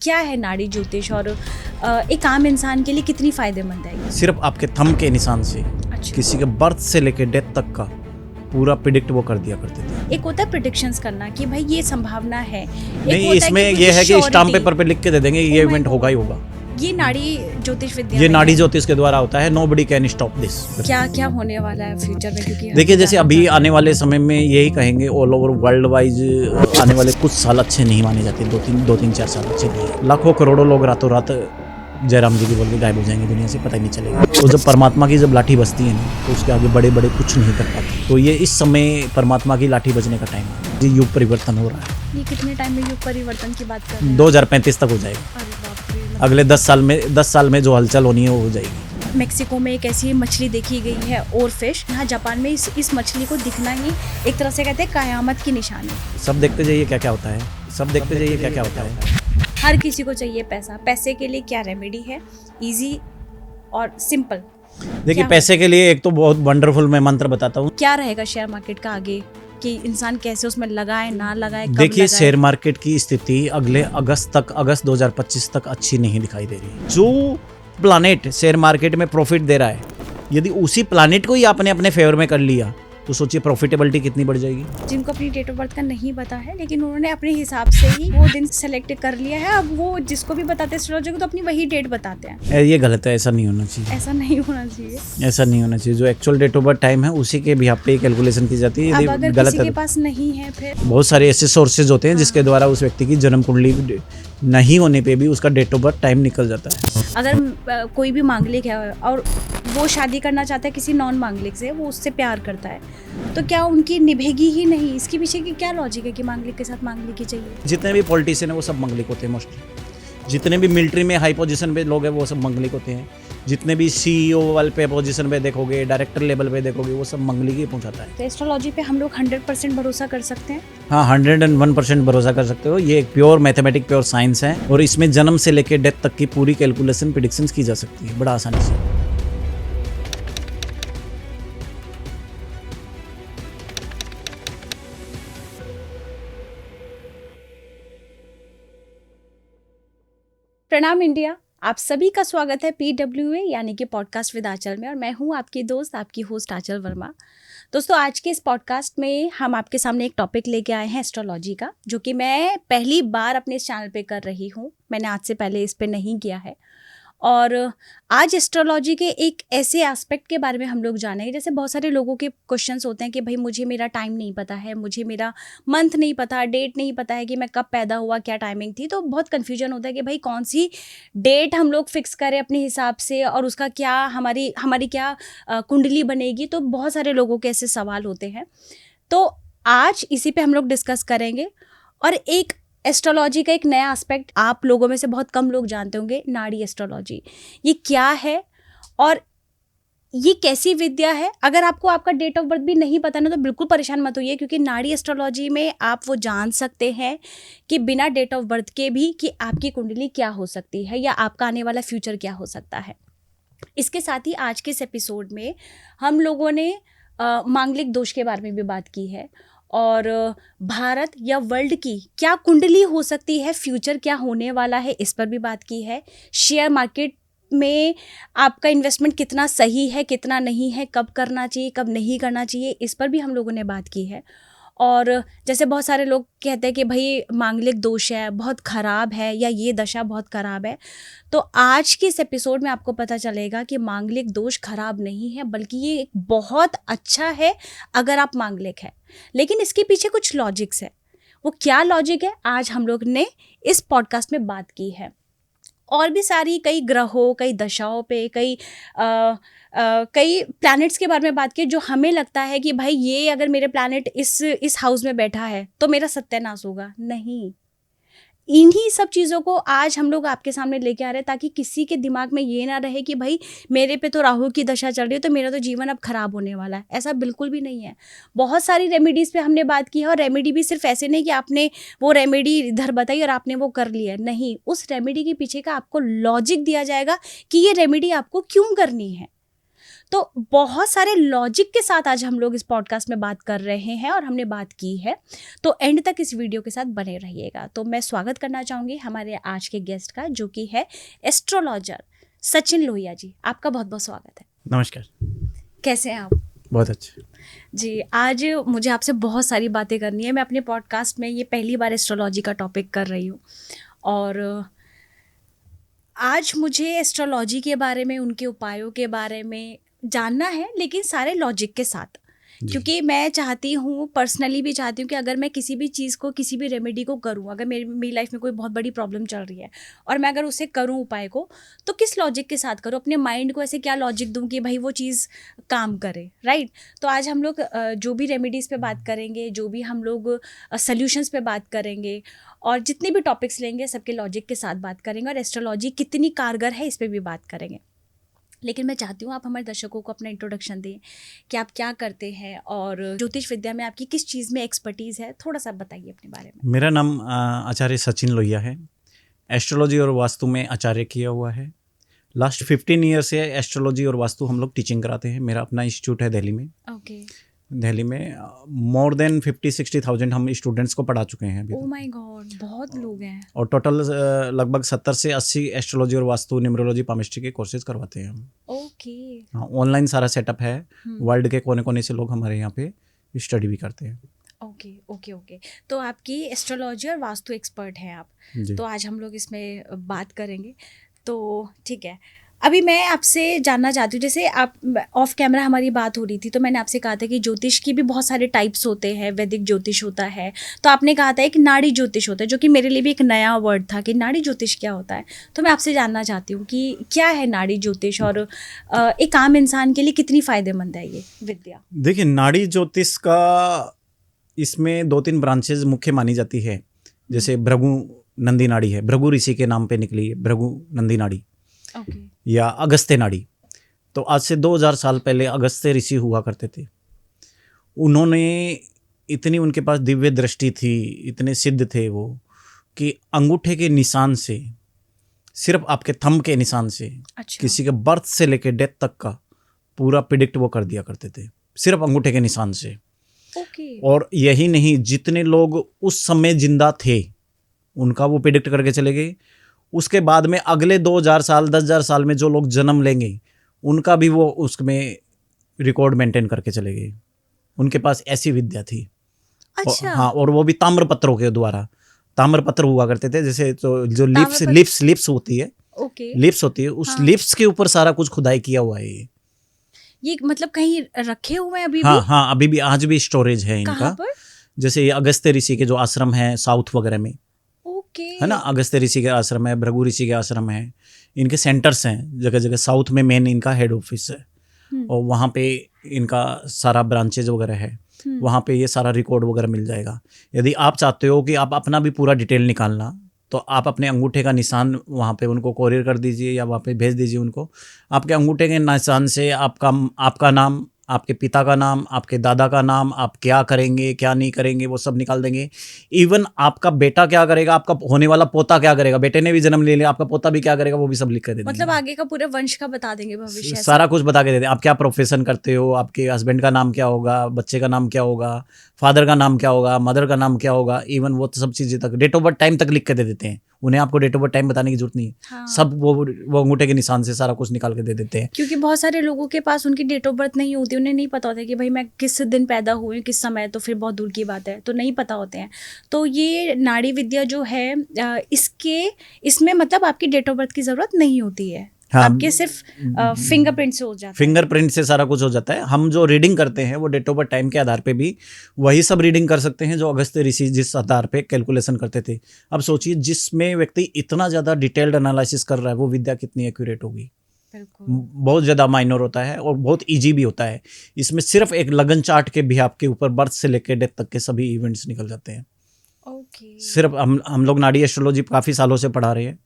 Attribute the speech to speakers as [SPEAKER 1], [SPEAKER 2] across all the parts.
[SPEAKER 1] क्या है नाड़ी ज्योतिष और एक आम इंसान के लिए कितनी फायदेमंद है?
[SPEAKER 2] सिर्फ आपके थंब के निशान से किसी के बर्थ से लेकर डेथ तक का पूरा प्रिडिक्ट वो कर दिया करते थे।
[SPEAKER 1] एक होता है प्रेडिक्शंस करना कि भाई ये संभावना है,
[SPEAKER 2] नहीं, इसमें ये है कि स्टाम्प पेपर पे लिख के दे देंगे ये इवेंट होगा ही होगा।
[SPEAKER 1] ये नाड़ी ज्योतिष विद्या,
[SPEAKER 2] ये नाड़ी ज्योतिष के द्वारा होता है। Nobody can stop this.
[SPEAKER 1] क्या क्या होने वाला है फ्यूचर में? क्योंकि
[SPEAKER 2] देखिए, जैसे अभी आने वाले समय में यही कहेंगे ऑल ओवर वर्ल्ड वाइज आने वाले कुछ साल अच्छे नहीं माने जाते। दो तीन 4 साल अच्छे नहीं। लाखों करोड़ों लोग रातों रात जयराम जी की बोल के गायब हो जाएंगे दुनिया से, पता ही नहीं चलेगा। तो जब परमात्मा की जब लाठी बजती है ना, तो उसके आगे बड़े बड़े कुछ नहीं कर पाते। तो ये इस समय परमात्मा की लाठी बजने का टाइम है। ये युग परिवर्तन हो रहा है।
[SPEAKER 1] ये कितने टाइम में युग परिवर्तन की बात कर रहे हैं?
[SPEAKER 2] 2035 तक हो जाएगा।
[SPEAKER 1] अरे बाप रे।
[SPEAKER 2] अगले 10 साल में जो हलचल होनी है वो हो जाएगी।
[SPEAKER 1] मेक्सिको में एक ऐसी मछली देखी गई है और फिश। यहाँ जापान में इस मछली को दिखना ही एक तरह से कहते हैं कयामत की निशानी।
[SPEAKER 2] सब देखते जाइए क्या क्या होता है, सब देखते जाइए क्या क्या होता है।
[SPEAKER 1] हर किसी को चाहिए पैसा। पैसे के लिए क्या रेमेडी है, इजी और सिंपल?
[SPEAKER 2] देखिए, पैसे के लिए एक तो बहुत वंडरफुल मैं मंत्र बताता हूँ।
[SPEAKER 1] क्या रहेगा शेयर मार्केट का आगे, कि इंसान कैसे उसमें लगाए ना लगाए?
[SPEAKER 2] देखिए, शेयर मार्केट की स्थिति अगले अगस्त 2025 तक अच्छी नहीं दिखाई दे रही। जो प्लानेट शेयर मार्केट में प्रॉफिट दे रहा है, यदि उसी प्लानेट को ही आपने अपने फेवर में कर लिया तो सोचिए प्रॉफिटेबिलिटी कितनी बढ़ जाएगी।
[SPEAKER 1] जिनको अपनी डेट ऑफ बर्थ का नहीं पता है, लेकिन उन्होंने अपने हिसाब से ही वो दिन सेलेक्ट कर लिया है। अब वो जिसको भी बताते हैं एस्ट्रोलॉजी को, तो अपनी वही डेट बताते हैं।
[SPEAKER 2] ये गलत है, ऐसा नहीं होना चाहिए।
[SPEAKER 1] ऐसा नहीं होना चाहिए।
[SPEAKER 2] ऐसा नहीं होना चाहिए। जो actual date of birth time है उसी के भी पे कैलकुलेशन की जाती है।
[SPEAKER 1] अब अगर
[SPEAKER 2] गलत
[SPEAKER 1] किसी के पास नहीं है, फिर
[SPEAKER 2] बहुत सारे ऐसे सोर्सेज होते हैं जिसके द्वारा उस व्यक्ति की जन्म कुंडली नहीं होने पे भी उसका डेट ऑफ बर्थ टाइम निकल जाता है।
[SPEAKER 1] अगर कोई भी मांगलिक है और वो शादी करना चाहता है किसी नॉन मांगलिक से, वो उससे प्यार करता है, तो क्या उनकी निभेगी ही नहीं? इसके पीछे की क्या लॉजिक है कि मांगलिक के साथ मांगलिक ही चाहिए?
[SPEAKER 2] जितने भी पॉलिटिशियन है वो सब मंगलिक होते हैं मोस्टली। जितने भी मिलिट्री में हाई पोजीशन पे लोग हैं वो सब मंगलिक होते हैं। जितने भी CEO वाले पे पोजीशन पे देखोगे, डायरेक्टर लेवल पे देखोगे, वो सब मंगलिक ही पहुंचाता है।
[SPEAKER 1] तो एस्ट्रोलॉजी पे हम लोग 100% भरोसा कर सकते हैं?
[SPEAKER 2] हाँ, 101% भरोसा कर सकते हो। ये एक प्योर मैथमेटिक, प्योर साइंस है और इसमें जन्म से लेकर डेथ तक की पूरी कैलकुलेशन, प्रेडिक्शंस की जा सकती है बड़ा आसानी से।
[SPEAKER 1] प्रणाम इंडिया, आप सभी का स्वागत है PWA यानी कि पॉडकास्ट विद आंचल में, और मैं हूं आपकी दोस्त, आपकी होस्ट आंचल वर्मा। दोस्तों, आज के इस पॉडकास्ट में हम आपके सामने एक टॉपिक लेके आए हैं एस्ट्रोलॉजी का, जो कि मैं पहली बार अपने इस चैनल पे कर रही हूं। मैंने आज से पहले इस पे नहीं किया है। और आज एस्ट्रोलॉजी के एक ऐसे एस्पेक्ट के बारे में हम लोग जानेंगे। जैसे बहुत सारे लोगों के क्वेश्चंस होते हैं कि भाई मुझे मेरा टाइम नहीं पता है, मुझे मेरा मंथ नहीं पता, डेट नहीं पता है कि मैं कब पैदा हुआ, क्या टाइमिंग थी। तो बहुत कन्फ्यूजन होता है कि भाई कौन सी डेट हम लोग फिक्स करें अपने हिसाब से, और उसका क्या हमारी क्या कुंडली बनेगी। तो बहुत सारे लोगों के ऐसे सवाल होते हैं। तो आज इसी पे हम लोग डिस्कस करेंगे। और एक एस्ट्रोलॉजी का एक नया एस्पेक्ट आप लोगों में से बहुत कम लोग जानते होंगे, नाड़ी एस्ट्रोलॉजी। ये क्या है और ये कैसी विद्या है? अगर आपको आपका डेट ऑफ बर्थ भी नहीं पता ना, तो बिल्कुल परेशान मत होइए, क्योंकि नाड़ी एस्ट्रोलॉजी में आप वो जान सकते हैं कि बिना डेट ऑफ बर्थ के भी कि आपकी कुंडली क्या हो सकती है या आपका आने वाला फ्यूचर क्या हो सकता है। इसके साथ ही आज के इस एपिसोड में हम लोगों ने मांगलिक दोष के बारे में भी बात की है, और भारत या वर्ल्ड की क्या कुंडली हो सकती है, फ्यूचर क्या होने वाला है, इस पर भी बात की है। शेयर मार्केट में आपका इन्वेस्टमेंट कितना सही है, कितना नहीं है, कब करना चाहिए, कब नहीं करना चाहिए, इस पर भी हम लोगों ने बात की है। और जैसे बहुत सारे लोग कहते हैं कि भाई मांगलिक दोष है, बहुत ख़राब है, या ये दशा बहुत ख़राब है। तो आज के इस एपिसोड में आपको पता चलेगा कि मांगलिक दोष ख़राब नहीं है, बल्कि ये एक बहुत अच्छा है अगर आप मांगलिक है। लेकिन इसके पीछे कुछ लॉजिक्स है। वो क्या लॉजिक है, आज हम लोग ने इस पॉडकास्ट में बात की है। और भी सारी कई ग्रहों, कई दशाओं पे, कई प्लैनेट्स के बारे में बात की, जो हमें लगता है कि भाई ये अगर मेरे प्लैनेट इस हाउस में बैठा है तो मेरा सत्यानाश होगा। नहीं, इन्हीं सब चीज़ों को आज हम लोग आपके सामने लेके आ रहे हैं, ताकि किसी के दिमाग में ये ना रहे कि भाई मेरे पे तो राहु की दशा चल रही है तो मेरा तो जीवन अब खराब होने वाला है। ऐसा बिल्कुल भी नहीं है। बहुत सारी रेमेडीज़ पे हमने बात की है, और रेमेडी भी सिर्फ ऐसे नहीं कि आपने वो रेमेडी इधर बताई और आपने वो कर लिया। नहीं, उस रेमेडी के पीछे का आपको लॉजिक दिया जाएगा कि ये रेमेडी आपको क्यों करनी है। तो बहुत सारे लॉजिक के साथ आज हम लोग इस पॉडकास्ट में बात कर रहे हैं और हमने बात की है, तो एंड तक इस वीडियो के साथ बने रहिएगा। तो मैं स्वागत करना चाहूँगी हमारे आज के गेस्ट का, जो कि है एस्ट्रोलॉजर सचिन लोहिया जी। आपका बहुत बहुत स्वागत है।
[SPEAKER 2] नमस्कार।
[SPEAKER 1] कैसे हैं आप?
[SPEAKER 2] बहुत अच्छे
[SPEAKER 1] जी, आज मुझे आपसे बहुत सारी बातें करनी है। मैं अपने पॉडकास्ट में ये पहली बार एस्ट्रोलॉजी का टॉपिक कर रही हूँ और आज मुझे एस्ट्रोलॉजी के बारे में, उनके उपायों के बारे में जानना है, लेकिन सारे लॉजिक के साथ, क्योंकि मैं चाहती हूँ, पर्सनली भी चाहती हूँ कि अगर मैं किसी भी चीज़ को, किसी भी रेमेडी को करूँ, अगर मेरी लाइफ में कोई बहुत बड़ी प्रॉब्लम चल रही है और मैं अगर उसे करूँ उपाय को, तो किस लॉजिक के साथ करूँ, अपने माइंड को ऐसे क्या लॉजिक दूँ कि भाई वो चीज़ काम करे, राइट। तो आज हम लोग जो भी रेमेडीज़ पे बात करेंगे, जो भी हम लोग सॉल्यूशंस पे बात करेंगे और जितने भी टॉपिक्स लेंगे सबके लॉजिक के साथ बात करेंगे और एस्ट्रोलॉजी कितनी कारगर है इस पर भी बात करेंगे। लेकिन मैं चाहती हूँ आप हमारे दर्शकों को अपना इंट्रोडक्शन दें कि आप क्या करते हैं और ज्योतिष विद्या में आपकी किस चीज़ में एक्सपर्टीज़ है, थोड़ा सा बताइए अपने बारे में।
[SPEAKER 2] मेरा नाम आचार्य सचिन लोहिया है। एस्ट्रोलॉजी और वास्तु में आचार्य किया हुआ है। लास्ट 15 ईयर से एस्ट्रोलॉजी और वास्तु हम लोग टीचिंग कराते हैं। मेरा अपना इंस्टीट्यूट है दिल्ली में।
[SPEAKER 1] ओके।
[SPEAKER 2] दिल्ली में मोर देन 50-60,000 हम स्टूडेंट्स को पढ़ा चुके हैं अभी।
[SPEAKER 1] ओह माय गॉड, बहुत लोग हैं।
[SPEAKER 2] और टोटल लगभग 70 से 80 एस्ट्रोलॉजी और वास्तु, न्यूमरोलॉजी, पामिस्ट्री के कोर्सेज करवाते हैं हम।
[SPEAKER 1] ओके।
[SPEAKER 2] हाँ, ऑनलाइन सारा सेटअप है। वर्ल्ड के कोने कोने से लोग हमारे यहाँ पे स्टडी भी करते हैं।
[SPEAKER 1] Okay okay okay. तो आपकी एस्ट्रोलॉजी और वास्तु एक्सपर्ट हैं आप, तो आज हम लोग इसमें बात करेंगे। तो ठीक है, अभी मैं आपसे जानना चाहती हूँ, जैसे आप ऑफ कैमरा हमारी बात हो रही थी तो मैंने आपसे कहा था कि ज्योतिष की भी बहुत सारे टाइप्स होते हैं। वैदिक ज्योतिष होता है, तो आपने कहा था एक नाड़ी ज्योतिष होता है, जो कि मेरे लिए भी एक नया वर्ड था कि नाड़ी ज्योतिष क्या होता है। तो मैं आपसे जानना चाहती हूँ कि क्या है नाड़ी ज्योतिष और एक आम इंसान के लिए कितनी फ़ायदेमंद है ये विद्या।
[SPEAKER 2] देखिए, नाड़ी ज्योतिष का इसमें 2-3 ब्रांचेज मुख्य मानी जाती है। जैसे भृगु नंदी नाड़ी है, भृगु ऋषि के नाम पे निकली है भृगु नंदी नाड़ी।
[SPEAKER 1] ओके।
[SPEAKER 2] या अगस्त्य नाड़ी। तो आज से 2000 साल पहले अगस्त्य ऋषि हुआ करते थे। उन्होंने इतनी, उनके पास दिव्य दृष्टि थी, इतने सिद्ध थे वो, कि अंगूठे के निशान से, सिर्फ आपके थंब के निशान से,
[SPEAKER 1] अच्छा।
[SPEAKER 2] किसी के बर्थ से लेकर डेथ तक का पूरा प्रिडिक्ट वो कर दिया करते थे, सिर्फ अंगूठे के निशान से।
[SPEAKER 1] ओके।
[SPEAKER 2] और यही नहीं, जितने लोग उस समय जिंदा थे उनका वो प्रिडिक्ट करके चले गए। उसके बाद में अगले 2000 साल, 10,000 साल में जो लोग जन्म लेंगे उनका भी वो उसमें रिकॉर्ड मेंटेन करके चले गए। उनके पास ऐसी विद्या थी।
[SPEAKER 1] अच्छा।
[SPEAKER 2] हाँ, और वो भी ताम्रपत्रों के द्वारा। ताम्रपत्र हुआ करते थे, जैसे तो जो लिप्स होती है।
[SPEAKER 1] ओके।
[SPEAKER 2] लिप्स होती है, उस लिप्स के ऊपर सारा कुछ खुदाई किया हुआ है
[SPEAKER 1] ये मतलब कहीं रखे हुए हैं अभी
[SPEAKER 2] हाँ
[SPEAKER 1] भी?
[SPEAKER 2] हाँ, अभी भी, आज भी स्टोरेज है इनका।
[SPEAKER 1] कहाँ पर?
[SPEAKER 2] जैसे ये अगस्त्य ऋषि के जो आश्रम है साउथ वगैरह में, है ना, अगस्त्य ऋषि के आश्रम है, भृगु ऋषि के आश्रम है, इनके सेंटर्स हैं जगह जगह। साउथ में मेन इनका हेड ऑफिस है और वहाँ पे इनका सारा ब्रांचेज वगैरह है। वहाँ पे ये सारा रिकॉर्ड वगैरह मिल जाएगा। यदि आप चाहते हो कि आप अपना भी पूरा डिटेल निकालना, तो आप अपने अंगूठे का निशान वहाँ पे उनको कोरियर कर दीजिए या वहाँ पे भेज दीजिए उनको। आपके अंगूठे के निशान से आपका नाम, आपके पिता का नाम, आपके दादा का नाम, आप क्या करेंगे क्या नहीं करेंगे वो सब निकाल देंगे। इवन आपका बेटा क्या करेगा, आपका होने वाला पोता क्या करेगा, बेटे ने भी जन्म ले लिया, आपका पोता भी क्या करेगा, वो भी सब लिख कर दे देंगे।
[SPEAKER 1] मतलब आगे का पूरे वंश का बता देंगे, भविष्य
[SPEAKER 2] सारा कुछ बता के दे देंगे। आप क्या प्रोफेशन करते हो, आपके हस्बैंड का नाम क्या होगा, बच्चे का नाम क्या होगा, फादर का नाम क्या होगा, मदर का नाम क्या होगा, इवन वो सब चीज़ें तक, डेट ऑफ बर्थ टाइम तक लिख के दे देते हैं। उन्हें आपको डेट ऑफ बर्थ टाइम बताने की जरूरत नहीं है।
[SPEAKER 1] हाँ।
[SPEAKER 2] सब वो अंगूठे के निशान से सारा कुछ निकाल के दे देते हैं।
[SPEAKER 1] क्योंकि बहुत सारे लोगों के पास उनकी डेट ऑफ बर्थ नहीं होती, उन्हें नहीं पता होता कि भाई मैं किस दिन पैदा हुई, किस समय, तो फिर बहुत दूर की बात है, तो नहीं पता होते हैं। तो ये नाड़ी विद्या जो है, इसमें मतलब आपकी डेट ऑफ बर्थ की ज़रूरत नहीं होती है। हाँ, आपके सिर्फ फिंगरप्रिंट से हो जाता है।
[SPEAKER 2] फिंगरप्रिंट से सारा कुछ हो जाता है। हम जो रीडिंग करते हैं वो डेट ऑफ बर्थ टाइम के आधार पे भी वही सब रीडिंग कर सकते हैं जो अगस्त्य ऋषि जिस आधार पे कैलकुलेशन करते थे। अब सोचिए, जिसमें व्यक्ति इतना ज़्यादा डिटेल्ड एनालिसिस कर रहा है, वो विद्या कितनी एक्यूरेट होगी। बहुत ज़्यादा माइनर होता है और बहुत ईजी भी होता है। इसमें सिर्फ एक लगन चार्ट के भी आपके ऊपर बर्थ से लेकर डेथ तक के सभी इवेंट्स निकल जाते हैं। सिर्फ हम लोग नाड़ी एस्ट्रोलॉजी काफ़ी सालों से पढ़ा रहे हैं,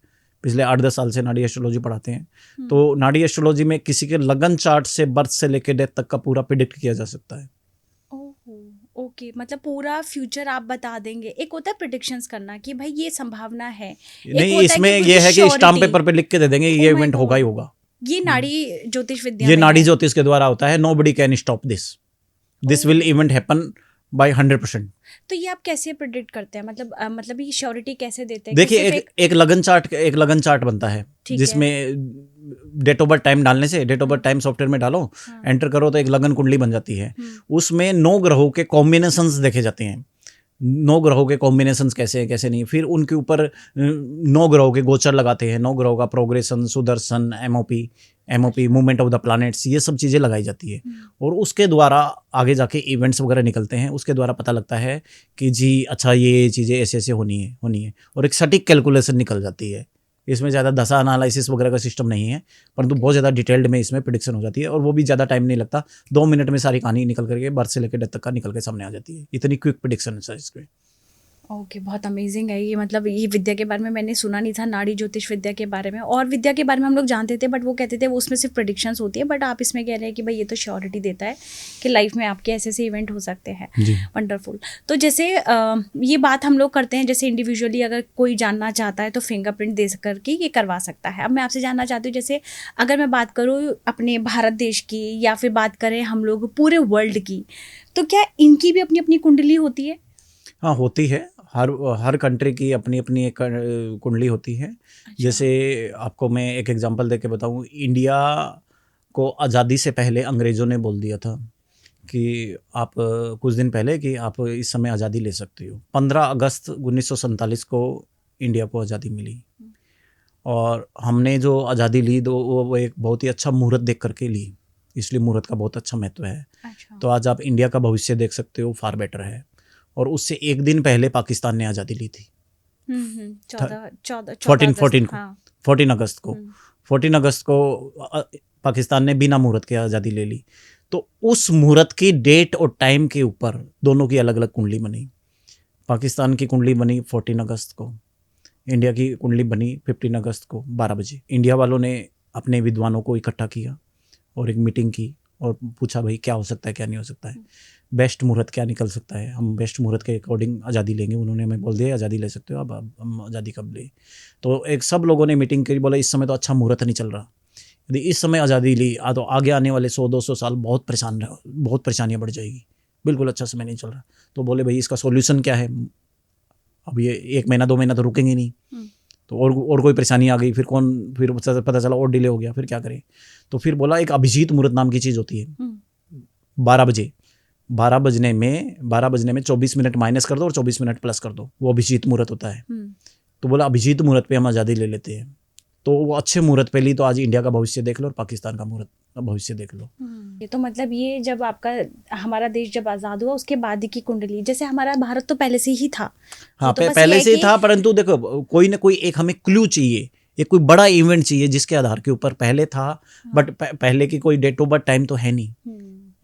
[SPEAKER 2] पिछले 8-10 साल से नाड़ी एस्ट्रोलॉजी पढ़ाते हैं। तो नाड़ी एस्ट्रोलॉजी में किसी के लगन चार्ट से बर्थ से लेकर डेथ तक का पूरा प्रिडिक्ट किया जा सकता है।
[SPEAKER 1] ओके, मतलब पूरा फ्यूचर आप बता देंगे। एक होता है प्रेडिक्शंस करना कि भाई ये संभावना है,
[SPEAKER 2] नहीं, इसमें ये है कि स्टाम्प पेपर पे लिख के दे देंगे ये इवेंट होगा ही होगा।
[SPEAKER 1] ये नाड़ी ज्योतिष विद्या
[SPEAKER 2] ये
[SPEAKER 1] में
[SPEAKER 2] नाड़ी
[SPEAKER 1] है।
[SPEAKER 2] ज्योतिष के द्वारा होता है. Nobody can stop this will event happen by 100%.
[SPEAKER 1] तो ये आप कैसे प्रेडिक्ट करते हैं, मतलब ये श्योरिटी कैसे देते हैं?
[SPEAKER 2] देखिए,
[SPEAKER 1] कि सिर्फ
[SPEAKER 2] एक लगन चार्ट बनता है,
[SPEAKER 1] ठीक है।
[SPEAKER 2] जिसमें डेट ऑफ बर्थ टाइम डालने से, date of birth time software में डालो,
[SPEAKER 1] हाँ।
[SPEAKER 2] एंटर करो तो एक लगन कुंडली बन जाती है.
[SPEAKER 1] हम्म,
[SPEAKER 2] उसमें 9 ग्रहों के कॉम्बिनेशंस देखे जाते हैं. 9 ग्रहों के कॉम्बिनेशंस कैसे हैं कैसे नहीं, फिर उनके ऊपर 9 ग्रहों के गोचर लगाते हैं. 9 ग्रहों का progression, Sudarshan, MOP movement of the planets, ये सब चीज़ें लगाई जाती है. और उसके द्वारा आगे जाके इवेंट्स वगैरह निकलते हैं. उसके द्वारा पता लगता है कि जी अच्छा ये चीज़ें ऐसे ऐसे होनी है और एक सटीक कैलकुलेशन निकल जाती है. इसमें ज़्यादा दशा एनालिसिस वगैरह का सिस्टम नहीं है, परंतु बहुत ज़्यादा डिटेल्ड में इसमें प्रिडिक्शन हो जाती है. और वो भी ज़्यादा टाइम नहीं लगता, 2 मिनट में सारी कहानी निकल करके बर्थ से लेकर डेथ तक का निकल के सामने आ जाती है. इतनी क्विक प्रिडिक्शन है इसमें.
[SPEAKER 1] ओके, बहुत अमेजिंग है ये. मतलब ये विद्या के बारे में मैंने सुना नहीं था, नाड़ी ज्योतिष विद्या के बारे में. और विद्या के बारे में हम लोग जानते थे, बट वो कहते थे वो उसमें सिर्फ प्रेडिक्शंस होती है. बट आप इसमें कह रहे हैं कि भाई ये तो श्योरिटी देता है कि लाइफ में आपके ऐसे ऐसे इवेंट हो सकते हैं.
[SPEAKER 2] जी.
[SPEAKER 1] वंडरफुल. तो जैसे ये बात हम लोग करते हैं, जैसे इंडिविजुअली अगर कोई जानना चाहता है तो फिंगरप्रिंट दे करके ये करवा सकता है. अब मैं आपसे जानना चाहती हूँ, जैसे अगर मैं बात करूँ अपने भारत देश की, या फिर बात करें हम लोग पूरे वर्ल्ड की, तो क्या इनकी भी अपनी अपनी कुंडली होती है?
[SPEAKER 2] हाँ, होती है. हर कंट्री की अपनी अपनी एक कुंडली होती है. जैसे आपको मैं एक एग्जांपल दे के बताऊँ, इंडिया को आज़ादी से पहले अंग्रेज़ों ने बोल दिया था कि आप कुछ दिन पहले कि आप इस समय आज़ादी ले सकते हो. 15 अगस्त 1947 को इंडिया को आज़ादी मिली. और हमने जो आज़ादी ली तो वो एक बहुत ही अच्छा मुहूर्त देख करके ली, इसलिए मुहूर्त का बहुत अच्छा महत्व है.
[SPEAKER 1] अच्छा.
[SPEAKER 2] तो आज आप इंडिया का भविष्य देख सकते हो, फार बेटर है. और उससे एक दिन पहले पाकिस्तान ने आज़ादी ली थी. 14 अगस्त को 14 अगस्त को पाकिस्तान ने बिना मुहूर्त के आज़ादी ले ली. तो उस मुहूर्त की डेट और टाइम के ऊपर दोनों की अलग अलग कुंडली बनी. पाकिस्तान की कुंडली बनी 14 अगस्त को, इंडिया की कुंडली बनी 15 अगस्त को 12 बजे. इंडिया वालों ने अपने विद्वानों को इकट्ठा किया और एक मीटिंग की और पूछा भाई क्या हो सकता है क्या नहीं हो सकता है, बेस्ट मुहूर्त क्या निकल सकता है, हम बेस्ट मुहूर्त के अकॉर्डिंग आज़ादी लेंगे. उन्होंने हमें बोल दिया आज़ादी ले सकते हो, अब हम आज़ादी कब ले. तो एक सब लोगों ने मीटिंग करी, बोला इस समय तो अच्छा मुहूर्त नहीं चल रहा, यदि इस समय आज़ादी ली तो आगे आने वाले 100-200 साल बहुत परेशानियाँ बढ़ जाएगी, बिल्कुल अच्छा समय नहीं चल रहा. तो बोले भाई इसका सोल्यूशन क्या है, अब ये 1 महीना 2 महीना तो रुकेंगे नहीं, तो और कोई परेशानी आ गई, फिर पता चला और डिले हो गया, फिर क्या करें. तो फिर बोला एक अभिजीत मुहूर्त नाम की चीज़ होती है. 12 बजे 12 बजने में 24 मिनट माइनस कर दो और 24 मिनट प्लस कर दो, वो अभिजीत मुहूर्त होता है. तो बोला अभिजीत मुहूर्त पे हम आज़ादी ले लेते हैं. तो वो अच्छे मुहूर्त पे ली. तो आज इंडिया का भविष्य देख लो और पाकिस्तान का मुहूर्त भविष्य देख लो.
[SPEAKER 1] ये तो मतलब ये जब हमारा देश जब आज़ाद हुआ उसके बाद की कुंडली, जैसे हमारा भारत तो पहले से ही था.
[SPEAKER 2] हाँ,
[SPEAKER 1] तो बस
[SPEAKER 2] पहले
[SPEAKER 1] ये है
[SPEAKER 2] से ही
[SPEAKER 1] कि-
[SPEAKER 2] था, परंतु देखो कोई ना कोई एक हमें क्लू चाहिए, एक कोई बड़ा इवेंट चाहिए जिसके आधार के ऊपर पहले था. बट पहले की कोई डेट ऑफ बर्थ टाइम तो है नहीं.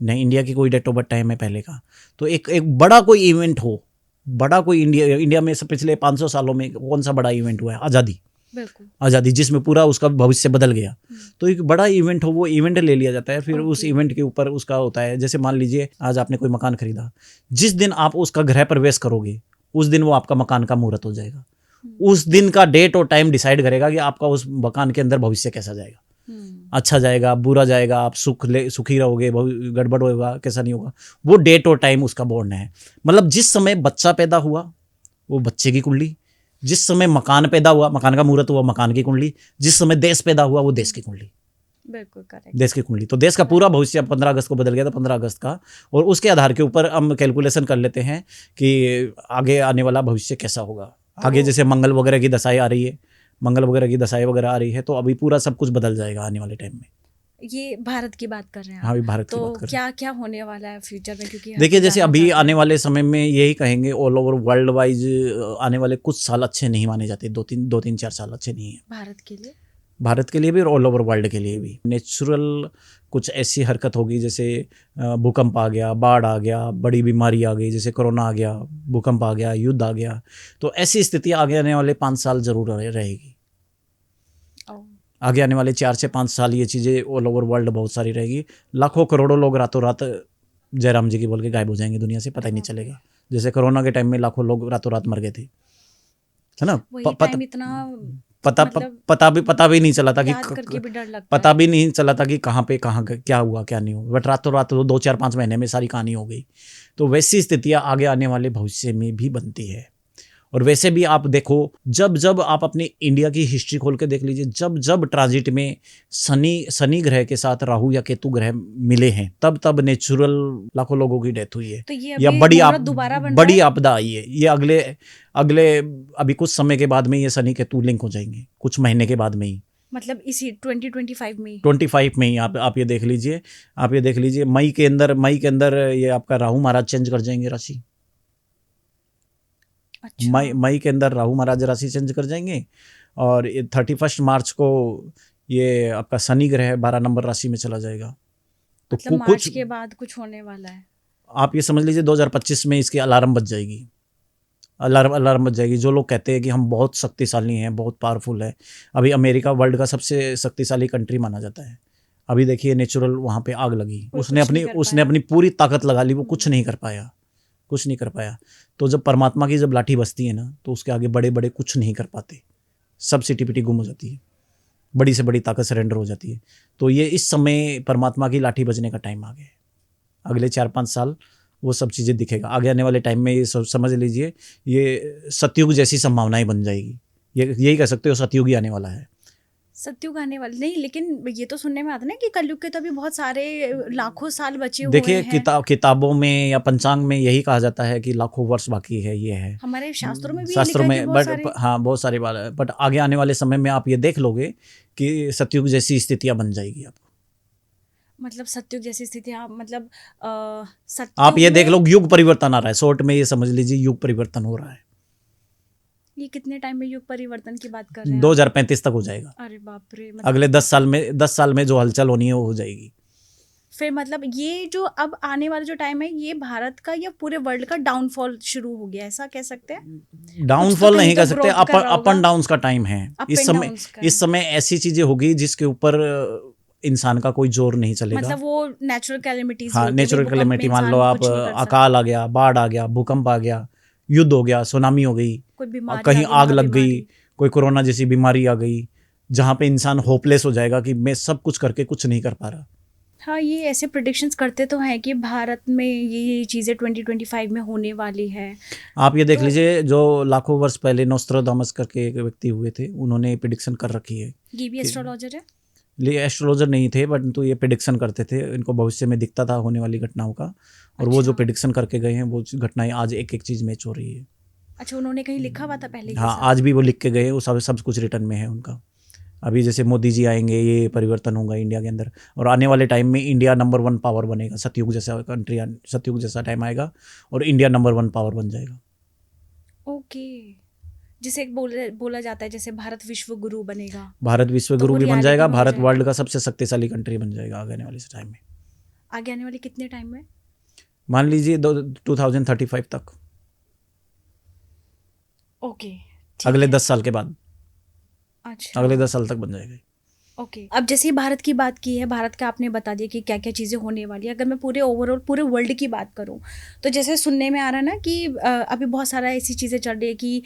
[SPEAKER 2] नहीं, इंडिया की कोई डेट ऑफ बर्थ टाइम है पहले का. तो एक बड़ा कोई इवेंट हो, बड़ा कोई इंडिया में से पिछले 500 सालों में कौन सा बड़ा इवेंट हुआ है, आज़ादी, जिसमें पूरा उसका भविष्य बदल गया. तो एक बड़ा इवेंट हो, वो इवेंट ले लिया जाता है. फिर उस इवेंट के ऊपर उसका होता है, जैसे मान लीजिए आज आपने कोई मकान खरीदा, जिस दिन आप उसका गृह प्रवेश करोगे उस दिन वो आपका मकान का मुहूर्त हो जाएगा. उस दिन का डेट और टाइम डिसाइड करेगा कि आपका उस मकान के अंदर भविष्य कैसा जाएगा, अच्छा जाएगा, बुरा जाएगा, आप सुखी रहोगे, गड़बड़ होगा, कैसा नहीं होगा. वो डेट और टाइम उसका बोर्न है. मतलब जिस समय बच्चा पैदा हुआ वो बच्चे की कुंडली, जिस समय मकान पैदा हुआ, मकान का मुहूर्त हुआ, मकान की कुंडली, जिस समय देश पैदा हुआ वो देश की कुंडली.
[SPEAKER 1] बिल्कुल करेक्ट.
[SPEAKER 2] देश की कुंडली. तो देश का पूरा भविष्य 15 अगस्त को बदल गया था, 15 अगस्त का. और उसके आधार के ऊपर हम कैलकुलेशन कर लेते हैं कि आगे आने वाला भविष्य कैसा होगा. आगे जैसे मंगल वगैरह की दशाएं आ रही है, तो अभी पूरा सब कुछ बदल जाएगा आने वाले टाइम में.
[SPEAKER 1] ये भारत की बात कर रहे हैं आप.
[SPEAKER 2] हाँ, अभी भारत की
[SPEAKER 1] तो
[SPEAKER 2] बात कर रहे हैं.
[SPEAKER 1] क्या होने वाला है फ्यूचर में, क्योंकि
[SPEAKER 2] देखिए जैसे
[SPEAKER 1] जानना
[SPEAKER 2] अभी
[SPEAKER 1] चाहते
[SPEAKER 2] आने
[SPEAKER 1] हैं.
[SPEAKER 2] वाले समय में यही कहेंगे, ऑल ओवर वर्ल्ड वाइज आने वाले कुछ साल अच्छे नहीं माने जाते. 2-3-4 साल अच्छे नहीं है भारत के लिए भी और ऑल ओवर वर्ल्ड के लिए भी. नेचुरल कुछ ऐसी हरकत होगी, जैसे भूकंप आ गया, बाढ़ आ गया, बड़ी बीमारी आ गई, जैसे कोरोना आ गया, भूकंप आ गया, युद्ध आ गया. तो ऐसी स्थिति आगे आने वाले 5 साल जरूर रहेगी. आगे आने वाले 4 से 5 साल ये चीज़ें ऑल ओवर वर्ल्ड बहुत सारी रहेगी. लाखों करोड़ों लोग रातों रात जयराम जी की बोल के गायब हो जाएंगे दुनिया से, पता ही नहीं चलेगा. जैसे कोरोना के टाइम में लाखों लोग रातों रात मर गए थे, है ना.
[SPEAKER 1] वही टाइम इतना
[SPEAKER 2] पता भी नहीं चला था
[SPEAKER 1] याद
[SPEAKER 2] कि
[SPEAKER 1] करके भी डर लगता
[SPEAKER 2] पता
[SPEAKER 1] है।
[SPEAKER 2] भी नहीं चला था कि कहाँ क्या हुआ क्या नहीं हुआ, बट रातों रात 2-4-5 महीने में सारी कहानी हो गई। तो वैसी स्थितियां आगे आने वाले भविष्य में भी बनती है। और वैसे भी आप देखो, जब जब आप अपनी इंडिया की हिस्ट्री खोल के देख लीजिए, जब जब ट्रांजिट में शनि ग्रह के साथ राहु या केतु ग्रह मिले हैं, तब तब नेचुरल लाखों लोगों की डेथ हुई है,
[SPEAKER 1] तो ये
[SPEAKER 2] या
[SPEAKER 1] अभी मुहूर्त दोबारा बन रहा
[SPEAKER 2] बड़ी
[SPEAKER 1] है?
[SPEAKER 2] आपदा आई है। ये अगले अगले अभी कुछ समय के बाद में ये शनि केतु लिंक हो जाएंगे, कुछ महीने के बाद में ही,
[SPEAKER 1] मतलब इसी 2025 में
[SPEAKER 2] 25 में ही। आप ये देख लीजिए, मई के अंदर ये आपका राहु महाराज चेंज कर जाएंगे राशि।
[SPEAKER 1] अच्छा।
[SPEAKER 2] मई के अंदर राहु महाराज राशि चेंज कर जाएंगे, और 31 मार्च को ये आपका शनि ग्रह 12 नंबर राशि में चला जाएगा। तो
[SPEAKER 1] मतलब मार्च के बाद कुछ होने वाला है।
[SPEAKER 2] आप ये समझ लीजिए 2025 में इसकी अलार्म बज जाएगी। अलार्म बज जाएगी। जो लोग कहते हैं कि हम बहुत शक्तिशाली हैं, बहुत पावरफुल है, अभी अमेरिका वर्ल्ड का सबसे शक्तिशाली कंट्री माना जाता है। अभी देखिए नेचुरल वहाँ पे आग लगी, उसने अपनी पूरी ताकत लगा ली, वो कुछ नहीं कर पाया। तो जब परमात्मा की जब लाठी बजती है ना, तो उसके आगे बड़े बड़े कुछ नहीं कर पाते, सब सिटी पिटी गुम हो जाती है, बड़ी से बड़ी ताकत सरेंडर हो जाती है। तो ये इस समय परमात्मा की लाठी बजने का टाइम आ गया है। अगले 4-5 साल वो सब चीज़ें दिखेगा। आगे आने वाले टाइम में ये समझ लीजिए, ये सतयुग जैसी संभावनाएं बन जाएगी। यही कह सकते हो, सतयुग ही आने वाला है।
[SPEAKER 1] सतयुग आने वाले नहीं, लेकिन ये तो सुनने में आता ना कि कलयुग के तो अभी बहुत सारे लाखों साल बचे हुए
[SPEAKER 2] देखिए
[SPEAKER 1] हैं।
[SPEAKER 2] किताबों में या पंचांग में यही कहा जाता है कि लाखों वर्ष बाकी है, ये है
[SPEAKER 1] हमारे शास्त्रों में भी
[SPEAKER 2] शास्त्रों
[SPEAKER 1] लिखा है कि
[SPEAKER 2] में,
[SPEAKER 1] बहुत सारे।
[SPEAKER 2] हाँ बहुत सारी बात है। बट आगे आने वाले समय में आप ये देख लोगे कि सतयुग जैसी स्थितियां बन जाएगी आपको।
[SPEAKER 1] मतलब सतयुग जैसी स्थिति, मतलब
[SPEAKER 2] आप ये देख लो, युग परिवर्तन आ रहा है। शॉर्ट में ये समझ लीजिए, युग परिवर्तन हो रहा है।
[SPEAKER 1] ये कितने टाइम में युग परिवर्तन की बात कर रहे हैं?
[SPEAKER 2] 2035 तक हो जाएगा।
[SPEAKER 1] अरे बाप रे।
[SPEAKER 2] अगले 10 साल में जो हलचल होनी है वो हो जाएगी।
[SPEAKER 1] फिर मतलब ये जो अब आने वाला जो टाइम है, ये भारत का या पूरे वर्ल्ड का डाउनफॉल शुरू हो गया, ऐसा कह सकते हैं?
[SPEAKER 2] डाउनफॉल नहीं कह सकते, अप एंड डाउन का टाइम है इस समय ऐसी चीजें होगी जिसके ऊपर इंसान का कोई जोर नहीं चलेगा।
[SPEAKER 1] मतलब वो नेचुरल कैलेमिटीज।
[SPEAKER 2] हाँ, नेचुरल कैलेमिटी, मान लो आप अकाल आ गया, बाढ़ आ गया, भूकंप आ गया, युद्ध हो गया, सुनामी हो गई, कहीं आग लग गई, कोई कोरोना जैसी बीमारी आ गई, जहाँ पे इंसान होपलेस हो जाएगा कि मैं सब कुछ करके कुछ नहीं कर पा रहा।
[SPEAKER 1] हाँ, ये ऐसे प्रेडिक्शंस करते तो हैं कि भारत में ये चीज़ें 2025 में होने वाली है।
[SPEAKER 2] आप ये देख लीजिए, जो लाखों वर्ष पहले नोस्ट्राडामस करके एक व्यक्ति हुए थे, उन्होंने प्रेडिक्शन कर रखी है।
[SPEAKER 1] ये भी एस्ट्रोलॉजर है?
[SPEAKER 2] एस्ट्रोलॉजर नहीं थे, बट तो ये प्रेडिक्शन करते थे, इनको भविष्य में दिखता था होने वाली घटनाओं का। और वो जो प्रेडिक्शन करके गए हैं, वो घटनाएं आज एक एक चीज़ मैच हो रही है।
[SPEAKER 1] अच्छा, उन्होंने कहीं लिखा हुआ था पहले?
[SPEAKER 2] हाँ, आज भी वो लिख के गए, वो सब कुछ रिटर्न में है उनका। अभी जैसे मोदी जी आएंगे, ये परिवर्तन होगा इंडिया के अंदर, और आने वाले टाइम में इंडिया नंबर 1 पावर बनेगा। सतयुग जैसा कंट्री, सतयुग जैसा टाइम आएगा और इंडिया नंबर 1 पावर बन जाएगा।
[SPEAKER 1] ओके। जिसे बोला जाता है जैसे भारत विश्व गुरु बनेगा।
[SPEAKER 2] भारत विश्व गुरु भी बन जाएगा, भारत वर्ल्ड का सबसे शक्तिशाली कंट्री बन जाएगा आगे आने वाले टाइम में।
[SPEAKER 1] आगे आने वाले कितने टाइम में?
[SPEAKER 2] मान लीजिए 2035 तक।
[SPEAKER 1] ओके,
[SPEAKER 2] अगले 10 साल के बाद।
[SPEAKER 1] अच्छा,
[SPEAKER 2] अगले 10 साल तक बन जाएगा।
[SPEAKER 1] ओके। अब जैसे भारत की बात की है, भारत का आपने बता दिया कि क्या क्या चीज़ें होने वाली है। अगर मैं पूरे ओवरऑल पूरे वर्ल्ड की बात करूं, तो जैसे सुनने में आ रहा है ना कि अभी बहुत सारा ऐसी चीज़ें चल रही है कि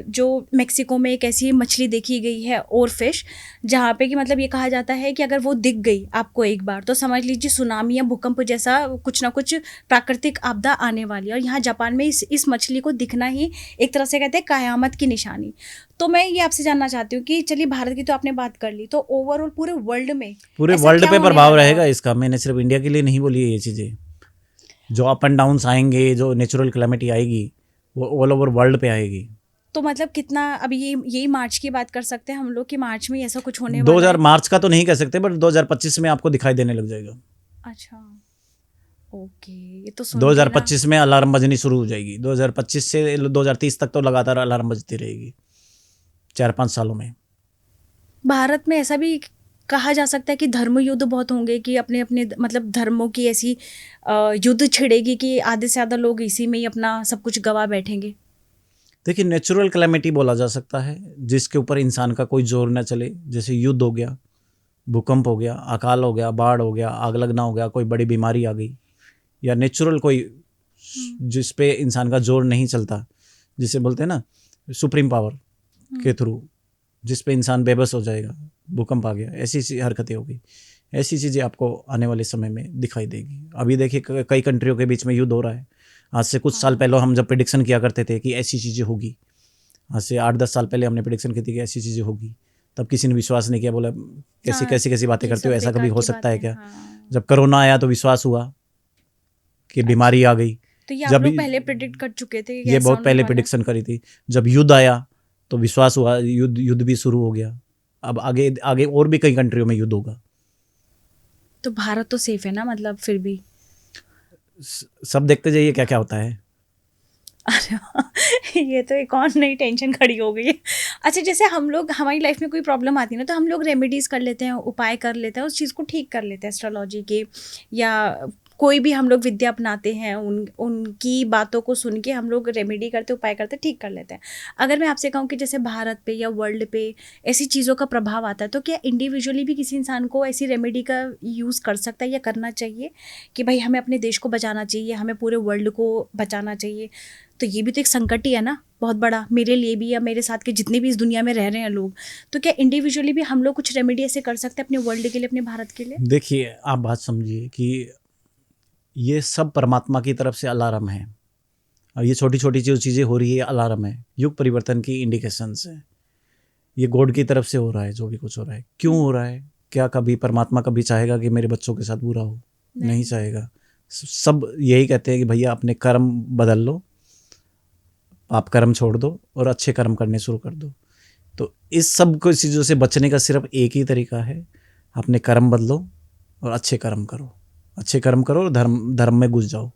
[SPEAKER 1] जो मेक्सिको में एक ऐसी मछली देखी गई है, और फिश, जहाँ पे कि मतलब ये कहा जाता है कि अगर वो दिख गई आपको एक बार, तो समझ लीजिए सुनामी या भूकंप जैसा कुछ ना कुछ प्राकृतिक आपदा आने वाली है। और यहाँ जापान में इस मछली को दिखना ही एक तरह से कहते हैं कयामत की निशानी। तो मैं ये आपसे जानना चाहती हूँ कि चलिए भारत की तो आपने बात कर ली, तो ओवरऑल पूरे वर्ल्ड
[SPEAKER 2] पे प्रभाव रहेगा इसका। मैंने सिर्फ इंडिया के लिए नहीं बोली है ये चीज़ें। जो अप एंड डाउन्स आएंगे, जो नेचुरल कैलेमिटी आएगी, वो ऑल ओवर वर्ल्ड पे आएगी।
[SPEAKER 1] तो मतलब कितना, अभी यही मार्च की बात कर सकते हैं हम लोग कि मार्च में ऐसा कुछ होने वाला है?
[SPEAKER 2] 2000 मार्च का तो नहीं कह सकते, बट 2025 में आपको दिखाई देने लग जाएगा।
[SPEAKER 1] अच्छा, ओके। ये तो
[SPEAKER 2] 2025 में अलार्म बजनी शुरू हो जाएगी। 2025 से 2030 तक तो लगातार अलार्म बजती रहेगी, 4-5 सालों में।
[SPEAKER 1] भारत में ऐसा भी कहा जा सकता है कि धर्म युद्ध बहुत होंगे, कि अपने अपने मतलब धर्मों की ऐसी युद्ध छिड़ेगी कि आधे से ज़्यादा लोग इसी में ही अपना सब कुछ गवा बैठेंगे। देखिए,
[SPEAKER 2] नेचुरल कैलेमिटी बोला जा सकता है जिसके ऊपर इंसान का कोई जोर न चले। जैसे युद्ध हो गया, भूकंप हो गया, अकाल हो गया, बाढ़ हो गया, आग लगना हो गया, कोई बड़ी बीमारी आ गई, या नेचुरल कोई जिस पे इंसान का जोर नहीं चलता, जिसे बोलते हैं ना सुप्रीम पावर के थ्रू, जिस पे इंसान बेबस हो जाएगा, भूकंप आ गया, ऐसी ऐसी हरकतें होगी, ऐसी चीज़ें आपको आने वाले समय में दिखाई देगी। अभी देखिए कई कंट्रियों के बीच में युद्ध हो रहा है। आज से कुछ साल पहले हम जब प्रेडिक्शन किया करते थे कि ऐसी चीज़ें होगी, आज से 8-10 साल पहले हमने प्रेडिक्शन की थी कि ऐसी चीज़ें होगी, तब किसी ने विश्वास नहीं किया, बोला कैसी बातें करते हो, ऐसा कभी हो सकता है क्या? जब कोरोना आया तो विश्वास हुआ कि बीमारी आ गई।
[SPEAKER 1] तो ये आप लोग पहले प्रेडिक्ट कर चुके थे?
[SPEAKER 2] ये बहुत पहले प्रेडिक्शन करी थी। जब युद्ध आया तो विश्वास हुआ, युद्ध भी शुरू हो गया। अब आगे आगे और भी कई कंट्रियों में युद्ध होगा।
[SPEAKER 1] तो भारत तो सेफ है ना, मतलब फिर भी
[SPEAKER 2] सब देखते जाइए क्या क्या होता है।
[SPEAKER 1] अरे ये तो एक और नई टेंशन खड़ी हो गई है। अच्छा, जैसे हम लोग, हमारी लाइफ में कोई प्रॉब्लम आती है ना, तो हम लोग रेमेडीज कर लेते हैं, उपाय कर लेते हैं, उस चीज़ को ठीक कर लेते हैं एस्ट्रोलॉजी के, या कोई भी हम लोग विद्या अपनाते हैं, उनकी बातों को सुन के हम लोग रेमेडी करते, उपाय करते, ठीक कर लेते हैं। अगर मैं आपसे कहूँ कि जैसे भारत पे या वर्ल्ड पे ऐसी चीज़ों का प्रभाव आता है, तो क्या इंडिविजुअली भी किसी इंसान को ऐसी रेमेडी का यूज़ कर सकता है या करना चाहिए कि भाई हमें अपने देश को बचाना चाहिए, हमें पूरे वर्ल्ड को बचाना चाहिए? तो ये भी तो एक संकट ही है ना, बहुत बड़ा, मेरे लिए भी या मेरे साथ के जितने भी इस दुनिया में रह रहे हैं लोग। तो क्या इंडिविजुअली भी हम लोग कुछ रेमेडी ऐसे कर सकते हैं अपने वर्ल्ड के लिए, अपने भारत के लिए?
[SPEAKER 2] देखिए, आप बात समझिए कि ये सब परमात्मा की तरफ से अलार्म है, और ये छोटी छोटी जो चीज़ें हो रही है अलार्म है, युग परिवर्तन की इंडिकेशंस है। ये गॉड की तरफ से हो रहा है, जो भी कुछ हो रहा है। क्यों हो रहा है? क्या कभी परमात्मा कभी चाहेगा कि मेरे बच्चों के साथ बुरा हो? नहीं चाहेगा। सब यही कहते हैं कि भैया अपने कर्म बदल लो, आप कर्म छोड़ दो और अच्छे कर्म करने शुरू कर दो। तो इस सब को चीज़ों से बचने का सिर्फ एक ही तरीका है, अपने कर्म बदलो और अच्छे कर्म करो। अच्छे कर्म करो और धर्म में घुस जाओ।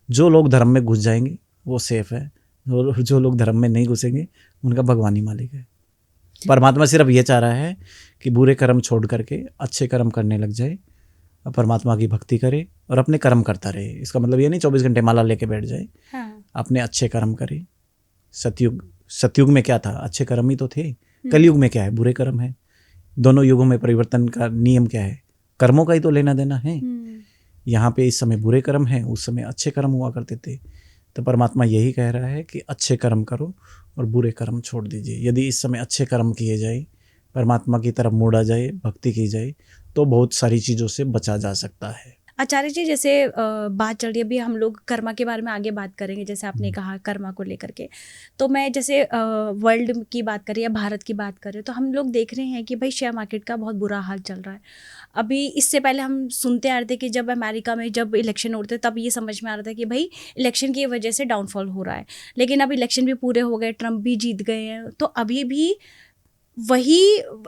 [SPEAKER 2] जो लोग धर्म में घुस जाएंगे वो सेफ है, और जो लोग धर्म में नहीं घुसेंगे उनका भगवान ही मालिक है। परमात्मा सिर्फ ये चाह रहा है कि बुरे कर्म छोड़ करके अच्छे कर्म करने लग जाए, और परमात्मा की भक्ति करे और अपने कर्म करता रहे। इसका मतलब ये नहीं 24 घंटे माला लेके बैठ जाए।
[SPEAKER 1] हाँ।
[SPEAKER 2] अपने अच्छे कर्म करे। सतयुग में क्या था? अच्छे कर्म ही तो थे। कलयुग में क्या है? बुरे कर्म है। दोनों युगों में परिवर्तन का नियम क्या है? कर्मों का ही तो लेना देना है। यहाँ पे इस समय बुरे कर्म हैं, उस समय अच्छे कर्म हुआ करते थे। तो परमात्मा यही कह रहा है कि अच्छे कर्म करो और बुरे कर्म छोड़ दीजिए। यदि इस समय अच्छे कर्म किए जाए, परमात्मा की तरफ मोड़ा जाए, भक्ति की जाए, तो बहुत सारी चीज़ों से बचा जा सकता है।
[SPEAKER 1] आचार्य जी, जैसे बात चल रही है, अभी हम लोग कर्मा के बारे में आगे बात करेंगे, जैसे आपने कहा कर्मा को लेकर के। तो मैं जैसे वर्ल्ड की बात करें या भारत की बात करें, तो हम लोग देख रहे हैं कि भाई शेयर मार्केट का बहुत बुरा हाल चल रहा है। अभी इससे पहले हम सुनते आ रहे थे कि जब अमेरिका में जब इलेक्शन होते थे, तब ये समझ में आ रहा था कि भाई इलेक्शन की वजह से डाउनफॉल हो रहा है। लेकिन अब इलेक्शन भी पूरे हो गए, ट्रम्प भी जीत गए हैं, तो अभी भी वही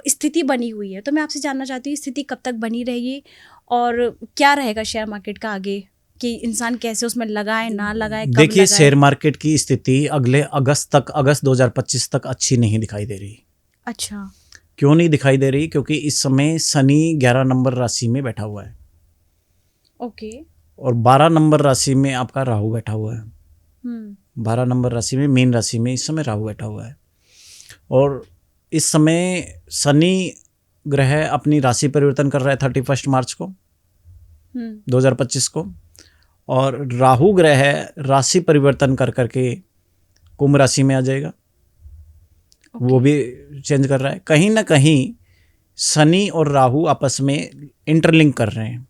[SPEAKER 1] स्थिति बनी हुई है। तो मैं आपसे जानना चाहती हूँ, स्थिति कब तक बनी रहेगी और क्या रहेगा शेयर मार्केट का आगे, कि इंसान कैसे उसमें लगाए ना लगाए, कब
[SPEAKER 2] देखिए,
[SPEAKER 1] लगाए?
[SPEAKER 2] शेयर मार्केट की स्थिति अगले अगस्त 2025 तक अच्छी नहीं दिखाई दे रही।
[SPEAKER 1] अच्छा,
[SPEAKER 2] क्यों नहीं दिखाई दे रही? क्योंकि इस समय शनि 11 नंबर राशि में बैठा हुआ है।
[SPEAKER 1] ओके।
[SPEAKER 2] और 12 नंबर राशि में आपका राहु बैठा हुआ है। 12 नंबर राशि में, मीन राशि में इस समय राहु बैठा हुआ है। और इस समय शनि ग्रह अपनी राशि परिवर्तन कर रहा है 31 मार्च को 2025 को, और राहु ग्रह राशि परिवर्तन कर करके कुंभ राशि में आ जाएगा। वो भी चेंज कर रहा है। कहीं ना कहीं शनि और राहु आपस में इंटरलिंक कर रहे हैं।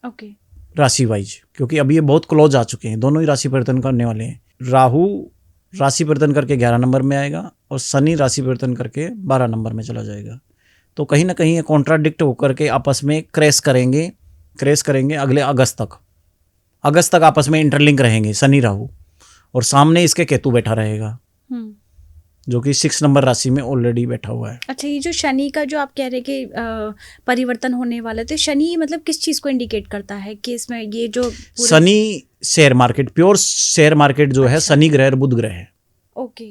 [SPEAKER 1] ओके।
[SPEAKER 2] राशि वाइज, क्योंकि अभी ये बहुत क्लोज आ चुके हैं, दोनों ही राशि परिवर्तन करने वाले हैं। राहु राशि परिवर्तन करके 11 नंबर में आएगा और शनि राशि परिवर्तन करके 12 नंबर में चला जाएगा। तो कहीं ना कहीं ये कॉन्ट्राडिक्ट होकर के आपस में क्रैश करेंगे अगले अगस्त तक आपस में इंटरलिंक रहेंगे शनि राहु, और सामने इसके केतु बैठा रहेगा जो कि 6 नंबर राशि में ऑलरेडी बैठा हुआ है।
[SPEAKER 1] अच्छा, ये जो शनि का जो आप कह रहे कि परिवर्तन होने वाला है, तो शनि मतलब किस चीज़ को इंडिकेट करता है कि इसमें ये जो
[SPEAKER 2] Shani share market, pure share market जो है शनि ग्रह और बुध ग्रह है।
[SPEAKER 1] ओके।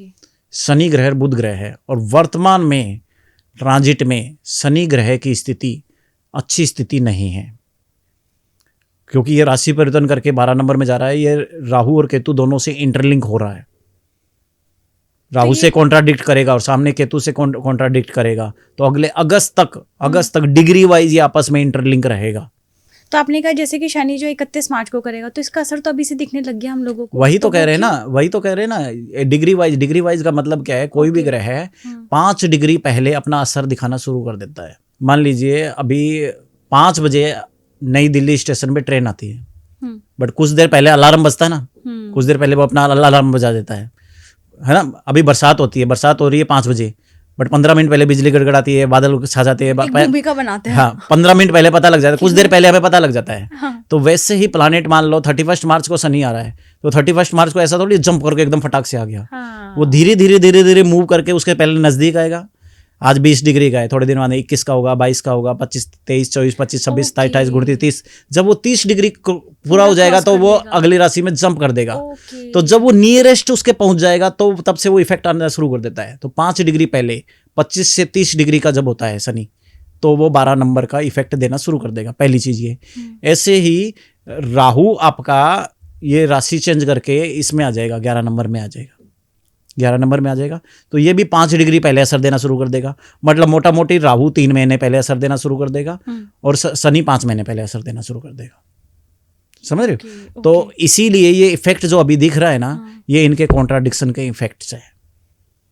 [SPEAKER 2] शनि ग्रह और बुध ग्रह है, और वर्तमान में ट्रांजिट में शनि ग्रह की स्थिति अच्छी स्थिति नहीं है, क्योंकि ये राशि परिवर्तन करके 12 नंबर में जा रहा है। ये राहु और केतु दोनों से इंटरलिंक हो रहा है। राहु से कॉन्ट्राडिक्ट करेगा और सामने केतु से कॉन्ट्राडिक्ट करेगा, तो अगले अगस्त तक डिग्री वाइज ये आपस में इंटरलिंक रहेगा।
[SPEAKER 1] तो आपने कहा जैसे कि शनि जो 31 मार्च को करेगा, तो इसका असर तो अभी से दिखने लग गया हम लोगों को।
[SPEAKER 2] वही तो कह
[SPEAKER 1] वो
[SPEAKER 2] रहे हैं
[SPEAKER 1] क्यों?
[SPEAKER 2] ना, वही तो कह रहे हैं ना, डिग्री वाइज का मतलब क्या है, कोई भी
[SPEAKER 1] Okay.
[SPEAKER 2] ग्रह है
[SPEAKER 1] हम्म,
[SPEAKER 2] 5 डिग्री पहले अपना असर दिखाना शुरू कर देता है। मान लीजिए अभी 5 बजे नई दिल्ली स्टेशन पे ट्रेन आती है,
[SPEAKER 1] हम्म,
[SPEAKER 2] बट कुछ देर पहले अलार्म बजता है ना, कुछ देर पहले वो अपना अलार्म बजा देता है ना। अभी बरसात होती है, बरसात हो रही है 5 बजे, बट 15 मिनट पहले बिजली गड़गड़ाती है, बादल छा जाते हैं,
[SPEAKER 1] एक भूमिका बनाते हैं।
[SPEAKER 2] हाँ 15 मिनट पहले पता लग जाता है, कुछ देर पहले हमें पता लग जाता है।
[SPEAKER 1] हाँ,
[SPEAKER 2] तो वैसे ही प्लानेट मान लो 31 मार्च को शनि आ रहा है, तो 31 मार्च को ऐसा थोड़ी जंप करके एकदम फटाक से आ गया,
[SPEAKER 1] हाँ,
[SPEAKER 2] वो धीरे धीरे मूव करके उसके पहले नजदीक आएगा। आज 20 डिग्री का है, थोड़े दिन बाद 21 का होगा, 22 का होगा, 25, 23, 24, 25, 26, 27, 28, 29, 30। जब वो 30 डिग्री पूरा हो जाएगा
[SPEAKER 1] क्रॉस
[SPEAKER 2] तो
[SPEAKER 1] कर
[SPEAKER 2] वो
[SPEAKER 1] देगा।
[SPEAKER 2] अगली राशि में जंप कर देगा।
[SPEAKER 1] ओके।
[SPEAKER 2] तो जब वो नियरेस्ट उसके पहुंच जाएगा तो तब से वो इफेक्ट आना शुरू कर देता है। तो 5 डिग्री पहले 25 से 30 डिग्री का जब होता है शनि, तो वो 12 नंबर का इफेक्ट देना शुरू कर देगा। पहली चीज ये। ऐसे ही राहु आपका ये राशि चेंज करके इसमें आ जाएगा, 11 नंबर में आ जाएगा, 11 नंबर में आ जाएगा। तो ये भी 5 डिग्री पहले असर देना शुरू कर देगा। मतलब मोटा मोटी राहु 3 महीने पहले असर देना शुरू कर देगा और शनि 5 महीने पहले असर देना शुरू कर देगा। समझ रहे हो? तो इसीलिए ये इफेक्ट जो अभी दिख रहा है ना, ये इनके कॉन्ट्राडिक्शन के इफेक्ट्स है।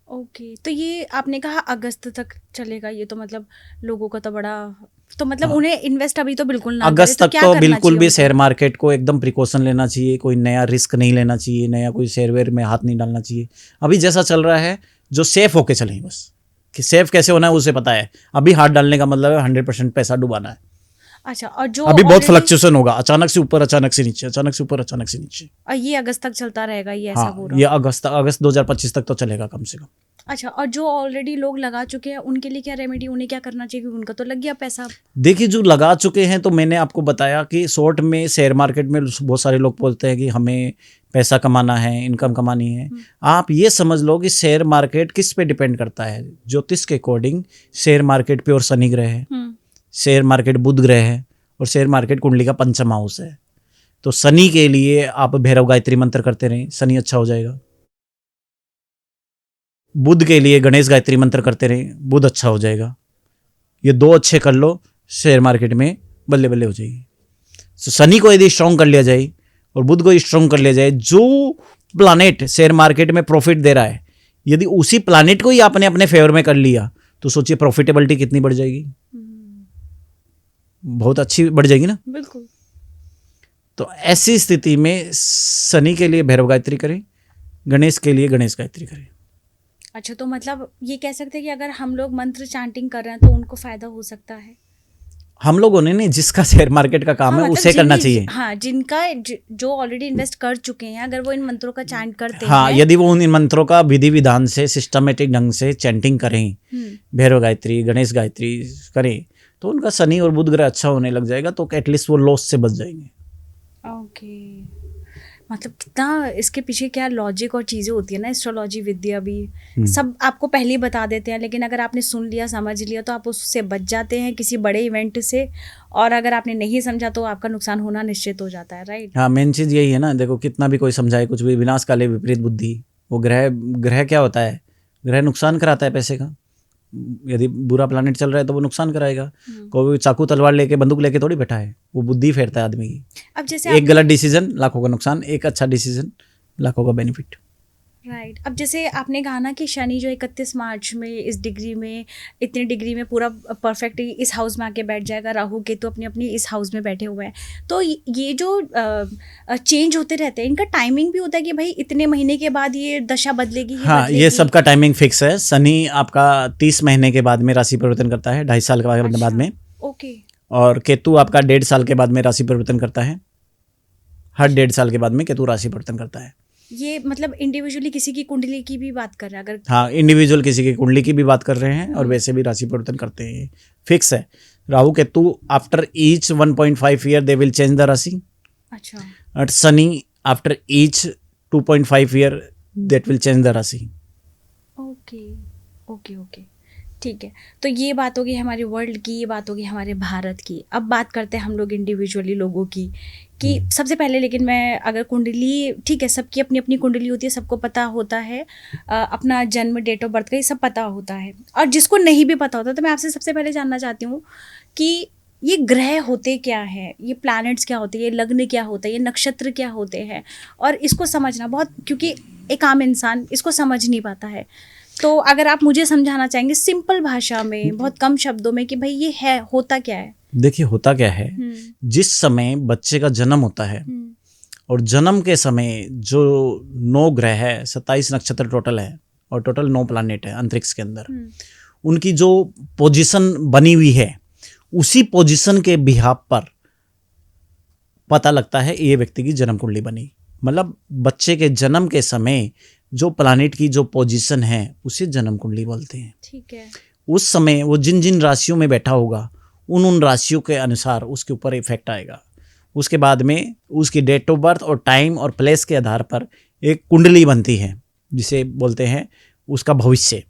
[SPEAKER 1] ओके, तो ये आपने कहा अगस्त तक चलेगा, ये तो मतलब लोगों का तो बड़ा, तो मतलब उन्हें इन्वेस्ट अभी तो बिल्कुल ना
[SPEAKER 2] अगस्त
[SPEAKER 1] करें,
[SPEAKER 2] तक
[SPEAKER 1] क्या
[SPEAKER 2] तो
[SPEAKER 1] करना
[SPEAKER 2] बिल्कुल
[SPEAKER 1] चाहिए
[SPEAKER 2] भी
[SPEAKER 1] उनको?
[SPEAKER 2] शेयर मार्केट को एकदम प्रिकॉशन लेना चाहिए, कोई नया रिस्क नहीं लेना चाहिए, नया कोई शेयर वेयर में हाथ नहीं डालना चाहिए। अभी जैसा चल रहा है जो सेफ होके चलें बस, कि सेफ कैसे होना है उसे पता है। अभी हाथ डालने का मतलब है 100% पैसा डुबाना है।
[SPEAKER 1] अच्छा, और जो
[SPEAKER 2] अभी बहुत
[SPEAKER 1] already-
[SPEAKER 2] फ्लक्चुएशन होगा, अचानक से ऊपर, अचानक से नीचे, अचानक से ऊपर, अचानक से नीचे।
[SPEAKER 1] और ये अगस्त तक चलता रहेगा, ये ऐसा
[SPEAKER 2] हाँ,
[SPEAKER 1] हो रहा
[SPEAKER 2] ये अगस्त 2025 तक तो चलेगा कम से कम।
[SPEAKER 1] अच्छा, और जो ऑलरेडी लोग लगा चुके हैं उनके लिए क्या रेमेडी, उन्हें क्या करना चाहिए, क्योंकि उनका तो लग गया पैसा।
[SPEAKER 2] देखिए जो लगा चुके हैं, तो मैंने आपको बताया कि शॉर्ट में शेयर मार्केट में बहुत सारे लोग बोलते हैं कि हमें पैसा कमाना है, इनकम कमानी है। आप ये समझ लो कि शेयर मार्केट किस पे डिपेंड करता है। ज्योतिष के according share market pure Shani ग्रह है, शेयर मार्केट बुध ग्रह है, और शेयर मार्केट कुंडली का पंचम हाउस है। तो शनि के लिए आप भैरव गायत्री मंत्र करते रहें, शनि अच्छा हो जाएगा। बुध के लिए गणेश गायत्री मंत्र करते रहें, बुध अच्छा हो जाएगा। ये 2 अच्छे कर लो, शेयर मार्केट में बल्ले बल्ले हो जाएगी। तो शनि को यदि स्ट्रॉन्ग कर लिया जाए और बुध को स्ट्रॉन्ग कर लिया जाए, जो प्लानेट शेयर मार्केट में प्रॉफिट दे रहा है, यदि उसी प्लानेट को ही आपने अपने फेवर में कर लिया, तो सोचिए प्रॉफिटेबिलिटी कितनी बढ़ जाएगी। बहुत अच्छी बढ़ जाएगी ना।
[SPEAKER 1] बिल्कुल।
[SPEAKER 2] तो ऐसी स्थिति में शनि के लिए भैरव गायत्री करें, गणेश के लिए गणेश गायत्री करें।
[SPEAKER 1] अच्छा, तो मतलब ये कह सकते हैं कि अगर हम लोग मंत्र चैंटिंग कर रहे हैं तो उनको फायदा हो सकता है।
[SPEAKER 2] हम लोगों ने नहीं, जिसका शेयर मार्केट का काम
[SPEAKER 1] हाँ,
[SPEAKER 2] है
[SPEAKER 1] मतलब
[SPEAKER 2] उसे करना चाहिए।
[SPEAKER 1] हाँ, जिनका जो ऑलरेडी इन्वेस्ट कर चुके हैं, अगर वो इन मंत्रों का चैंट करते
[SPEAKER 2] हाँ,
[SPEAKER 1] हैं,
[SPEAKER 2] यदि वो उन इन मंत्रों का विधि विधान से सिस्टमेटिक ढंग से चैंटिंग करें, भैरव गायत्री, गणेश गायत्री करें, तो उनका शनि और बुध ग्रह अच्छा होने लग जाएगा, तो एटलीस्ट वो लॉस से बच जाएंगे।
[SPEAKER 1] ओके, मतलब कितना इसके पीछे क्या लॉजिक और चीज़ें होती है ना, एस्ट्रोलॉजी विद्या भी सब आपको पहले ही बता देते हैं, लेकिन अगर आपने सुन लिया, समझ लिया, तो आप उससे बच जाते हैं किसी बड़े इवेंट से, और अगर आपने नहीं समझा तो आपका नुकसान होना निश्चित हो जाता है, राइट।
[SPEAKER 2] हाँ, मेन चीज़ यही है ना। देखो कितना भी कोई समझाए कुछ भी, विनाश काले विपरीत बुद्धि। वो ग्रह क्या होता है, ग्रह नुकसान कराता है पैसे का। यदि बुरा प्लानेट चल रहा है तो वो नुकसान कराएगा। कोई चाकू तलवार लेके बंदूक लेके थोड़ी बैठा है, वो बुद्धि फेरता है आदमी की।
[SPEAKER 1] अब जैसे
[SPEAKER 2] एक गलत डिसीजन लाखों का नुकसान, एक अच्छा डिसीजन लाखों का बेनिफिट।
[SPEAKER 1] राइट। अब जैसे आपने कहा ना कि शनि जो 31 मार्च में इस डिग्री में, इतनी डिग्री में पूरा परफेक्ट इस हाउस में आके बैठ जाएगा, राहु केतु अपनी अपनी इस हाउस में बैठे हुए हैं, तो ये जो चेंज होते रहते हैं, इनका टाइमिंग भी होता है कि भाई इतने महीने के बाद ये दशा बदलेगी ही
[SPEAKER 2] हाँ,
[SPEAKER 1] बदलेगी।
[SPEAKER 2] ये सबका टाइमिंग फिक्स है। शनि आपका 30 महीने के बाद में राशि परिवर्तन करता है, 2.5 साल के बाद में।
[SPEAKER 1] ओके।
[SPEAKER 2] और केतु आपका 1.5 साल के बाद में राशि परिवर्तन करता है। हर 1.5 साल के बाद में केतु राशि परिवर्तन करता है।
[SPEAKER 1] ये मतलब इंडिविजुअली किसी की कुंडली की भी बात कर रहे हैं अगर?
[SPEAKER 2] हाँ, इंडिविजुअल किसी की कुंडली की भी बात कर रहे हैं, और वैसे भी राशि परिवर्तन करते हैं, फिक्स है। Rahu Ketu after each 1.5 year they will change the राशि।
[SPEAKER 1] अच्छा।
[SPEAKER 2] And Shani after each 2.5 year that will change the राशि।
[SPEAKER 1] ओके ओके ओके, ठीक है। तो ये बात होगी हमारे वर्ल्ड की, ये बात होगी हमारे भारत की। अब बात करते हैं हम लोग इंडिविजुअली लोगों की, कि सबसे पहले, लेकिन मैं अगर कुंडली, ठीक है, सबकी अपनी अपनी कुंडली होती है, सबको पता होता है अपना जन्म, डेट ऑफ बर्थ का, ये सब पता होता है। और जिसको नहीं भी पता होता, तो मैं आपसे सबसे पहले जानना चाहती हूँ कि ये ग्रह होते क्या है, ये प्लैनेट्स क्या होते हैं, ये लग्न क्या होता है, ये नक्षत्र क्या होते हैं, और इसको समझना बहुत, क्योंकि एक आम इंसान इसको समझ नहीं पाता है। तो अगर आप मुझे समझाना चाहेंगे सिंपल भाषा में, बहुत कम शब्दों में, कि भाई ये है, होता क्या है।
[SPEAKER 2] देखिए होता क्या है, जिस समय बच्चे का जन्म होता है और जन्म के समय जो 9 ग्रह है, 27 नक्षत्र टोटल है और टोटल 9 प्लैनेट है अंतरिक्ष के अंदर, उनकी जो पोजीशन बनी हुई है उसी पोजीशन के बिहाफ पर पता लगता है ये व्यक्ति की जन्म कुंडली बनी। मतलब बच्चे के जन्म के समय जो प्लैनेट की जो पोजीशन है उसे जन्म कुंडली बोलते हैं।
[SPEAKER 1] ठीक है।
[SPEAKER 2] उस समय वो जिन जिन राशियों में बैठा होगा उन राशियों के अनुसार उसके ऊपर इफेक्ट आएगा। उसके बाद में उसकी डेट ऑफ बर्थ और टाइम और प्लेस के आधार पर एक कुंडली बनती है जिसे बोलते हैं उसका भविष्य।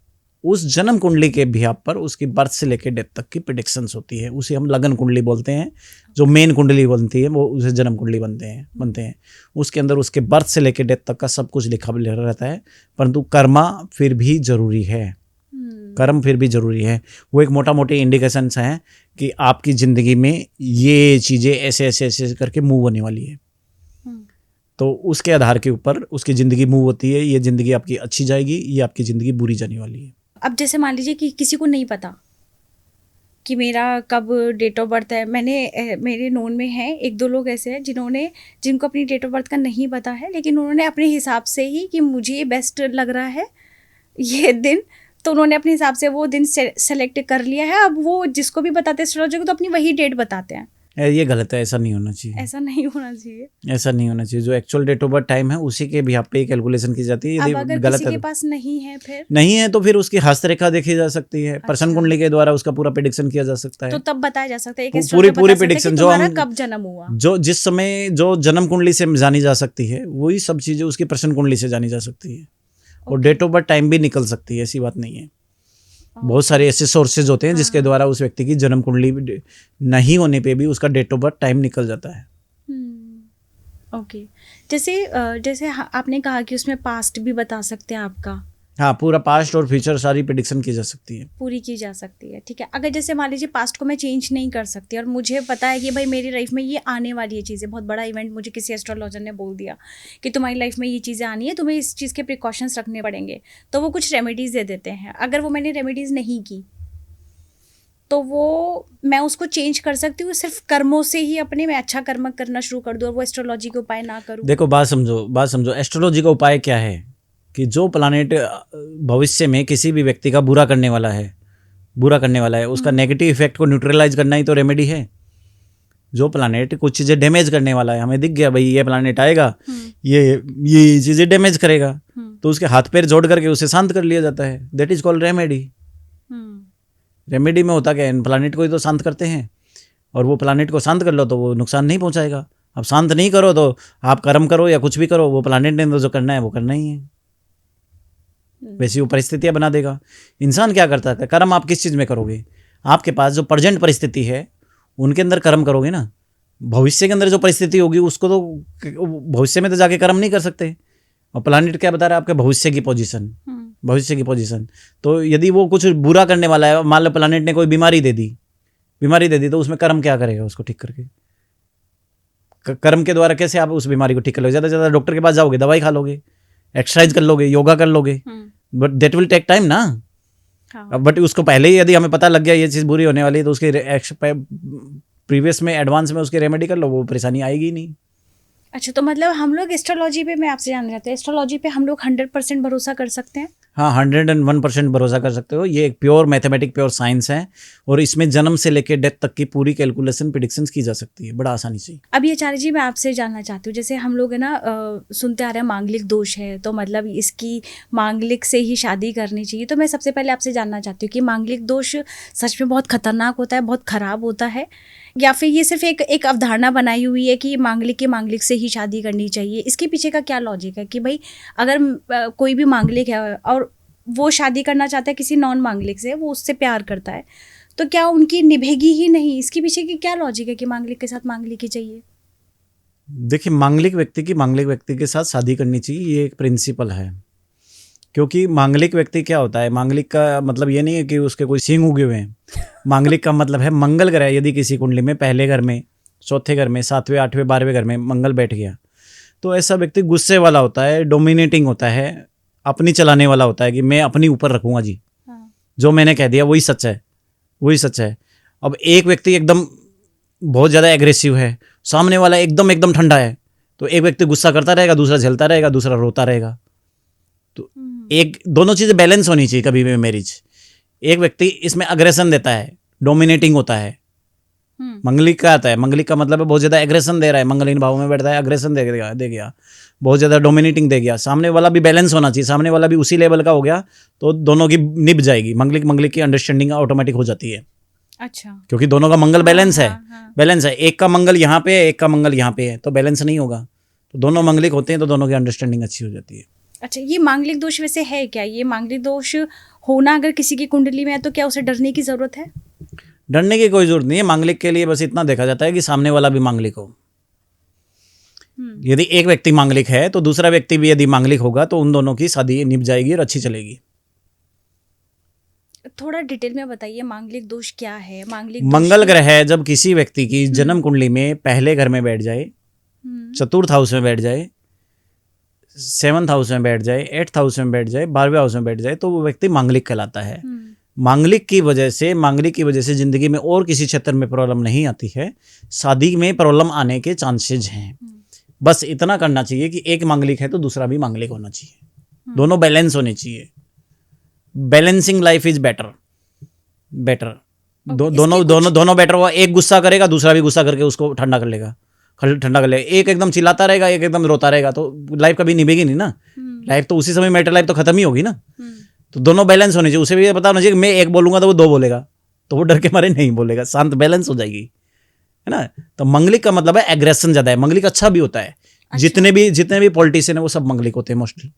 [SPEAKER 2] उस जन्म कुंडली के बिहाफ पर उसकी बर्थ से लेकर डेथ तक की प्रेडिक्शंस होती है, उसे हम लगन कुंडली बोलते हैं। जो मेन कुंडली बनती है वो उसे जन्म कुंडली बनते हैं। उसके अंदर उसके बर्थ से लेकर डेथ तक का सब कुछ लिखा रहता है, परंतु कर्मा फिर भी जरूरी है। कर्म फिर भी जरूरी है। वो एक मोटा मोटी इंडिकेशंस हैं कि आपकी ज़िंदगी में ये चीज़ें ऐसे ऐसे ऐसे करके मूव होने वाली है। तो उसके आधार के ऊपर उसकी ज़िंदगी मूव होती है। ये ज़िंदगी आपकी अच्छी जाएगी, ये आपकी ज़िंदगी बुरी जाने वाली है।
[SPEAKER 1] अब जैसे मान लीजिए कि किसी को नहीं पता कि मेरा कब डेट ऑफ बर्थ है। मेरे नोन में है 1-2 लोग ऐसे हैं जिनको अपनी डेट ऑफ बर्थ का नहीं पता है, लेकिन उन्होंने अपने हिसाब से ही कि मुझे ये बेस्ट लग रहा है ये दिन, तो उन्होंने अपने हिसाब से वो दिन सेलेक्ट कर लिया है। अब वो जिसको भी बताते हैं एस्ट्रोलॉजर को तो अपनी वही डेट बताते हैं।
[SPEAKER 2] ये गलत है, ऐसा नहीं होना चाहिए।
[SPEAKER 1] ऐसा नहीं होना चाहिए।
[SPEAKER 2] ऐसा नहीं होना चाहिए। जो actual date of birth time है उसी के भी यहाँ पे कैलकुलेशन की जाती है।
[SPEAKER 1] अब
[SPEAKER 2] यदि
[SPEAKER 1] अगर
[SPEAKER 2] गलत
[SPEAKER 1] किसी
[SPEAKER 2] है
[SPEAKER 1] के पास नहीं है, फिर
[SPEAKER 2] नहीं है तो फिर उसकी हस्तरेखा देखी जा सकती है। पर्सन
[SPEAKER 1] अच्छा।
[SPEAKER 2] कुंडली के द्वारा उसका पूरा प्रेडिक्शन किया जा सकता है।
[SPEAKER 1] तो तब बताया जा सकता है एक
[SPEAKER 2] पूरी
[SPEAKER 1] एस्ट्रोलॉजर
[SPEAKER 2] पूरी
[SPEAKER 1] बता सकता है
[SPEAKER 2] prediction
[SPEAKER 1] कि
[SPEAKER 2] जो
[SPEAKER 1] तुम्हारा
[SPEAKER 2] हम-
[SPEAKER 1] कब जन्म हुआ।
[SPEAKER 2] जो जिस समय जो जन्म कुंडली से जानी जा सकती है वही सब चीजें उसकी पर्सन कुंडली से जानी जा सकती है। और डेट ऑफ बर्थ टाइम भी निकल सकती है, ऐसी बात नहीं है। बहुत सारे ऐसे सोर्सेज होते हैं जिसके द्वारा उस व्यक्ति की जन्म कुंडली नहीं होने पे भी उसका डेट ऑफ बर्थ टाइम निकल जाता है।
[SPEAKER 1] ओके। जैसे आपने कहा कि उसमें पास्ट भी बता सकते हैं आपका।
[SPEAKER 2] हाँ, पूरा पास्ट और फ्यूचर सारी प्रेडिक्शन की जा सकती है।
[SPEAKER 1] पूरी की जा सकती है, ठीक है। अगर जैसे मान लीजिए पास्ट को मैं चेंज नहीं कर सकती और मुझे पता है कि भाई मेरी लाइफ में ये आने वाली है चीज़ें, बहुत बड़ा इवेंट मुझे किसी एस्ट्रोलॉजर ने बोल दिया कि तुम्हारी लाइफ में ये चीज़ें आनी है, तुम्हें इस चीज़ के प्रिकॉशंस रखने पड़ेंगे, तो वो कुछ रेमेडीज़ दे देते हैं। अगर वो मैंने रेमेडीज़ नहीं की तो वो मैं उसको चेंज कर सकती हूँ सिर्फ कर्मों से ही, अपने में अच्छा कर्म करना शुरू कर दूँ और वो एस्ट्रोलॉजी के उपाय ना करूँ।
[SPEAKER 2] देखो बात समझो। एस्ट्रोलॉजी का उपाय क्या है कि जो प्लानेट भविष्य में किसी भी व्यक्ति का बुरा करने वाला है उसका नेगेटिव इफेक्ट को न्यूट्रलाइज करना ही तो रेमेडी है। जो प्लानेट कुछ चीज़ें डैमेज करने वाला है, हमें दिख गया भाई ये प्लानेट आएगा ये चीज़ें डैमेज करेगा, तो उसके हाथ पैर जोड़ करके उसे शांत कर लिया जाता है। That is called remedy. Remedy में होता क्या है, प्लानेट को ही तो शांत करते हैं और वो प्लानेट को शांत कर लो तो वो नुकसान नहीं पहुंचाएगा। अब शांत नहीं करो तो आप कर्म करो या कुछ भी करो, वो प्लानेट ने तो जो करना है वो करना ही है, वैसी वो परिस्थितियां बना देगा। इंसान क्या करता है, कर्म आप किस चीज़ में करोगे, आपके पास जो प्रेजेंट परिस्थिति है उनके अंदर कर्म करोगे ना। भविष्य के अंदर जो परिस्थिति होगी उसको तो भविष्य में तो जाके कर्म नहीं कर सकते। और प्लानेट क्या बता रहा है, आपके भविष्य की पोजीशन। तो यदि वो कुछ बुरा करने वाला है, मान लो प्लानेट ने कोई बीमारी दे दी तो उसमें कर्म क्या करेगा, उसको ठीक करके। कर्म के द्वारा कैसे आप उस बीमारी को ठीक कर लोगे? ज़्यादा से ज़्यादा डॉक्टर के पास जाओगे, दवाई खा लोगे, एक्सरसाइज कर लोगे, योगा कर लोगे, but that will take time ना। बट उसको पहले ही यदि हमें पता लग गया ये चीज़ बुरी होने वाली है तो उसके प्रीवियस में एडवांस में उसकी रेमेडी कर लो, वो परेशानी आएगी ही नहीं।
[SPEAKER 1] अच्छा, तो मतलब हम लोग एस्ट्रोलॉजी पे, मैं आपसे जानना चाहती हूँ, एस्ट्रोलॉजी पे हम लोग 100% भरोसा कर सकते हैं?
[SPEAKER 2] हाँ, 101% भरोसा कर सकते हो। ये एक प्योर मैथमेटिक, प्योर साइंस है और इसमें जन्म से लेकर डेथ तक की पूरी कैलकुलेशन प्रेडिक्शंस की जा सकती है बड़ा आसानी से।
[SPEAKER 1] अब आचार्य जी मैं आपसे जानना चाहती हूँ, जैसे हम लोग है ना सुनते आ रहे हैं मांगलिक दोष है, तो मतलब इसकी मांगलिक से ही शादी करनी चाहिए। तो मैं सबसे पहले आपसे जानना चाहती हूँ कि मांगलिक दोष सच में बहुत खतरनाक होता है, बहुत खराब होता है, या फिर ये सिर्फ एक अवधारणा बनाई हुई है कि मांगलिक से ही शादी करनी चाहिए? इसके पीछे का क्या लॉजिक है कि भाई अगर कोई भी मांगलिक है और वो शादी करना चाहता है किसी नॉन मांगलिक से, वो उससे प्यार करता है, तो क्या उनकी निभेगी ही नहीं? इसके पीछे की क्या लॉजिक है कि मांगलिक के साथ मांगलिक ही चाहिए?
[SPEAKER 2] देखिए, मांगलिक व्यक्ति की मांगलिक व्यक्ति के साथ शादी करनी चाहिए, ये एक प्रिंसिपल है। क्योंकि मांगलिक व्यक्ति क्या होता है, मांगलिक का मतलब ये नहीं है कि उसके कोई सींग उगे हुए हैं। मांगलिक का मतलब है मंगल ग्रह यदि किसी कुंडली में पहले घर में, चौथे घर में, 7वें 8वें 12वें घर में मंगल बैठ गया, तो ऐसा व्यक्ति गुस्से वाला होता है, डोमिनेटिंग होता है, अपनी चलाने वाला होता है कि मैं अपनी ऊपर रखूंगा जी, जो मैंने कह दिया वही सच है, वही सच है। अब एक व्यक्ति एकदम बहुत ज़्यादा एग्रेसिव है, सामने वाला एकदम एकदम ठंडा है, तो एक व्यक्ति गुस्सा करता रहेगा, दूसरा झेलता रहेगा, दूसरा रोता रहेगा। तो एक दोनों चीज़ें बैलेंस होनी चाहिए कभी भी मैरिज। एक व्यक्ति इसमें अग्रेशन देता है, डोमिनेटिंग होता है, मंगलिक का आता है, मंगलिक का मतलब है बहुत ज़्यादा एग्रेशन दे रहा है, मंगल इन भाव में बैठता है, अग्रेशन दे गया, बहुत ज़्यादा डोमिनेटिंग दे गया। सामने वाला भी बैलेंस होना चाहिए, सामने वाला भी उसी लेवल का हो गया तो दोनों की निभ जाएगी, मंगलिक मंगलिक की अंडरस्टैंडिंग ऑटोमेटिक हो जाती है।
[SPEAKER 1] अच्छा,
[SPEAKER 2] क्योंकि दोनों का मंगल बैलेंस है, बैलेंस है, एक का मंगल यहाँ पे है, एक का मंगल यहाँ पे है, तो बैलेंस नहीं होगा। तो दोनों मंगलिक होते हैं तो दोनों की अंडरस्टैंडिंग अच्छी हो जाती है।
[SPEAKER 1] अच्छा, ये मांगलिक दोष वैसे है क्या? ये मांगलिक दोष होना अगर किसी की कुंडली में है तो क्या उसे डरने की जरूरत है?
[SPEAKER 2] डरने की कोई जरूरत नहीं है। मांगलिक के लिए बस इतना देखा जाता है कि सामने वाला भी मांगलिक हो। यदि एक व्यक्ति मांगलिक है तो दूसरा व्यक्ति भी यदि मांगलिक होगा तो उन दोनों की शादी निभ जाएगी और अच्छी चलेगी।
[SPEAKER 1] थोड़ा डिटेल में बताइए, मांगलिक दोष क्या है? मांगलिक
[SPEAKER 2] मंगल ग्रह जब किसी व्यक्ति की जन्म कुंडली में पहले घर में बैठ जाए, चतुर्थ हाउस में बैठ जाए, 7th हाउस में बैठ जाए, 8th हाउस में बैठ जाए, 12वें हाउस में बैठ जाए, तो वो व्यक्ति मांगलिक कहलाता है। मांगलिक की वजह से जिंदगी में और किसी क्षेत्र में प्रॉब्लम नहीं आती है, शादी में प्रॉब्लम आने के चांसेज हैं। बस इतना करना चाहिए कि एक मांगलिक है तो दूसरा भी मांगलिक होना चाहिए, दोनों बैलेंस होने चाहिए। Balancing life is better. दोनों बेटर हुआ। एक गुस्सा करेगा, दूसरा भी गुस्सा करके उसको ठंडा कर लेगा। एक एकदम चिल्लाता रहेगा, एक एकदम रोता रहेगा, तो लाइफ कभी निभेगी नहीं ना। लाइफ तो उसी समय मैटर लाइफ तो खत्म ही होगी ना। तो दोनों बैलेंस होने चाहिए। उसे भी ये पता होना चाहिए कि मैं एक बोलूंगा तो वो दो बोलेगा, तो वो डर के मारे नहीं बोलेगा, शांत बैलेंस हो जाएगी, है ना। तो मंगलिक का मतलब है एग्रेशन ज्यादा है। मंगलिक अच्छा भी होता है। अच्छा। जितने भी पॉलिटिशियन है वो सब मंगलिक होते हैं मोस्टली।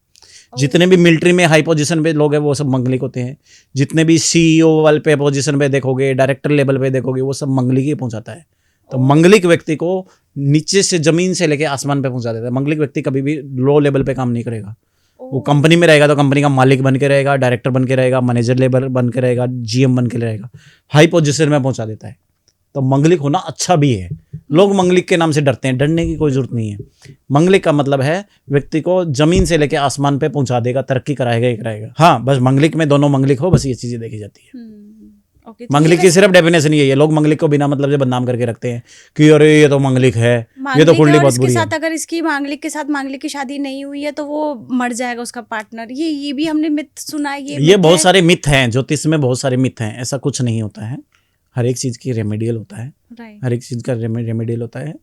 [SPEAKER 2] जितने भी मिलिट्री में हाई पोजीशन पे लोग हैं वो सब मंगलिक होते हैं। जितने भी सीईओ वाले पे पोजीशन पे देखोगे, डायरेक्टर लेवल पे देखोगे, वो सब मंगलिक ही पहुंचाता है। तो मंगलिक व्यक्ति को नीचे से जमीन से लेके आसमान पे पहुंचा देता है। मंगलिक व्यक्ति कभी भी लो लेवल पे काम नहीं करेगा। वो कंपनी में रहेगा तो कंपनी का मालिक बन के रहेगा, डायरेक्टर बन के रहेगा, मैनेजर लेवल बन के रहेगा, जीएम बन के रहेगा, हाई पोजीशन में पहुंचा देता है। तो मंगलिक होना अच्छा भी है। लोग मंगलिक के नाम से डरते हैं, डरने की कोई जरूरत नहीं है। मंगलिक का मतलब है व्यक्ति को जमीन से लेके आसमान पे पहुंचा देगा, तरक्की कराएगा ही कराएगा। हाँ, बस मंगलिक में दोनों मंगलिक हो, बस ये चीजें देखी जाती है। मंगलिक की सिर्फ डेफिनेशन यही है। लोग मंगलिक को बिना मतलब से बदनाम करके रखते हैं कि अरे ये तो मंगलिक है, ये तो कुंडली बहुत बुरी है।
[SPEAKER 1] अगर इसकी मांगलिक के साथ मांगलिक की शादी नहीं हुई है तो वो मर जाएगा उसका पार्टनर। ये भी हमने मिथ सुना है।
[SPEAKER 2] ये बहुत सारे मिथ हैं, ज्योतिष में बहुत सारे मिथ हैं। ऐसा कुछ नहीं होता है। हर एक चीज की रेमेडियल होता है, हर एक चीज का रेमेडियल होता है।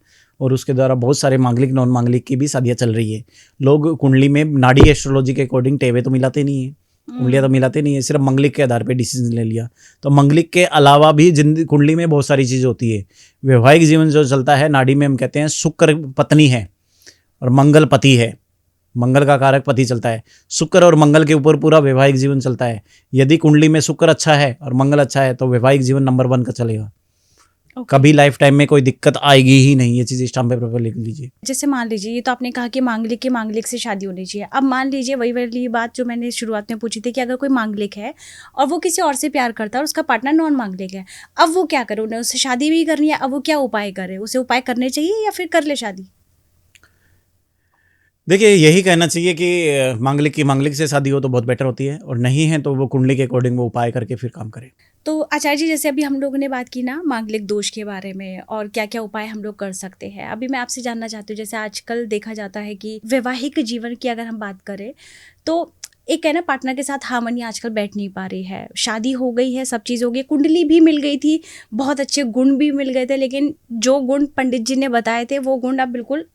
[SPEAKER 2] और उसके द्वारा बहुत सारे मांगलिक नॉन मांगलिक की भी शादियां चल रही है। लोग कुंडली में नाड़ी एस्ट्रोलॉजी के अकॉर्डिंग टेवे तो मिलाते नहीं है, कुंडलियां तो मिलाते नहीं है, सिर्फ मंगलिक के आधार पे डिसीजन ले लिया। तो मंगलिक के अलावा भी कुंडली में बहुत सारी चीज़ होती है। वैवाहिक जीवन जो चलता है, नाड़ी में हम कहते हैं शुक्र पत्नी है और मंगल पति है। मंगल का कारक पति चलता है। शुक्र और मंगल के ऊपर पूरा वैवाहिक जीवन चलता है। यदि कुंडली में शुक्र अच्छा है और मंगल अच्छा है तो वैवाहिक जीवन नंबर 1 का चलेगा। कभी लाइफ टाइम में कोई दिक्कत आएगी ही नहीं। ये चीज़ स्टाम्प पेपर पर लिख लीजिए।
[SPEAKER 1] जैसे मान लीजिए, ये तो आपने कहा कि मांगलिक के मांगलिक से शादी होनी चाहिए। अब मान लीजिए वही वाली बात जो मैंने शुरुआत में पूछी थी कि अगर कोई मांगलिक है और वो किसी और से प्यार करता है और उसका पार्टनर नॉन मांगलिक है, अब वो क्या करे? उन्हें उससे शादी भी करनी है, अब वो क्या उपाय करे? उसे उपाय करने चाहिए या फिर कर ले शादी?
[SPEAKER 2] देखिए, यही कहना चाहिए कि मांगलिक से शादी हो तो बहुत बेटर होती है, और नहीं है तो वो कुंडली के अकॉर्डिंग वो उपाय करके फिर काम करे।
[SPEAKER 1] तो आचार्य जी, जैसे अभी हम लोगों ने बात की ना मांगलिक दोष के बारे में और क्या क्या उपाय हम लोग कर सकते हैं, अभी मैं आपसे जानना चाहती हूँ, जैसे आजकल देखा जाता है कि वैवाहिक जीवन की अगर हम बात करें तो एक है ना, पार्टनर के साथ हार्मनी आजकल बैठ नहीं पा रही है। शादी हो गई है, सब चीज़ हो गई, कुंडली भी मिल गई थी, बहुत अच्छे गुण भी मिल गए थे, लेकिन जो गुण पंडित जी ने बताए थे वो गुण अब बिल्कुल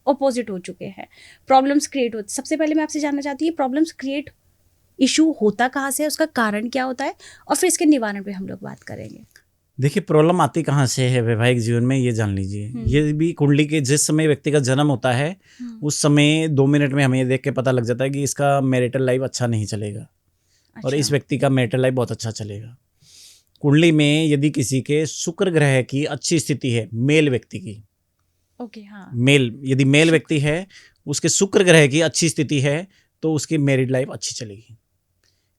[SPEAKER 1] ऑपोजिट हो चुके हैं। प्रॉब्लम्स क्रिएट होते। सबसे पहले मैं आपसे जानना चाहती हूँ, प्रॉब्लम्स क्रिएट इशू होता कहाँ से है, उसका कारण क्या होता है, और फिर इसके निवारण पे हम लोग बात करेंगे।
[SPEAKER 2] देखिए, प्रॉब्लम आती कहाँ से है वैवाहिक जीवन में, ये जान लीजिए। ये भी कुंडली के जिस समय व्यक्ति का जन्म होता है उस समय 2 मिनट में हमें ये देख के पता लग जाता है कि इसका मैरिटल लाइफ अच्छा नहीं चलेगा। अच्छा। और इस व्यक्ति का मैरिटल लाइफ बहुत अच्छा चलेगा। कुंडली में यदि किसी के शुक्र ग्रह की अच्छी स्थिति है, मेल व्यक्ति की,
[SPEAKER 1] ओके, हाँ,
[SPEAKER 2] मेल, यदि मेल व्यक्ति है उसके शुक्र ग्रह की अच्छी स्थिति है तो उसकी मैरिड लाइफ अच्छी चलेगी।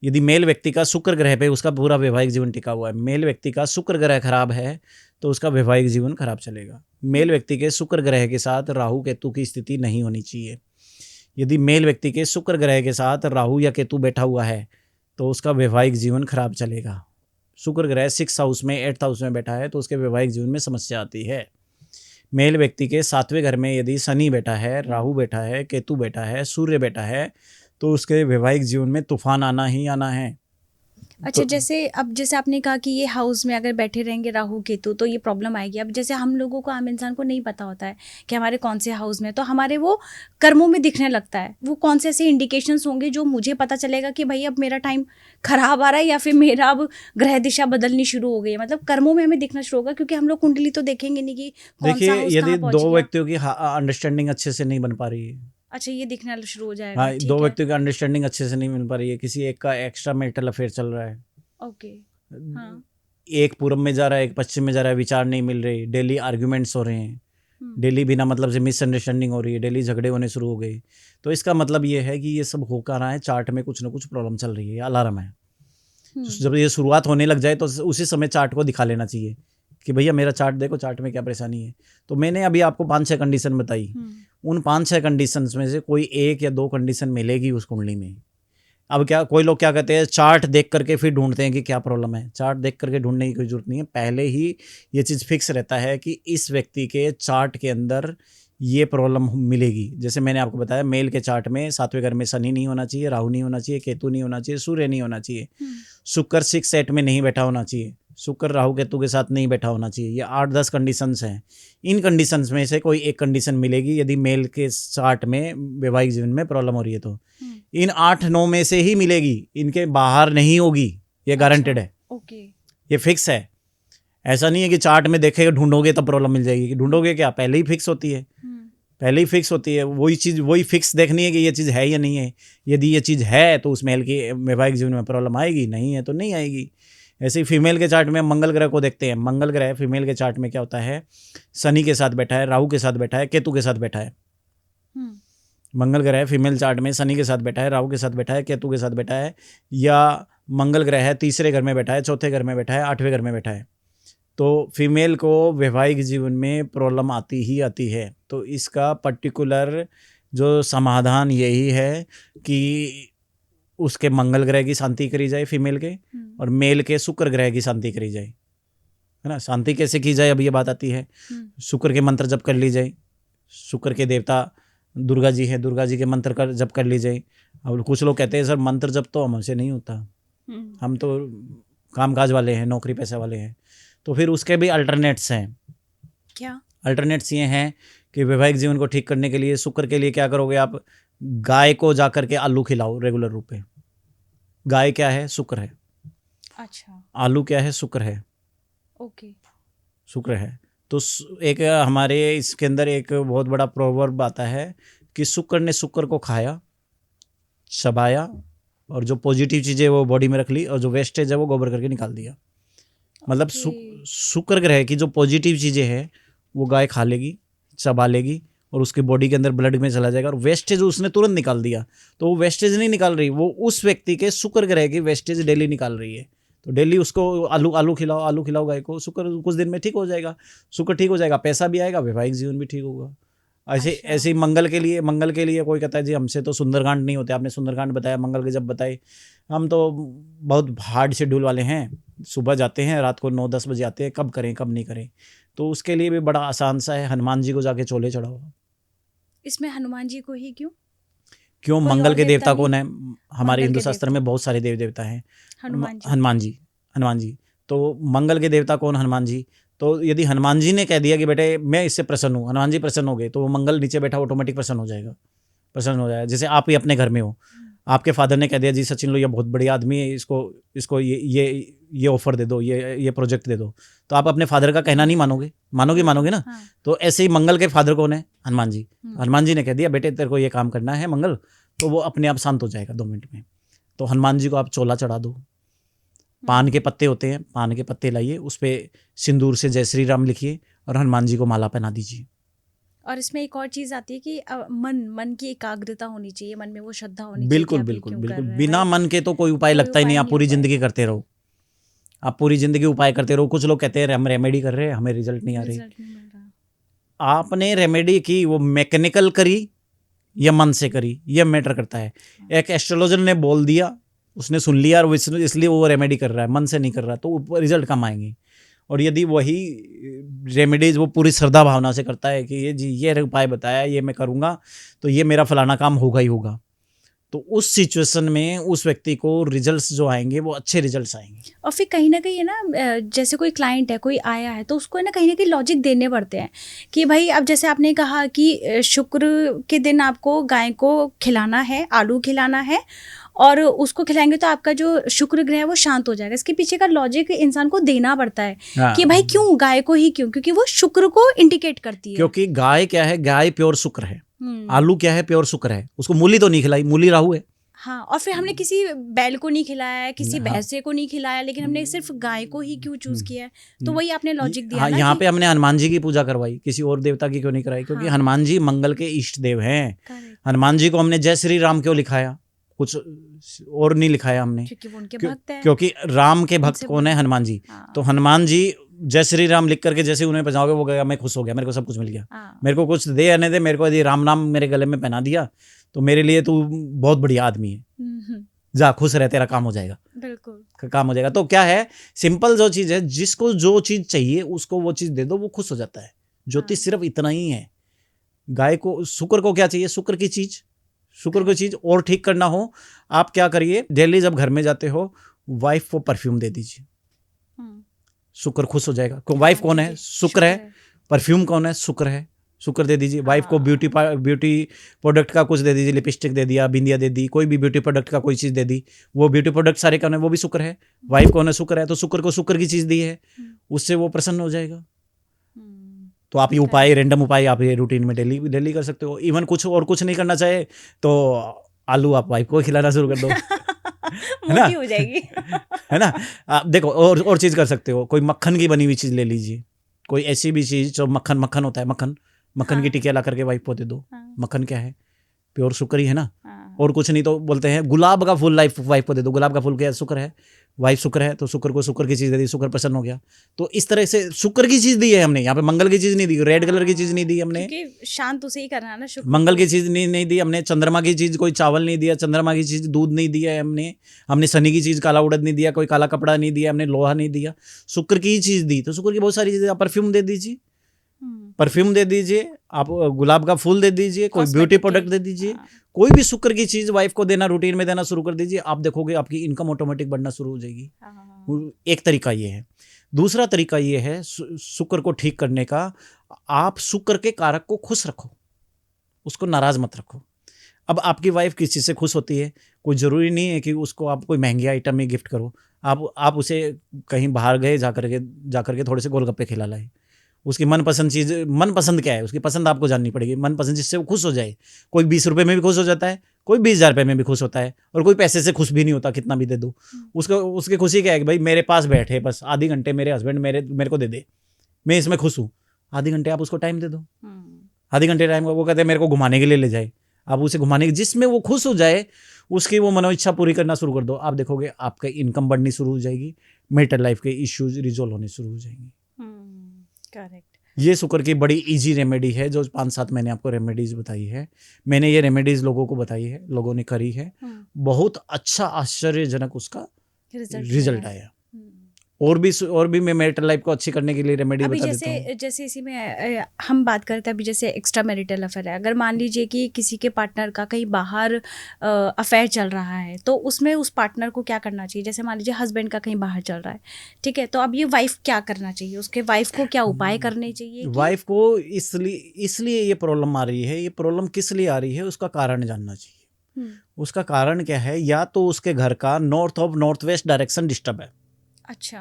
[SPEAKER 2] यदि मेल व्यक्ति का शुक्र ग्रह पे उसका पूरा वैवाहिक जीवन टिका हुआ है, मेल व्यक्ति का शुक्र ग्रह खराब है तो उसका वैवाहिक जीवन खराब चलेगा। मेल व्यक्ति के शुक्र ग्रह के साथ राहु केतु की स्थिति नहीं होनी चाहिए। यदि मेल व्यक्ति के शुक्र ग्रह के साथ राहु या केतु बैठा हुआ है तो उसका वैवाहिक जीवन खराब चलेगा। शुक्र ग्रह 6th हाउस में 8th हाउस में बैठा है तो उसके वैवाहिक जीवन में समस्या आती है। मेल व्यक्ति के 7वें घर में यदि शनि बैठा है, राहु बैठा है, केतु बैठा है, सूर्य बैठा है तो उसके वैवाहिक जीवन में तूफान आना ही आना है।
[SPEAKER 1] अच्छा, जैसे आपने कहा कि ये हाउस में अगर बैठे रहेंगे राहु केतु तो ये प्रॉब्लम आएगी। अब जैसे हम लोगों को, आम इंसान को नहीं पता होता है कि हमारे कौन से हाउस में, तो हमारे वो कर्मों में दिखने लगता है। वो कौन से ऐसे इंडिकेशंस होंगे जो मुझे पता चलेगा कि भाई अब मेरा टाइम खराब आ रहा है या फिर मेरा अब ग्रह दिशा बदलनी शुरू हो गई है? मतलब कर्मों में हमें दिखना शुरू होगा, क्योंकि हम लोग कुंडली तो देखेंगे नहीं कि कौन सा
[SPEAKER 2] देखिए,
[SPEAKER 1] हाउस
[SPEAKER 2] यदि
[SPEAKER 1] कहाँ पहुंच
[SPEAKER 2] दो
[SPEAKER 1] गया।
[SPEAKER 2] व्यक्तियों की अंडरस्टैंडिंग अच्छे से नहीं बन पा रही है,
[SPEAKER 1] अच्छा, ये दिखना शुरू हो जाएगा।
[SPEAKER 2] हाँ,
[SPEAKER 1] ठीक
[SPEAKER 2] दो
[SPEAKER 1] है,
[SPEAKER 2] व्यक्तियों की अंडरस्टैंडिंग अच्छे से नहीं मिल पा रही है, किसी एक का एक्स्ट्रा मैरिटल अफेयर चल रहा है,
[SPEAKER 1] ओके, हाँ,
[SPEAKER 2] एक पूर्व में जा रहा है, एक पश्चिम में जा रहा है, विचार नहीं मिल रही, डेली आर्ग्यूमेंट्स हो रहे हैं, डेली बिना मतलब से मिसअंडरस्टैंडिंग हो रही है, डेली झगड़े होने शुरू हो गए, तो इसका मतलब ये है कि ये सब होकर रहा है, चार्ट में कुछ ना कुछ प्रॉब्लम चल रही है, अलार्म है। जब ये शुरुआत होने लग जाए तो उसी समय चार्ट को दिखा लेना चाहिए कि भैया मेरा चार्ट देखो, चार्ट में क्या परेशानी है। तो मैंने अभी आपको 5-6 कंडीशन बताई, उन 5-6 कंडीशन में से कोई 1 या 2 कंडीशन मिलेगी उस कुंडली में। अब क्या, कोई लोग क्या कहते हैं, चार्ट देख करके फिर ढूंढते हैं कि क्या प्रॉब्लम है। चार्ट देख करके ढूंढने की कोई जरूरत नहीं है, पहले ही ये चीज़ फिक्स रहता है कि इस व्यक्ति के चार्ट के अंदर ये प्रॉब्लम मिलेगी। जैसे मैंने आपको बताया, मेल के चार्ट में 7वें घर में शनि नहीं होना चाहिए, राहु नहीं होना चाहिए, केतु नहीं होना चाहिए, सूर्य नहीं होना चाहिए, शुक्र 6-8 में नहीं बैठा होना चाहिए, शुक्र राहु केतु के साथ नहीं बैठा होना चाहिए। ये 8-10 कंडीशंस हैं। इन कंडीशंस में से कोई एक कंडीशन मिलेगी यदि मेल के चार्ट में वैवाहिक जीवन में प्रॉब्लम हो रही है तो इन 8-9 में से ही मिलेगी, इनके बाहर नहीं होगी, ये गारंटेड है।
[SPEAKER 1] ओके,
[SPEAKER 2] ये फिक्स है। ऐसा नहीं है कि चार्ट में देखेगा ढूंढोगे तब प्रॉब्लम मिल जाएगी, ढूंढोगे क्या, पहले ही फिक्स होती है, पहले ही फिक्स होती है। वही चीज़, वही फिक्स देखनी है कि ये चीज़ है या नहीं है। यदि ये चीज़ है तो उस मेल की वैवाहिक जीवन में प्रॉब्लम आएगी, नहीं है तो नहीं आएगी। ऐसे ही फीमेल के चार्ट में मंगल ग्रह को देखते हैं। मंगल ग्रह फीमेल के चार्ट में क्या होता है, शनि के साथ बैठा है, राहु के साथ बैठा है, केतु के साथ बैठा है। मंगल ग्रह फीमेल चार्ट में शनि के साथ बैठा है, राहु के साथ बैठा है, केतु के साथ बैठा है, या मंगल ग्रह है 3रे घर में बैठा है, 4थे घर में बैठा है, 8वें घर में बैठा है, तो फीमेल को वैवाहिक जीवन में प्रॉब्लम आती ही आती है। तो इसका पर्टिकुलर जो समाधान यही है कि उसके मंगल ग्रह की शांति करी जाए फीमेल के, और मेल के शुक्र ग्रह की शांति करी जाए, है ना। शांति कैसे की जाए, अब ये बात आती है। शुक्र के मंत्र जप कर ली जाए, शुक्र के देवता दुर्गा जी है, दुर्गा जी के मंत्र कर जप कर ली जाए। अब कुछ लोग कहते हैं सर मंत्र जप तो हमसे नहीं होता, हम तो कामकाज वाले हैं, नौकरी पैसे वाले हैं। तो फिर उसके भी अल्टरनेट्स हैं।
[SPEAKER 1] क्या
[SPEAKER 2] अल्टरनेट्स ये हैं कि वैवाहिक जीवन को ठीक करने के लिए शुक्र के लिए क्या करोगे आप, गाय को जा करके आलू खिलाओ रेगुलर रूप पे। गाय क्या है, शुक्र है।
[SPEAKER 1] अच्छा,
[SPEAKER 2] आलू क्या है, शुक्र है।
[SPEAKER 1] ओके,
[SPEAKER 2] शुक्र है। तो एक हमारे इसके अंदर एक बहुत बड़ा प्रोवर्ब आता है कि शुक्र ने शुक्र को खाया, चबाया, और जो पॉजिटिव चीज़ें वो बॉडी में रख ली, और जो वेस्टेज है वो गोबर करके निकाल दिया। मतलब शुक्र ग्रह की जो पॉजिटिव चीज़ें हैं वो गाय खा लेगी, चबा लेगी, और उसके बॉडी के अंदर ब्लड में चला जाएगा, और वेस्टेज उसने तुरंत निकाल दिया। तो वो वेस्टेज नहीं निकाल रही, वो उस व्यक्ति के शुक्र ग्रह की वेस्टेज डेली निकाल रही है। तो डेली उसको आलू खिलाओ गाय को, शुक्र कुछ दिन में ठीक हो जाएगा। शुक्र ठीक हो जाएगा, पैसा भी आएगा, वैवाहिक जीवन भी ठीक होगा। ऐसे ही मंगल के लिए कोई कहता है जी हमसे तो सुंदरकांड नहीं होते, आपने सुंदरकांड बताया, मंगल के जब बताए, हम तो बहुत हार्ड शेड्यूल वाले हैं, सुबह जाते हैं, रात को 9-10 बजे आते हैं, कब करें कब नहीं करें। तो उसके लिए भी बड़ा आसान सा है, हनुमान जी को जाके चोले चढ़ाओ।
[SPEAKER 1] इसमें हनुमान जी को ही
[SPEAKER 2] क्यों
[SPEAKER 1] कोई
[SPEAKER 2] मंगल
[SPEAKER 1] और
[SPEAKER 2] के देवता
[SPEAKER 1] देवता
[SPEAKER 2] कौन है, हमारे
[SPEAKER 1] मंगल
[SPEAKER 2] हिंदू
[SPEAKER 1] के
[SPEAKER 2] शास्त्र
[SPEAKER 1] देवता।
[SPEAKER 2] में बहुत सारे देव देवता हैं।
[SPEAKER 1] हनुमान जी।
[SPEAKER 2] हनुमान जी। तो मंगल के देवता कौन, हनुमान जी। तो यदि हनुमान जी ने कह दिया कि बेटे मैं इससे प्रसन्न हूँ, हनुमान जी प्रसन्न हो गए, तो वो मंगल नीचे बैठा ऑटोमेटिक प्रसन्न हो जाएगा। जैसे आप ही अपने घर में हो, आपके फादर ने कह दिया जी सचिन लो ये बहुत बढ़िया आदमी है, इसको ये ऑफर दे दो, ये प्रोजेक्ट दे दो, तो आप अपने फादर का कहना नहीं मानोगे ना।
[SPEAKER 1] हाँ।
[SPEAKER 2] तो ऐसे ही मंगल के फादर कौन है, हनुमान जी। हनुमान जी ने कह दिया बेटे तेरे को ये काम करना है मंगल, तो वो अपने आप शांत हो जाएगा 2 मिनट में। तो हनुमान जी को आप चोला चढ़ा दो, पान के पत्ते होते हैं, पान के पत्ते लाइए, उस पर सिंदूर से जय श्री राम लिखिए और हनुमान जी को माला पहना दीजिए।
[SPEAKER 1] और इसमें एक और चीज आती है कि मन की एकाग्रता होनी चाहिए, मन में वो श्रद्धा होनी चाहिए
[SPEAKER 2] बिल्कुल
[SPEAKER 1] कि आप ये
[SPEAKER 2] बिल्कुल
[SPEAKER 1] क्यों कर
[SPEAKER 2] बिल्कुल,
[SPEAKER 1] रहे हैं,
[SPEAKER 2] बिना
[SPEAKER 1] right?
[SPEAKER 2] मन के तो कोई उपाय
[SPEAKER 1] कोई
[SPEAKER 2] लगता ही नहीं,
[SPEAKER 1] उपाय
[SPEAKER 2] आप
[SPEAKER 1] नहीं
[SPEAKER 2] पूरी
[SPEAKER 1] हो
[SPEAKER 2] जिंदगी
[SPEAKER 1] पाएगा,
[SPEAKER 2] करते रहो, आप पूरी जिंदगी उपाय करते रहो। कुछ लोग कहते हैं हम रेमेडी कर रहे हैं, हमें रिजल्ट नहीं आ रही।
[SPEAKER 1] रिजल्ट नहीं मिल रहा।
[SPEAKER 2] आपने रेमेडी की वो मैकेनिकल करी या मन से करी, ये मैटर करता है। एक एस्ट्रोलॉजर ने बोल दिया, उसने सुन लिया और इसलिए वो रेमेडी कर रहा है, मन से नहीं कर रहा, तो रिजल्ट कम आएंगे। और यदि वही रेमेडीज वो पूरी श्रद्धा भावना से करता है कि ये जी ये उपाय बताया, ये मैं करूँगा तो ये मेरा फलाना काम होगा ही होगा, तो उस सिचुएशन में उस व्यक्ति को रिजल्ट्स जो आएंगे वो अच्छे रिजल्ट्स आएंगे।
[SPEAKER 1] और फिर कहीं ना कहीं है ना, जैसे कोई क्लाइंट है, कोई आया है, तो उसको है ना कहीं लॉजिक देने पड़ते हैं कि भाई अब जैसे आपने कहा कि शुक्र के दिन आपको गाय को खिलाना है, आलू खिलाना है, और उसको खिलाएंगे तो आपका जो शुक्र ग्रह है वो शांत हो जाएगा। इसके पीछे का लॉजिक इंसान को देना पड़ता है
[SPEAKER 2] हाँ।
[SPEAKER 1] कि भाई क्यों गाय को ही क्यों, क्योंकि वो शुक्र को इंडिकेट करती है।
[SPEAKER 2] क्योंकि गाय क्या है, गाय प्योर शुक्र है, आलू क्या है, प्योर शुक्र है। उसको मूली तो नहीं खिलाई, मूली राहु है।
[SPEAKER 1] हाँ, और फिर हमने किसी बैल को नहीं खिलाया है, किसी
[SPEAKER 2] हाँ।
[SPEAKER 1] भैंसे को नहीं खिलाया, लेकिन हमने सिर्फ गाय को ही क्यों चूज किया है। तो वही आपने लॉजिक दिया
[SPEAKER 2] हाँ,
[SPEAKER 1] ना
[SPEAKER 2] यहाँ
[SPEAKER 1] कि
[SPEAKER 2] पे हमने हनुमान जी की पूजा करवाई, किसी और देवता की क्यों नहीं कराई? क्योंकि
[SPEAKER 1] हाँ।
[SPEAKER 2] हनुमान जी मंगल के इष्ट देव हैं।
[SPEAKER 1] Correct,
[SPEAKER 2] हनुमान जी को हमने जय श्री राम क्यों लिखाया, कुछ और नहीं लिखाया हमने,
[SPEAKER 1] क्योंकि वो उनके भक्त हैं।
[SPEAKER 2] क्योंकि राम के भक्त
[SPEAKER 1] उनसे
[SPEAKER 2] कौन है? हनुमान जी।
[SPEAKER 1] हाँ।
[SPEAKER 2] तो हनुमान जी जय श्री राम लिख करके जैसे उन्हें पहुंचाओगे, वो कहेगा मैं खुश हो गया, मेरे को सब कुछ मिल गया,
[SPEAKER 1] हाँ।
[SPEAKER 2] मेरे को कुछ दे या नहीं दे, मेरे को यदि राम नाम मेरे गले में पहना दिया तो मेरे लिए तू बहुत बढ़िया आदमी है,
[SPEAKER 1] हम्म,
[SPEAKER 2] जा खुश रह, तेरा काम हो जाएगा,
[SPEAKER 1] बिल्कुल।
[SPEAKER 2] काम हो जाएगा। तो क्या है, सिंपल जो चीज़ है, जिसको जो चीज़ चाहिए उसको वो चीज़ दे दो, वो खुश हो जाता है। ज्योतिष
[SPEAKER 1] हाँ।
[SPEAKER 2] सिर्फ इतना ही है। गाय को, शुक्र को क्या चाहिए? शुक्र की चीज़, शुक्र की चीज़ और ठीक करना हो, आप क्या करिए, डेली जब घर में जाते हो वाइफ को परफ्यूम दे दीजिए,
[SPEAKER 1] हम्म,
[SPEAKER 2] शुक्र खुश हो जाएगा। वाइफ
[SPEAKER 1] हाँ,
[SPEAKER 2] कौन है?
[SPEAKER 1] क्योंकि
[SPEAKER 2] शुक्र है। परफ्यूम कौन है? शुक्र है। शुक्र दे दीजिए वाइफ को।
[SPEAKER 1] हाँ।
[SPEAKER 2] ब्यूटी प्रोडक्ट का कुछ दे दीजिए, लिपस्टिक दे दिया, बिंदिया दे दी, कोई भी ब्यूटी प्रोडक्ट का कोई चीज़ दे दी, वो ब्यूटी प्रोडक्ट सारे कौन है? वो भी शुक्र है। वाइफ कौन है? शुक्र है। तो शुक्र को शुक्र की चीज़ दी है, उससे वो प्रसन्न हो जाएगा। तो आप ये उपाय, रैंडम उपाय आप ये रूटीन में डेली डेली कर सकते हो। इवन कुछ और कुछ नहीं करना चाहे तो आलू आप वाइफ को खिलाना शुरू कर दो, है ना?
[SPEAKER 1] मोटी हो जाएगी।
[SPEAKER 2] है ना? आप देखो और चीज़ कर सकते हो, कोई मक्खन की बनी हुई चीज़ ले लीजिए, कोई ऐसी भी चीज़ जो मक्खन होता है, मक्खन की
[SPEAKER 1] हाँ।
[SPEAKER 2] टिकिया ला करके वाइफ को दे दो।
[SPEAKER 1] हाँ।
[SPEAKER 2] मक्खन क्या है? प्योर शुक्र ही है ना।
[SPEAKER 1] हाँ।
[SPEAKER 2] और कुछ नहीं तो बोलते हैं गुलाब का फूल वाइफ को दे दो। गुलाब का फूल क्या? शुक्र है। वाइफ शुक्र है तो शुक्र को शुक्र की चीज़ दे दी, शुक्र प्रसन्न हो गया। तो इस तरह से शुक्र की चीज़ दी है हमने, यहाँ पे मंगल की चीज़ नहीं दी, रेड कलर की चीज़ नहीं दी हमने,
[SPEAKER 1] क्योंकि शांत उसे ही करना है ना शुक्र
[SPEAKER 2] मंगल
[SPEAKER 1] को।
[SPEAKER 2] की चीज़ नहीं दी हमने, चंद्रमा की चीज़ कोई चावल नहीं दिया, चंद्रमा की चीज़ दूध नहीं दिया है हमने शनि की चीज़ काला उड़द नहीं दिया, कोई काला कपड़ा नहीं दिया हमने, लोहा नहीं दिया, शुक्र की चीज़ दी। तो शुक्र की बहुत सारी चीज़ें, आप परफ्यूम दे दीजिए, परफ्यूम दे दीजिए, आप गुलाब का फूल दे दीजिए, कोई ब्यूटी
[SPEAKER 1] Cosmetic
[SPEAKER 2] प्रोडक्ट
[SPEAKER 1] के।
[SPEAKER 2] दे दीजिए,
[SPEAKER 1] हाँ।
[SPEAKER 2] कोई भी शुक्र की चीज़ वाइफ को देना, रूटीन में देना शुरू कर दीजिए। आप देखोगे आपकी इनकम ऑटोमेटिक बढ़ना शुरू हो जाएगी।
[SPEAKER 1] हाँ।
[SPEAKER 2] एक तरीका ये है। दूसरा तरीका ये है शुक्र को ठीक करने का, आप शुक्र के कारक को खुश रखो, उसको नाराज मत रखो। अब आपकी वाइफ किस चीज़ से खुश होती है? कोई ज़रूरी नहीं है कि उसको आप कोई महंगी आइटम ही गिफ्ट करो। आप उसे कहीं बाहर गए, जा करके थोड़े से गोलगप्पे खिला लाए। उसकी मनपसंद चीज़, मनपसंद क्या है उसकी पसंद आपको जाननी पड़ेगी। मनपसंद जिससे वो खुश हो जाए। कोई 20 रुपये में भी खुश हो जाता है, कोई 20,000 रुपये में भी खुश होता है, और कोई पैसे से खुश भी नहीं होता, कितना भी दे दो। उसकी खुशी क्या है कि भाई मेरे पास बैठे बस आधी घंटे, मेरे हस्बैंड मेरे को दे दे, मैं इसमें खुश हूँ। आधी घंटे आप उसको टाइम दे दो, आधी घंटे टाइम वो कहते हैं मेरे को घुमाने के लिए ले जाए, आप उसे घुमाने के, जिसमें वो खुश हो जाए उसकी वो मनोइच्छा पूरी करना शुरू कर दो। आप देखोगे आपका इनकम बढ़नी शुरू हो जाएगी, मेंटल लाइफ के इश्यूज रिजोल्व होने शुरू हो जाएंगे।
[SPEAKER 1] करेक्ट।
[SPEAKER 2] ये शुक्र की बड़ी इजी रेमेडी है, जो 5-7 मैंने आपको रेमेडीज बताई है। मैंने ये रेमेडीज लोगों को बताई है, लोगों ने करी है, बहुत अच्छा आश्चर्यजनक उसका रिजल्ट आया। और भी मैं मैरिटल लाइफ को अच्छी करने के लिए रेमेडी
[SPEAKER 1] अभी
[SPEAKER 2] बता देता हूँ।
[SPEAKER 1] जैसे इसी में हम बात करते हैं, अभी जैसे एक्स्ट्रा मैरिटल अफेयर है, अगर मान लीजिए कि किसी के पार्टनर का कहीं बाहर अफेयर चल रहा है, तो उसमें उस पार्टनर को क्या करना चाहिए? जैसे मान लीजिए हस्बैंड का कहीं बाहर चल रहा है, ठीक है, तो अब ये वाइफ क्या करना चाहिए? उसके वाइफ को क्या उपाय करने चाहिए?
[SPEAKER 2] वाइफ को इसलिए ये प्रॉब्लम आ रही है, ये प्रॉब्लम किस लिए आ रही है उसका कारण जानना चाहिए। उसका कारण क्या है? या तो उसके घर का north of north west direction disturb है।
[SPEAKER 1] अच्छा।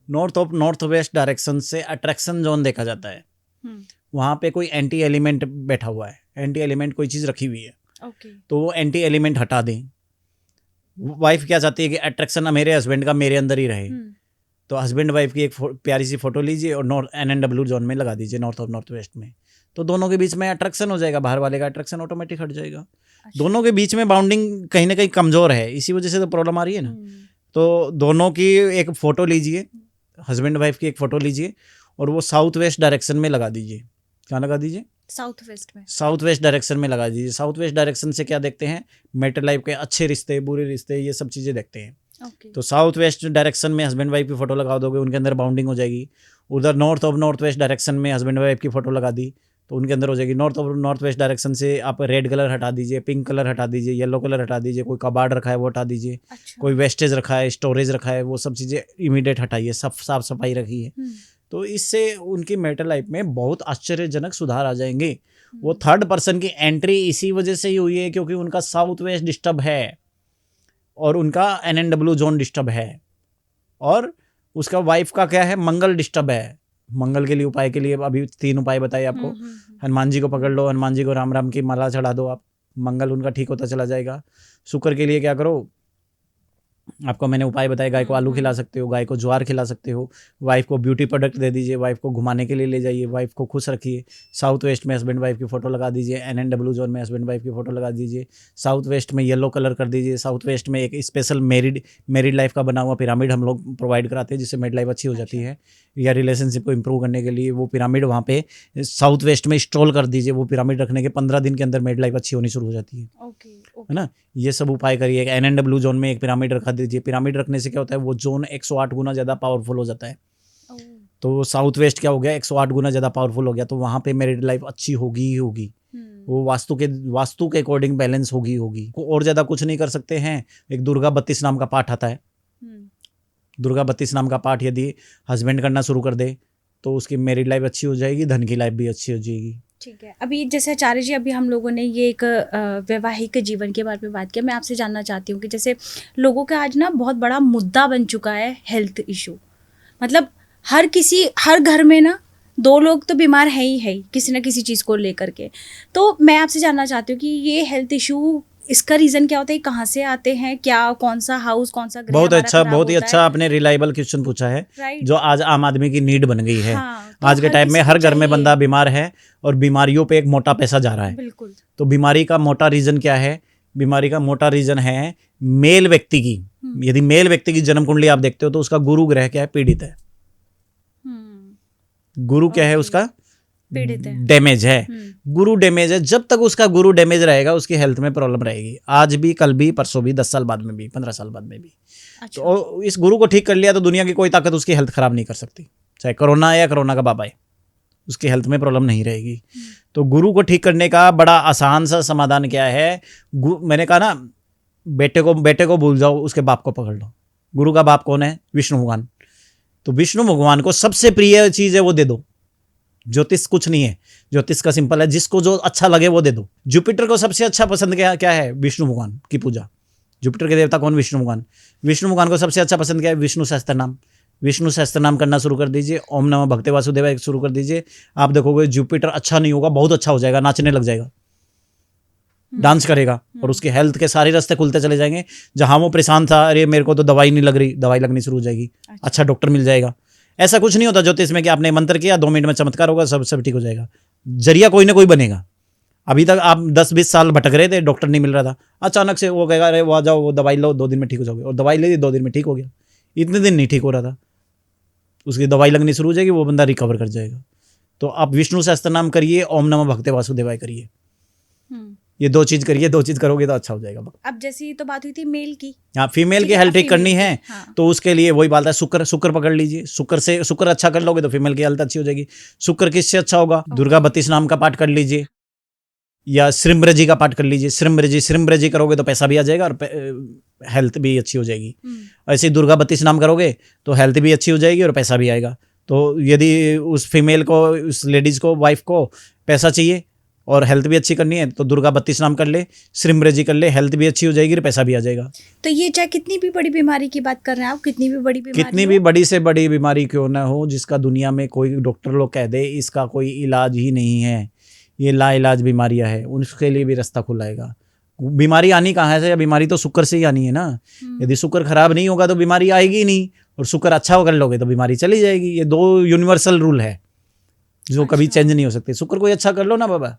[SPEAKER 2] North of north west direction से अट्रैक्शन जोन देखा जाता है, वहाँ पे कोई एंटी एलिमेंट बैठा हुआ है, एंटी एलिमेंट कोई चीज़ रखी हुई है।
[SPEAKER 1] ओके।
[SPEAKER 2] तो वो एंटी एलिमेंट हटा दें। वाइफ क्या चाहती है कि अट्रैक्शन मेरे हस्बैंड का मेरे अंदर ही रहे। तो हस्बैंड वाइफ की एक प्यारी सी फोटो लीजिए और NNW जोन में लगा दीजिए, नॉर्थ ऑफ नॉर्थ वेस्ट में। तो दोनों के बीच में अट्रैक्शन हो जाएगा, बाहर वाले का अट्रैक्शन ऑटोमेटिक हट जाएगा।
[SPEAKER 1] अच्छा।
[SPEAKER 2] दोनों के बीच में बाउंडिंग कहीं ना कहीं कमजोर है, इसी वजह से तो प्रॉब्लम आ रही है ना। तो दोनों की एक फ़ोटो लीजिए, हस्बैंड वाइफ की एक फ़ोटो लीजिए और वो साउथ वेस्ट डायरेक्शन में लगा दीजिए। क्या लगा दीजिए?
[SPEAKER 1] साउथ वेस्ट में।
[SPEAKER 2] साउथ वेस्ट डायरेक्शन में लगा दीजिए। साउथ वेस्ट डायरेक्शन से क्या देखते हैं? मैरिटल लाइफ के अच्छे रिश्ते, बुरे रिश्ते, ये सब चीज़ें देखते हैं।
[SPEAKER 1] ओके।
[SPEAKER 2] तो साउथ वेस्ट डायरेक्शन में हस्बैंड वाइफ की फ़ोटो लगा दोगे, उनके अंदर बाउंडिंग हो जाएगी। उधर नॉर्थ वेस्ट डायरेक्शन में हस्बैंड वाइफ की फ़ोटो लगा दी तो उनके अंदर हो जाएगी। नॉर्थ वेस्ट डायरेक्शन से आप रेड कलर हटा दीजिए, पिंक कलर हटा दीजिए, येलो कलर हटा दीजिए, कोई कबाड़ रखा है वो हटा दीजिए,
[SPEAKER 1] अच्छा।
[SPEAKER 2] कोई वेस्टेज रखा है, स्टोरेज रखा है, वो सब चीज़ें इमीडिएट हटाइए, सब साफ सफाई रखिए। तो इससे उनकी मैरिटल लाइफ में बहुत आश्चर्यजनक सुधार आ जाएंगे। वो थर्ड पर्सन की एंट्री इसी वजह से ही हुई है क्योंकि उनका साउथ वेस्ट डिस्टर्ब है और उनका NNW जोन डिस्टर्ब है और उसका वाइफ का क्या है? मंगल डिस्टर्ब है। मंगल के लिए उपाय के लिए अभी 3 उपाय बताए आपको। हनुमान जी को पकड़ लो, हनुमान जी को राम राम की माला चढ़ा दो आप, मंगल उनका ठीक होता चला जाएगा। शुक्र के लिए क्या करो? आपको मैंने उपाय बताया, गाय को आलू खिला सकते हो, गाय को ज्वार खिला सकते हो, वाइफ को ब्यूटी प्रोडक्ट दे दीजिए, वाइफ को घुमाने के लिए ले जाइए, वाइफ को खुश रखिए। साउथ वेस्ट में हस्बैंड वाइफ की फ़ोटो लगा दीजिए, NNW जोन में हस्बैंड वाइफ की फ़ोटो लगा दीजिए, साउथ वेस्ट में येलो कलर कर दीजिए। साउथ वेस्ट में एक स्पेशल मैरिड लाइफ का बना हुआ पिरामिड हम लोग प्रोवाइड कराते हैं जिससे मैरिड लाइफ अच्छी हो जाती है, या रिलेशनशिप को इंप्रूव करने के लिए वो पिरामिड वहाँ पे साउथ वेस्ट में इंस्टॉल कर दीजिए। वो पिरामिड रखने के 15 दिन के अंदर मैरिड लाइफ अच्छी होनी शुरू हो जाती है। है ना? ये सब उपाय करिए। NNW जोन में एक पिरामिड रखा दीजिए। पिरामिड रखने से क्या होता है? वो जोन 108 गुना ज़्यादा पावरफुल हो जाता है। तो साउथ वेस्ट क्या हो गया? 108 गुना ज़्यादा पावरफुल हो गया, तो वहाँ पे मैरिड लाइफ अच्छी होगी ही होगी। वो वास्तु के अकॉर्डिंग बैलेंस होगी। और ज़्यादा कुछ नहीं कर सकते हैं। एक दुर्गा 32 नाम का पाठ आता है। दुर्गा 32 नाम का पाठ यदि हस्बैंड करना शुरू कर दे तो उसकी मैरिड लाइफ अच्छी हो जाएगी, धन की लाइफ भी अच्छी हो जाएगी।
[SPEAKER 1] ठीक है। अभी जैसे आचार्य जी, अभी हम लोगों ने ये एक वैवाहिक जीवन के बारे में बात किया। मैं आपसे जानना चाहती हूँ कि जैसे लोगों का आज ना बहुत बड़ा मुद्दा बन चुका है हेल्थ इशू। मतलब हर घर में ना 2 लोग तो बीमार है ही किसी ना किसी चीज़ को लेकर के। तो मैं आपसे जानना चाहती हूँ कि ये हेल्थ इशू, इसका रीज़न क्या होता है? कहाँ से आते हैं? क्या कौन सा हाउस, कौन सा
[SPEAKER 2] बहुत ही अच्छा आपने रिलायबल क्वेश्चन पूछा है, जो आज आम आदमी की नीड बन गई है। तो आज के टाइम में हर घर में बंदा बीमार है और बीमारियों पे एक मोटा पैसा जा रहा है।
[SPEAKER 1] बिल्कुल। तो
[SPEAKER 2] बीमारी का मोटा रीजन क्या है? बीमारी का मोटा रीजन है मेल व्यक्ति की। यदि मेल व्यक्ति की जन्म कुंडली आप देखते हो तो उसका गुरु ग्रह क्या है? पीड़ित है। गुरु क्या है? उसका
[SPEAKER 1] पीड़ित है,
[SPEAKER 2] डैमेज है। गुरु डैमेज है। जब तक उसका गुरु डैमेज रहेगा उसकी हेल्थ में प्रॉब्लम रहेगी। आज भी, कल भी, परसों भी, 10 साल बाद में भी, 15 साल बाद में भी।
[SPEAKER 1] अच्छा।
[SPEAKER 2] तो इस गुरु को ठीक कर लिया तो दुनिया की कोई ताकत उसकी हेल्थ खराब नहीं कर सकती। चाहे कोरोना या कोरोना का बाबा है, उसकी हेल्थ में प्रॉब्लम नहीं रहेगी। तो गुरु को ठीक करने का बड़ा आसान सा समाधान क्या है? मैंने कहा ना, बेटे को भूल जाओ, उसके बाप को पकड़ लो। गुरु का बाप कौन है? विष्णु भगवान। तो विष्णु भगवान को सबसे प्रिय चीज़ है वो दे दो। ज्योतिष कुछ नहीं है, ज्योतिष का सिंपल है, जिसको जो अच्छा लगे वो दे दो। जुपिटर को सबसे अच्छा पसंद क्या है? विष्णु भगवान की पूजा। जुपिटर के देवता कौन? विष्णु भगवान। विष्णु भगवान को सबसे अच्छा पसंद क्या है? विष्णु सहस्त्र नाम। विष्णु सहस्त्र नाम करना शुरू कर दीजिए। ओम नमः भगवते वासुदेवाय शुरू कर दीजिए। आप देखोगे जुपिटर अच्छा नहीं होगा, बहुत अच्छा हो जाएगा, नाचने लग जाएगा, डांस करेगा और उसकी हेल्थ के सारे रास्ते खुलते चले जाएंगे। जहां वो परेशान था, अरे मेरे को तो दवाई नहीं लग रही, दवाई लगनी शुरू हो जाएगी। अच्छा डॉक्टर मिल जाएगा। ऐसा कुछ नहीं होता ज्योतिष में कि आपने मंत्र किया 2 मिनट में चमत्कार होगा, सब ठीक हो जाएगा। जरिया कोई ना कोई बनेगा। अभी तक आप 10-20 साल भटक रहे थे, डॉक्टर नहीं मिल रहा था, अचानक से वो कहेगा अरे वो आ जाओ, वो दवाई लो, 2 दिन में ठीक हो जाओगे, और दवाई ले ली, 2 दिन में ठीक हो गया। इतने दिन नहीं ठीक हो रहा था, उसकी दवाई लगनी शुरू हो जाएगी, वो बंदा रिकवर कर जाएगा। तो आप विष्णु सहस्त्र नाम करिए, ओम नमः भगवते वासुदेवाय करिए। ये 2 चीज करिए, 2 चीज करोगे तो अच्छा हो जाएगा।
[SPEAKER 1] अब जैसी तो बात हुई थी मेल की,
[SPEAKER 2] हाँ, फीमेल की हेल्थ ठीक करनी है। हाँ। तो उसके लिए वही बात है, शुक्र पकड़ लीजिए। शुक्र अच्छा कर लोगे तो फीमेल की हेल्थ अच्छी हो जाएगी। शुक्र किससे अच्छा होगा? दुर्गा 32 नाम का पाठ कर लीजिए, या श्रीम्ब्रजी का पाठ कर लीजिए। श्रीम्ब्रजी करोगे तो पैसा भी आ जाएगा और हेल्थ भी अच्छी हो जाएगी। ऐसे ही दुर्गा 32 नाम करोगे तो हेल्थ भी अच्छी हो जाएगी और पैसा भी आएगा। तो यदि उस फीमेल को, उस लेडीज को, वाइफ को पैसा चाहिए और हेल्थ भी अच्छी करनी है तो दुर्गा 32 नाम कर ले, श्रीम्ब्रजी कर ले, हेल्थ भी अच्छी हो जाएगी और पैसा भी आ जाएगा।
[SPEAKER 1] तो ये चाहे कितनी भी बड़ी बीमारी की बात कर रहे हैं आप, कितनी भी
[SPEAKER 2] बड़ी से बड़ी बीमारी क्यों ना हो, जिसका दुनिया में कोई डॉक्टर लोग कह दे इसका कोई इलाज ही नहीं है, ये लाइलाज बीमारियां है, उसके लिए भी रास्ता खुलाएगा। बीमारी आनी कहाँ से? बीमारी तो शुक्र से ही आनी है ना। यदि शुक्र खराब नहीं होगा तो बीमारी आएगी नहीं, और शुक्र अच्छा कर लोगे तो बीमारी चली जाएगी। ये 2 यूनिवर्सल रूल है। जो कभी चेंज नहीं हो सकती। शुक्र को ही अच्छा कर लो ना बाबा,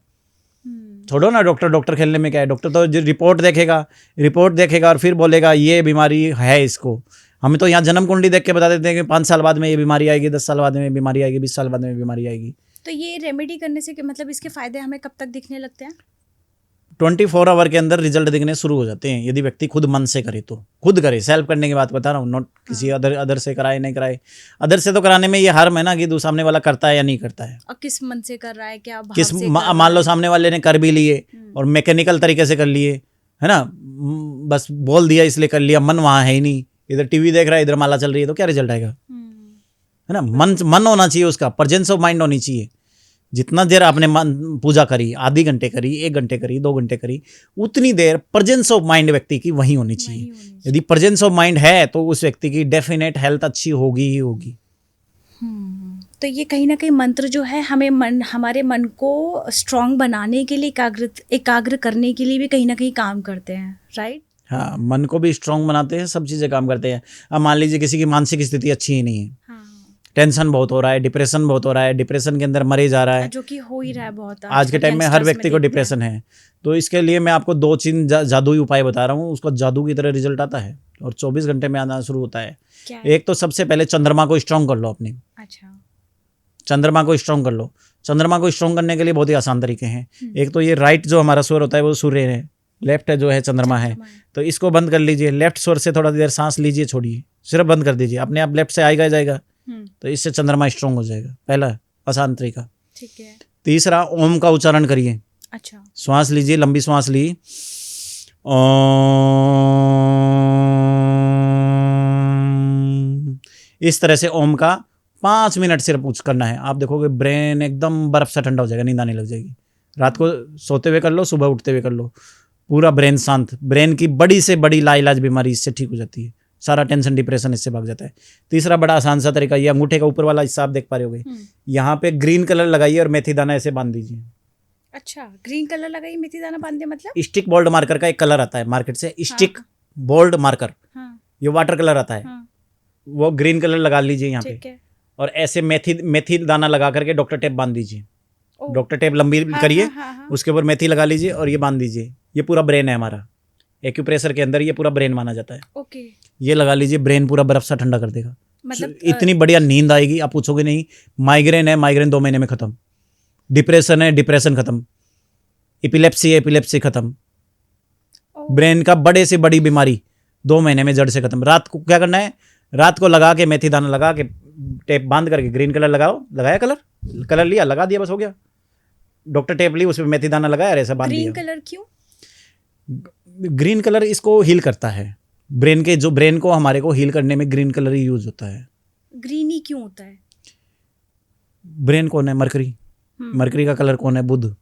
[SPEAKER 2] छोड़ो ना डॉक्टर खेलने में क्या है। डॉक्टर तो जो रिपोर्ट देखेगा और फिर बोलेगा ये बीमारी है इसको। हमें तो यहाँ जन्म कुंडली देख के बता देते हैं कि 5 साल बाद में ये बीमारी आएगी, 10 साल बाद में बीमारी आएगी, 20 साल बाद में बीमारी आएगी।
[SPEAKER 1] तो ये रेमेडी करने से मतलब इसके फायदे हमें कब तक दिखने लगते हैं?
[SPEAKER 2] 24 आवर के अंदर रिजल्ट दिखने शुरू हो जाते हैं, यदि व्यक्ति खुद मन से करे तो। खुद करे, सेल्फ करने की बात बता रहा हूँ, नॉट किसी अदर से कराए नहीं कराए। अदर से तो कराने में ये हार्म है ना कि सामने वाला करता है या नहीं करता है,
[SPEAKER 1] और किस मन से कर रहा है, क्या भाव
[SPEAKER 2] किस
[SPEAKER 1] से कर रहा
[SPEAKER 2] मान लो
[SPEAKER 1] है।
[SPEAKER 2] सामने वाले ने कर भी लिए और मैकेनिकल तरीके से कर लिए, है ना, बस बोल दिया इसलिए कर लिया, मन वहाँ है ही नहीं, इधर टीवी देख रहा है, इधर माला चल रही है, तो क्या रिजल्ट आएगा? है ना, मन होना चाहिए उसका, प्रेजेंस ऑफ माइंड होनी चाहिए। जितना देर आपने पूजा करी, आधी घंटे करी, 1 घंटे करी, 2 घंटे करी, उतनी देर प्रेजेंस ऑफ माइंड व्यक्ति की वही होनी चाहिए। यदि प्रेजेंस ऑफ माइंड है तो उस व्यक्ति की डेफिनेट हेल्थ अच्छी होगी ही होगी।
[SPEAKER 1] तो ये कहीं ना कहीं मंत्र जो है हमें हमारे मन को स्ट्रांग बनाने के लिए, एकाग्र करने के लिए भी कहीं ना कहीं काम करते हैं, राइट?
[SPEAKER 2] हाँ, मन को भी स्ट्रांग बनाते हैं, सब चीज़ें काम करते हैं। अब मान लीजिए किसी की मानसिक स्थिति अच्छी ही नहीं है, टेंशन बहुत हो रहा है, डिप्रेशन बहुत हो रहा है, डिप्रेशन के अंदर मरे जा रहा है,
[SPEAKER 1] जो कि हो ही रहा है बहुत
[SPEAKER 2] आज के टाइम में हर व्यक्ति को डिप्रेशन है। तो इसके लिए मैं आपको 2-3 जादुई उपाय बता रहा हूँ, उसको जादू की तरह रिजल्ट आता है और 24 घंटे में आना शुरू होता है। एक तो सबसे पहले चंद्रमा को स्ट्रांग कर लो अपनी।
[SPEAKER 1] अच्छा,
[SPEAKER 2] चंद्रमा को स्ट्रांग कर लो। चंद्रमा को स्ट्रांग करने के लिए बहुत ही आसान तरीके हैं। एक तो ये राइट जो हमारा स्वर होता है वो सूर्य है, लेफ्ट जो है चंद्रमा है। तो इसको बंद कर लीजिए, लेफ्ट स्वर से थोड़ा देर सांस लीजिए, छोड़िए, सिर्फ बंद कर दीजिए, अपने आप लेफ्ट से आएगा जाएगा, तो इससे चंद्रमा स्ट्रांग हो जाएगा। पहला आसान तरीका।
[SPEAKER 1] ठीक है। तीसरा,
[SPEAKER 2] ओम का उच्चारण करिए।
[SPEAKER 1] अच्छा,
[SPEAKER 2] श्वास लीजिए, लंबी श्वास ली, ओम। इस तरह से ओम का 5 मिनट सिर्फ उच्च करना है। आप देखोगे ब्रेन एकदम बर्फ सा ठंडा हो जाएगा, नींद आने लग जाएगी। रात को सोते हुए कर लो, सुबह उठते हुए कर लो, पूरा ब्रेन शांत। ब्रेन की बड़ी से बड़ी लाइलाज बीमारी इससे ठीक हो जाती है, सारा टेंशन डिप्रेशन इससे भाग जाता है। तीसरा बड़ा आसान सा तरीका, ये अंगूठे का ऊपर वाला हिस्सा आप देख पा रहे होगे, यहाँ पे ग्रीन कलर लगाइए और मेथी दाना ऐसे बांध दीजिए।
[SPEAKER 1] अच्छा, ग्रीन कलर लगाइए, मेथी दाना बांध दे, मतलब
[SPEAKER 2] स्टिक बोल्ड मार्कर का एक कलर आता है मार्केट से, स्टिक बोल्ड मार्कर, ये वाटर कलर आता है, वो ग्रीन कलर लगा लीजिए यहाँ पे, और ऐसे मेथी दाना लगा करके डॉक्टर टेप बांध दीजिए। डॉक्टर टेप लंबी करिए, उसके ऊपर मेथी लगा लीजिए और ये बांध दीजिए। ये पूरा ब्रेन है हमारा, एक्यूप्रेशर के अंदर ये पूरा ब्रेन माना जाता है।
[SPEAKER 1] ओके,
[SPEAKER 2] ये लगा लीजिए, ब्रेन पूरा बर्फ सा ठंडा कर देगा।
[SPEAKER 1] मतलब
[SPEAKER 2] इतनी बढ़िया नींद आएगी, आप पूछोगे नहीं। माइग्रेन है, माइग्रेन 2 महीने में खत्म। डिप्रेशन है, डिप्रेशन खत्म। एपिलेप्सी है, एपिलेप्सी खत्म। ब्रेन का बड़े से बड़ी बीमारी 2 महीने में जड़ से खत्म। रात को क्या करना है, रात को लगा के मेथी दाना लगा के टेप बांध करके ग्रीन कलर लगाओ, लगाया कलर लिया, लगा दिया, बस हो गया। डॉक्टर टेप ली, उसमें मेथी दाना लगाया और ऐसा बांध दिया।
[SPEAKER 1] ग्रीन कलर क्यों?
[SPEAKER 2] ग्रीन कलर इसको हील करता है, ब्रेन को हमारे को हील करने में ग्रीन कलर ही यूज होता है।
[SPEAKER 1] ग्रीन ही क्यों होता है?
[SPEAKER 2] ब्रेन कौन है? मरकरी। मरकरी का कलर कौन है? बुध।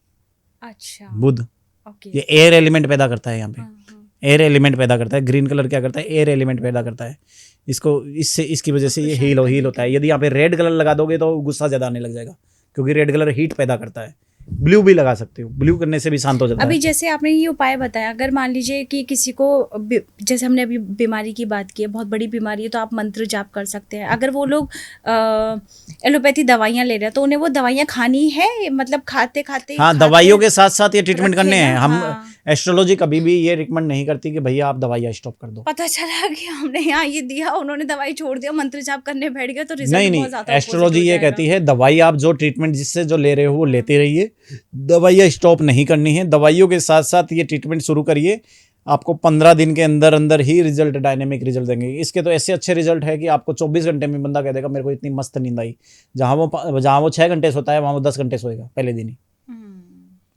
[SPEAKER 1] अच्छा,
[SPEAKER 2] बुध।
[SPEAKER 1] ओके।
[SPEAKER 2] ये एयर एलिमेंट पैदा करता है यहाँ पे, एयर एलिमेंट पैदा करता है। ग्रीन कलर क्या करता है? एयर एलिमेंट पैदा करता है। इसकी वजह से ये हील होता है। यदि यहाँ पे रेड कलर लगा दोगे तो गुस्सा ज्यादा आने लग जाएगा, क्योंकि रेड कलर हीट पैदा करता है। ब्लू भी लगा सकते हो, ब्लू करने से भी शांत हो जाता है।
[SPEAKER 1] अभी जैसे आपने ये उपाय बताया, अगर मान लीजिए कि किसी को, जैसे हमने अभी बीमारी की बात की है, बहुत बड़ी बीमारी है, तो आप मंत्र जाप कर सकते हैं। अगर वो लोग एलोपैथी दवाइयाँ ले रहे हैं तो उन्हें वो दवाइयाँ खानी है, मतलब खाते
[SPEAKER 2] दवाइयों के साथ साथ ये ट्रीटमेंट करने हैं। हम एस्ट्रोलॉजी कभी भी ये रिकमेंड नहीं करती कि भैया आप दवाइयाँ स्टॉप कर दो।
[SPEAKER 1] पता चला कि हमने यहाँ ये दिया, उन्होंने दवाई छोड़ दिया, मंत्र जाप करने बैठ गए, तो रिजल्ट
[SPEAKER 2] नहीं,
[SPEAKER 1] बहुत ज्यादा
[SPEAKER 2] एस्ट्रोलॉजी ये कहती है दवाई आप जो ट्रीटमेंट जिससे जो ले रहे हो वो लेते रहिए, दवाइयाँ स्टॉप नहीं करनी है। दवाइयों के साथ साथ ये ट्रीटमेंट शुरू करिए, आपको 15 दिन के अंदर अंदर ही रिजल्ट, डायनेमिक रिजल्ट देंगे। इसके तो ऐसे अच्छे रिजल्ट है कि आपको 24 घंटे में बंदा कह देगा मेरे को इतनी मस्त नींद आई। जहाँ वो 6 घंटे सोता है वहाँ वो 10 घंटे सोएगा पहले दिन ही,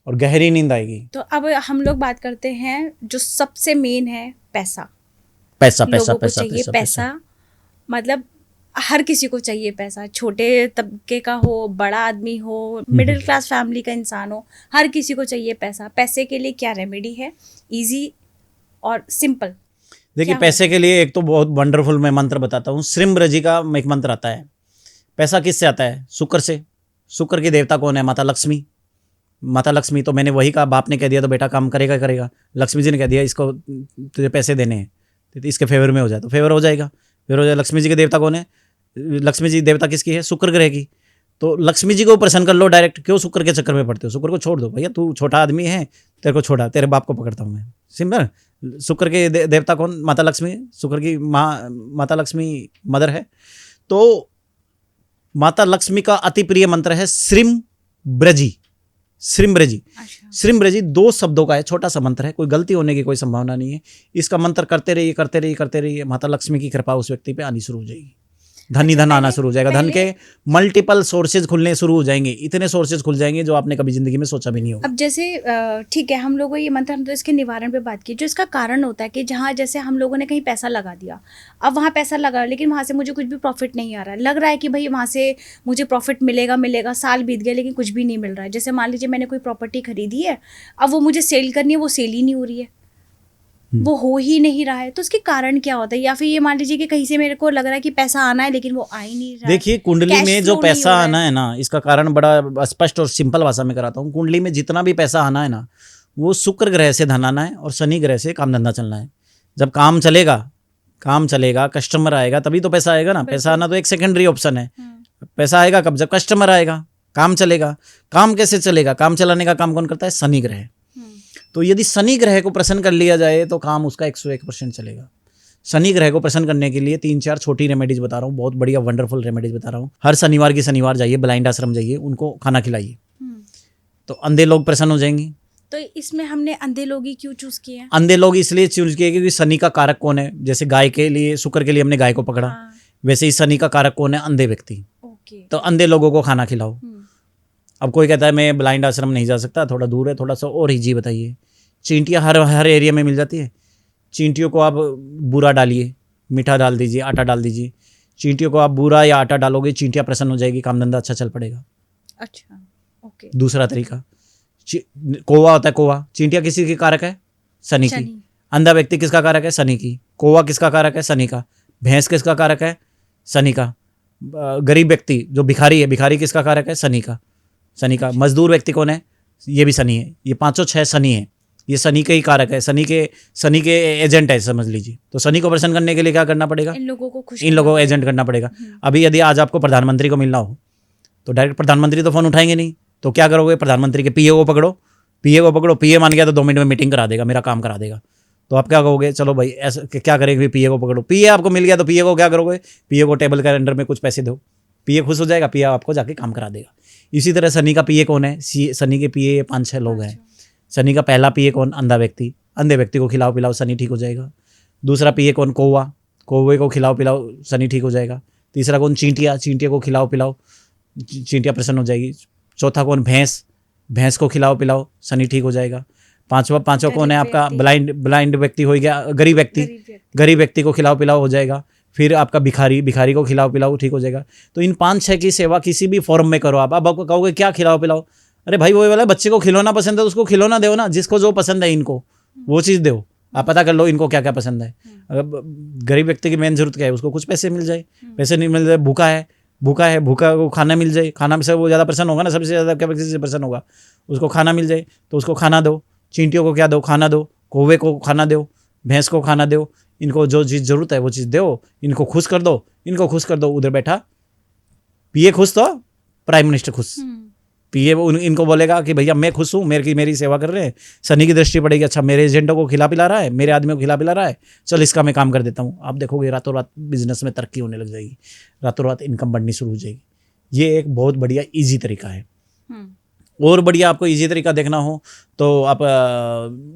[SPEAKER 2] और गहरी नींद आएगी।
[SPEAKER 1] तो अब हम लोग बात करते हैं जो सबसे मेन है, पैसा। मतलब हर किसी को चाहिए पैसा, छोटे तबके का हो, बड़ा आदमी हो, मिडिल क्लास फैमिली का इंसान हो, हर किसी को चाहिए पैसा। पैसे के लिए क्या रेमेडी है, इजी और सिंपल?
[SPEAKER 2] देखिए, पैसे के लिए एक तो बहुत वंडरफुल मैं मंत्र बताता हूँ। श्रीम्रजी का एक मंत्र आता है। पैसा किससे आता है? शुक्र से। शुक्र की देवता कौन है? माता लक्ष्मी। माता लक्ष्मी, तो मैंने वही कहा, बाप ने कह दिया तो बेटा काम करेगा। लक्ष्मी जी ने कह दिया इसको तुझे पैसे देने हैं, तो इसके फेवर में हो जाए तो फेवर हो जाएगा। लक्ष्मी जी के देवता कौन है? लक्ष्मी जी देवता किसकी है? शुक्र ग्रह की। तो लक्ष्मी जी को प्रसन्न कर लो डायरेक्ट, क्यों शुक्र के चक्कर में पड़ते हो? शुक्र को छोड़ दो भैया, तू छोटा आदमी है, तेरे को छोड़ा, तेरे बाप को पकड़ता हूँ मैं, सिंपल। शुक्र के देवता कौन? माता लक्ष्मी। शुक्र की माता लक्ष्मी मदर है। तो माता लक्ष्मी का अति प्रिय मंत्र है श्रीम ब्रजी। श्रीम ब्रजी, श्रीम ब्रजी 2 शब्दों का है, छोटा सा मंत्र है, कोई गलती होने की कोई संभावना नहीं है। इसका मंत्र करते रहिए, करते रहिए, करते रहिए, माता लक्ष्मी की कृपा उस व्यक्ति पे आनी शुरू हो जाएगी। धन ही धन आना शुरू हो जाएगा, धन के मल्टीपल सोर्सेज खुलने शुरू हो जाएंगे, इतने सोर्सेज खुल जाएंगे जो आपने कभी जिंदगी में सोचा भी नहीं होगा।
[SPEAKER 1] अब जैसे ठीक है, हम लोगों ये मंत्र, हम तो इसके निवारण पे बात की, जो इसका कारण होता है कि जहाँ जैसे हम लोगों ने कहीं पैसा लगा दिया, अब वहाँ पैसा लगा लेकिन वहाँ से मुझे कुछ भी प्रॉफिट नहीं आ रहा है, लग रहा है कि भाई वहाँ से मुझे प्रॉफिट मिलेगा, साल बीत गया लेकिन कुछ भी नहीं मिल रहा है। जैसे मान लीजिए मैंने कोई प्रॉपर्टी खरीदी है, अब वो मुझे सेल करनी है, वो सेल ही नहीं हो रही है, वो हो ही नहीं रहा है, तो उसके कारण क्या होता है? या फिर ये मान लीजिए कि कहीं से मेरे को लग रहा है कि पैसा आना है लेकिन वो आ ही नहीं रहा है।
[SPEAKER 2] देखिए कुंडली में जो पैसा आना है ना, इसका कारण बड़ा स्पष्ट और सिंपल भाषा में कराता हूँ। कुंडली में जितना भी पैसा आना है ना, वो शुक्र ग्रह से धन आना है और शनि ग्रह से काम धंधा चलना है। जब काम चलेगा, कस्टमर आएगा तभी तो पैसा आएगा ना। पैसा आना तो एक सेकेंडरी ऑप्शन है। पैसा आएगा कब? जब कस्टमर आएगा, काम चलेगा। काम कैसे चलेगा? काम चलाने का काम कौन करता है? शनि ग्रह। तो यदि शनि ग्रह को प्रसन्न कर लिया जाए तो काम उसका 101% चलेगा। शनि ग्रह को प्रसन्न करने के लिए 3-4 छोटी रेमेडीज बता रहा हूँ, बहुत बढ़िया वंडरफुल रेमेडीज बता रहा हूँ। हर शनिवार जाइए, ब्लाइंड आश्रम जाइए, उनको खाना खिलाइए, तो अंधे लोग प्रसन्न हो जाएंगे।
[SPEAKER 1] तो इसमें हमने अंधे लोग ही क्यों चूज किए?
[SPEAKER 2] अंधे लोग इसलिए चूज किए क्योंकि शनि का कारक कौन है? जैसे गाय के लिए, शुक्र के लिए हमने गाय को पकड़ा, वैसे ही शनि का कारक कौन है? अंधे व्यक्ति। तो अंधे लोगों को खाना खिलाओ। अब कोई कहता है मैं ब्लाइंड आश्रम नहीं जा सकता, थोड़ा दूर है, थोड़ा सा और ईजी बताइए। चींटियाँ हर एरिया में मिल जाती है। चींटियों को आप बूरा डालिए, मीठा डाल दीजिए, आटा डाल दीजिए। चींटियों को आप बूरा या आटा डालोगे, चींटियाँ प्रसन्न हो जाएगी, काम धंधा अच्छा चल पड़ेगा।
[SPEAKER 1] अच्छा, ओके।
[SPEAKER 2] दूसरा तरीका, कौवा होता है, कौवा। चींटियाँ किसी की कारक है? शनि की। अंधा व्यक्ति किसका कारक है? शनि की। कौवा किसका कारक है? शनि का। भैंस किसका कारक है? शनि का। गरीब व्यक्ति जो भिखारी है, भिखारी किसका कारक है? शनि का। शनि का। मजदूर व्यक्ति कौन है? ये भी शनि है। ये 5-6 शनि है, ये शनि के ही कारक है, शनि के एजेंट है, समझ लीजिए। तो शनि को प्रसन्न करने के लिए क्या करना पड़ेगा? इन लोगों को एजेंट करना पड़ेगा। अभी यदि आज आपको प्रधानमंत्री को मिलना हो तो डायरेक्ट प्रधानमंत्री तो फोन उठाएंगे नहीं, तो क्या करोगे? प्रधानमंत्री के पीए को पकड़ो, पीए मान गया तो 2 मिनट में मीटिंग करा देगा, मेरा काम करा देगा। तो आप क्या कहोगे? चलो भाई ऐसा क्या करेंगे, पीए को पकड़ो। पीए आपको मिल गया तो पीए को क्या करोगे? पीए को टेबल के अंडर में कुछ पैसे दो, पीए खुश हो जाएगा, पीए आपको जाके काम करा देगा। इसी तरह शनि का पीए कौन है? शनि के पीए 5-6 लोग हैं। शनि का पहला पीए कौन? अंधा व्यक्ति। अंधे व्यक्ति को खिलाओ पिलाओ, शनि ठीक हो जाएगा। दूसरा पीए कौन? कौवा। कौवे को खिलाओ पिलाओ, शनि ठीक हो जाएगा। तीसरा कौन? चींटियाँ को खिलाओ पिलाओ, चींटियाँ प्रसन्न हो जाएगी। चौथा कौन? भैंस को खिलाओ पिलाओ, शनि ठीक हो जाएगा। पांचवा कौन है आपका? ब्लाइंड व्यक्ति हो गया, गरीब व्यक्ति को खिलाओ पिलाओ हो जाएगा। फिर आपका भिखारी को खिलाओ पिलाओ, ठीक हो जाएगा। तो इन 5-6 की सेवा किसी भी फॉर्म में करो आप। अब आपको कहोगे क्या खिलाओ पिलाओ? अरे भाई वो वाला बच्चे को खिलौना पसंद है, उसको खिलौना दो ना, जिसको जो पसंद है इनको वो चीज़ दो। आप पता कर लो इनको क्या क्या पसंद है। गरीब व्यक्ति की मेन जरूरत क्या है? उसको कुछ पैसे मिल जाए, पैसे नहीं मिल जाए, भूखा को खाना मिल जाए, खाना से वो ज़्यादा प्रसन्न होगा ना, सबसे ज़्यादा क्या व्यक्ति से प्रसन्न होगा? उसको खाना मिल जाए, तो उसको खाना दो। चींटियों को क्या दो? खाना दो। कौवे को खाना दो, भैंस को खाना दो। इनको जो चीज़ जरूरत है वो चीज़ दो, इनको खुश कर दो। उधर बैठा पीए खुश तो प्राइम मिनिस्टर खुश। पीए इनको बोलेगा कि भैया मैं खुश हूँ, मेरी सेवा कर रहे हैं। शनि की दृष्टि पड़ेगी, अच्छा मेरे एजेंटों को खिला पिला रहा है, मेरे आदमियों को खिला पिला रहा है, चल इसका मैं काम कर देता हूँ। आप देखोगे रातों रात बिजनेस में तरक्की होने लग जाएगी, रातों रात इनकम बढ़नी शुरू हो जाएगी। ये एक बहुत बढ़िया ईजी तरीका है। और बढ़िया आपको ईजी तरीका देखना हो तो आप